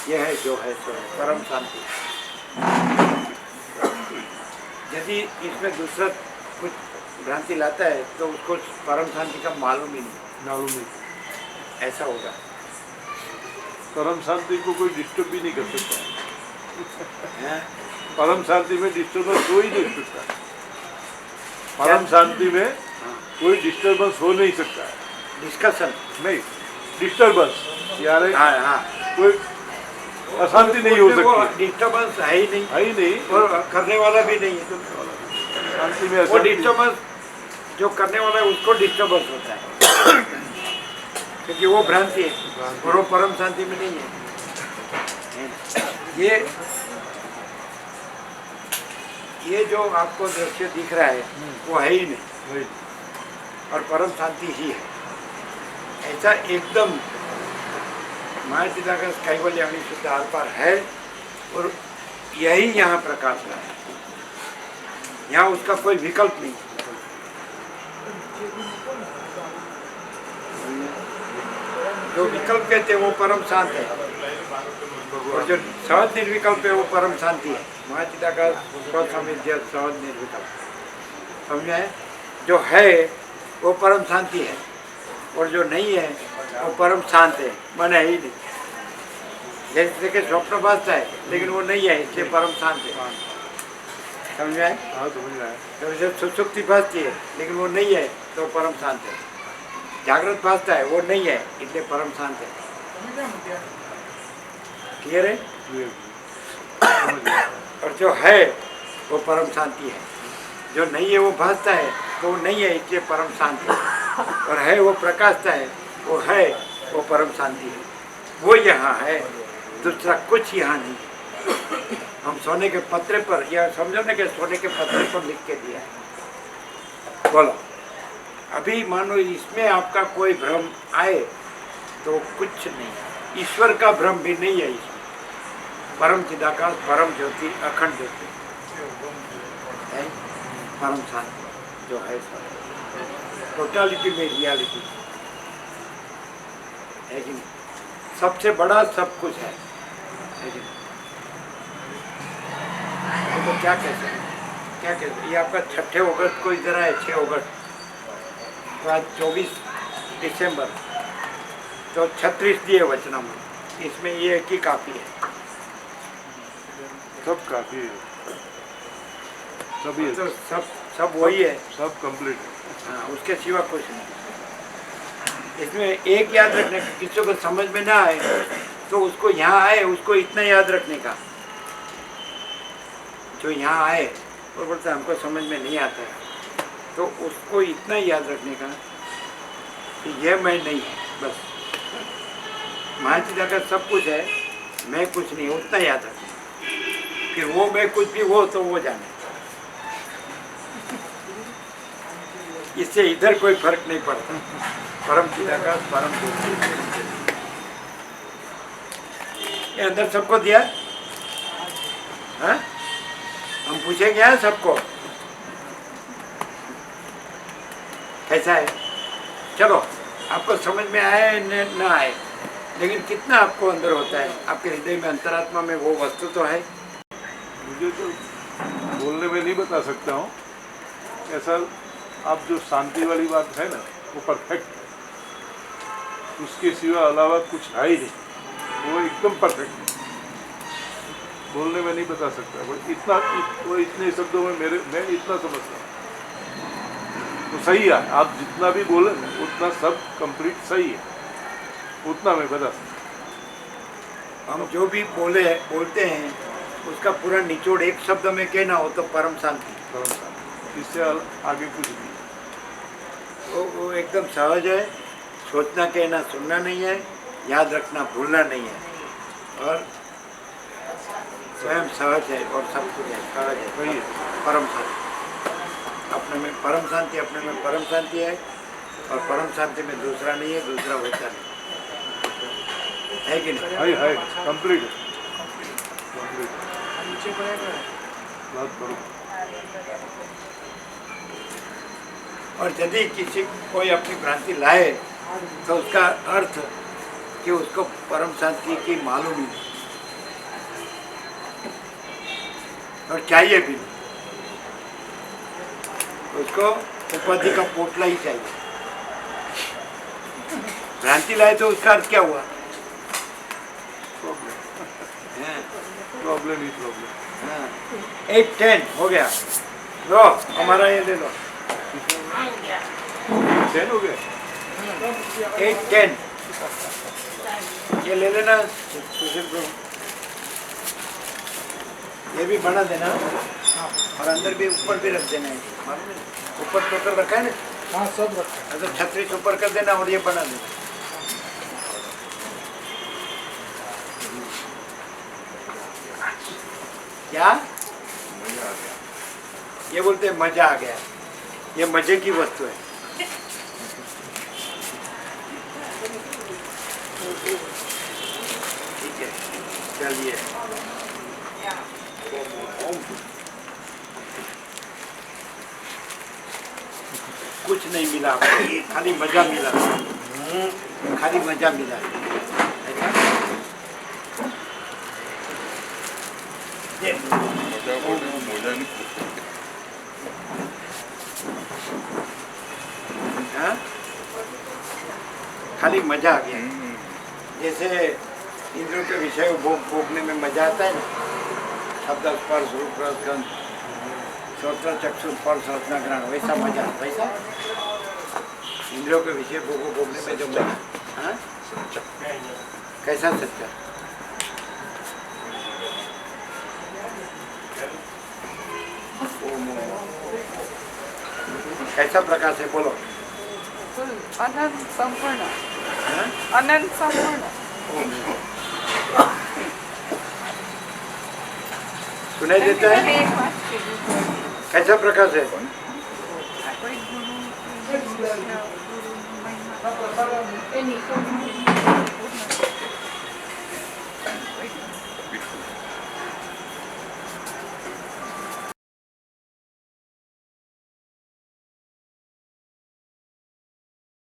यह है जो है सो है, परम शांति। यदि इसमें दूसरा कुछ भ्रांति लाता है तो उसको परम शांति का मालूम ही नहीं, ऐसा होगा। परम शांति को कोई डिस्टर्ब भी नहीं कर सकता। हैं? परम शांति में डिस्टर्बेंस हो ही नहीं सकता। परम शांति में कोई डिस्टर्बेंस हो नहीं सकता है। डिस्कशन नहीं, डिस्टर्बेंस यार हाँ हाँ, कोई अशांति नहीं हो सकती। डिस्टर्बेंस है ही नहीं है ही नहीं और करने वाला भी नहीं है। शांति में वो अशांति। डिस्टर्बेंस जो करने वाला है उसको डिस्टर्बेंस होता है, क्योंकि वो भ्रांति है और वो परम शांति में नहीं है। ये जो आपको दृश्य दिख रहा है वो है ही नहीं और परम शांति ही है। ऐसा एकदम माया चिदाकाश कैवल्य शुद्ध आर पार है और यही यहाँ प्रकाश का है, यहाँ उसका कोई विकल्प नहीं। जो विकल्प कहते हैं वो परम शांत है, और जो सहज निर्विकल्प है वो परम शांति है। महाचिदाकाश स्वसंविद्य सहज निर्विकल्प, समझ में है? जो है वो परम शांति है, और जो नहीं है वो परम शांत है, मन है ही नहीं। जैसे कि स्वप्न भासता है लेकिन वो नहीं है, इसलिए परम शांत है। समझ में आए? हाँ समझ में आया। तो जब सुसुप्ति भासती है लेकिन वो नहीं है तो परम शांत है। जागृत भासता है वो नहीं है, इसलिए परम शांत है। क्लियर है? और जो है वो परम शांति है, जो नहीं है वो भासता है तो वो नहीं है, इसलिए परम शांति है। और है वो प्रकाशता है, वो है वो परम शांति है। वो यहाँ है, दूसरा कुछ यहाँ नहीं है। हम सोने के पत्रे पर, या समझो ना कि सोने के पत्रे पर लिख के दिया है। बोलो, अभी मानो इसमें आपका कोई भ्रम आए तो कुछ नहीं, ईश्वर का भ्रम भी नहीं है इसमें। परम चिदाकाश, परम ज्योति, अखंड ज्योति है, परम शांति जो है सब टोटलिटी में रियलिटी है कि नहीं? सबसे बड़ा सब कुछ है कि नहीं? तो क्या कहते हैं, क्या कहते हैं? ये आपका 6 अगस्त को इधर आए, 6 अगस्त तो आज 24 दिसंबर, तो 36 दिए वचनामृत, इसमें ये एक ही काफी है। सब काफी है, सभी तो सब वही है, सब कंप्लीट है। हाँ, उसके सिवा कुछ नहीं। इसमें एक याद रखने का, किसी को समझ में ना आए तो उसको यहाँ आए, उसको इतना याद रखने का, जो यहाँ आए और बोलते हमको समझ में नहीं आता है, तो उसको इतना याद रखने का कि ये मैं नहीं है, बस। महाचिदा का सब कुछ है, मैं कुछ नहीं, उतना याद रखना। फिर वो मैं कुछ भी हो तो वो जाने, इससे इधर कोई फर्क नहीं पड़ता। परम चिदाकाश, परम ज्योति, ये अंदर सबको दिया। हाँ, हम पूछेंगे यहाँ सबको कैसा है। चलो, आपको समझ में आए ना आए, लेकिन कितना आपको अंदर होता है, आपके हृदय में, अंतरात्मा में वो वस्तु तो है। मुझे तो बोलने में नहीं बता सकता हूँ ऐसा। आप जो शांति वाली बात है ना, वो परफेक्ट है, उसके सिवा अलावा कुछ है ही नहीं, वो एकदम परफेक्ट है। बोलने में नहीं बता सकता, बट वो इतने शब्दों में मैं इतना समझता हूँ तो सही है। आप जितना भी बोले ना उतना सब कंप्लीट सही है, उतना मैं बता सकता। हम जो भी बोलते हैं उसका पूरा निचोड़ एक शब्द में कहना हो तो परम शांति। परम शांति, इससे आगे कुछ नहीं। वो एकदम सहज है, सोचना कहना सुनना नहीं है, याद रखना भूलना नहीं है, और स्वयं सहज है और सब कुछ है, सहज है, वही है परम शांति। अपने में परम शांति, अपने में परम शांति है, और परम शांति में दूसरा नहीं है, दूसरा होता नहीं है कि नहीं? है कंप्लीट है, कंप्लीट बात करो। और यदि किसी कोई अपनी भ्रांति लाए तो उसका अर्थ कि उसको परम शांति की मालूम ही नहीं, और चाहिए भी नहीं, उसको उपाधि का पोटला ही चाहिए। भ्रांति लाए तो उसका अर्थ क्या हुआ? प्रॉब्लम ही प्रॉब्लम। 8-10 हो गया, लो हमारा ये ले लो। 10 हो गया। 8-10 ये ले लेना सुशील ब्रो, ये भी बना देना, और अंदर भी ऊपर भी रख देना है। ऊपर टोटल रखा है ना? हाँ सब रखा। अच्छा, 36 ऊपर कर देना और ये बना देना। क्या ये बोलते हैं मजा आ गया, ये मजे की वस्तु है। ठीक है, चलिए कुछ नहीं मिला आपको, ये खाली मजा मिला, खाली मजा मिला। ऐसा? मजा को नहीं, मजा नहीं। हाँ? खाली मजा आ गया। जैसे इंद्रियों के विषय को भोगने में मजा आता है ना, शब्द स्पर्श रूप रस गंध श्रोत्र चक्षु स्पर्श रसना ग्रहण, वैसा मजा, वैसा इंद्रियों के विषय भोगने में जो मजा। हाँ? कैसा सच्चा? कैसा प्रकाश है बोलो? अनंत संपूर्ण, हाँ? अनंत संपूर्ण। सुनाई देता है? मैंने एक बात कीधी। कैसा प्रकाश है? कोई गुरु, महिमा, एनी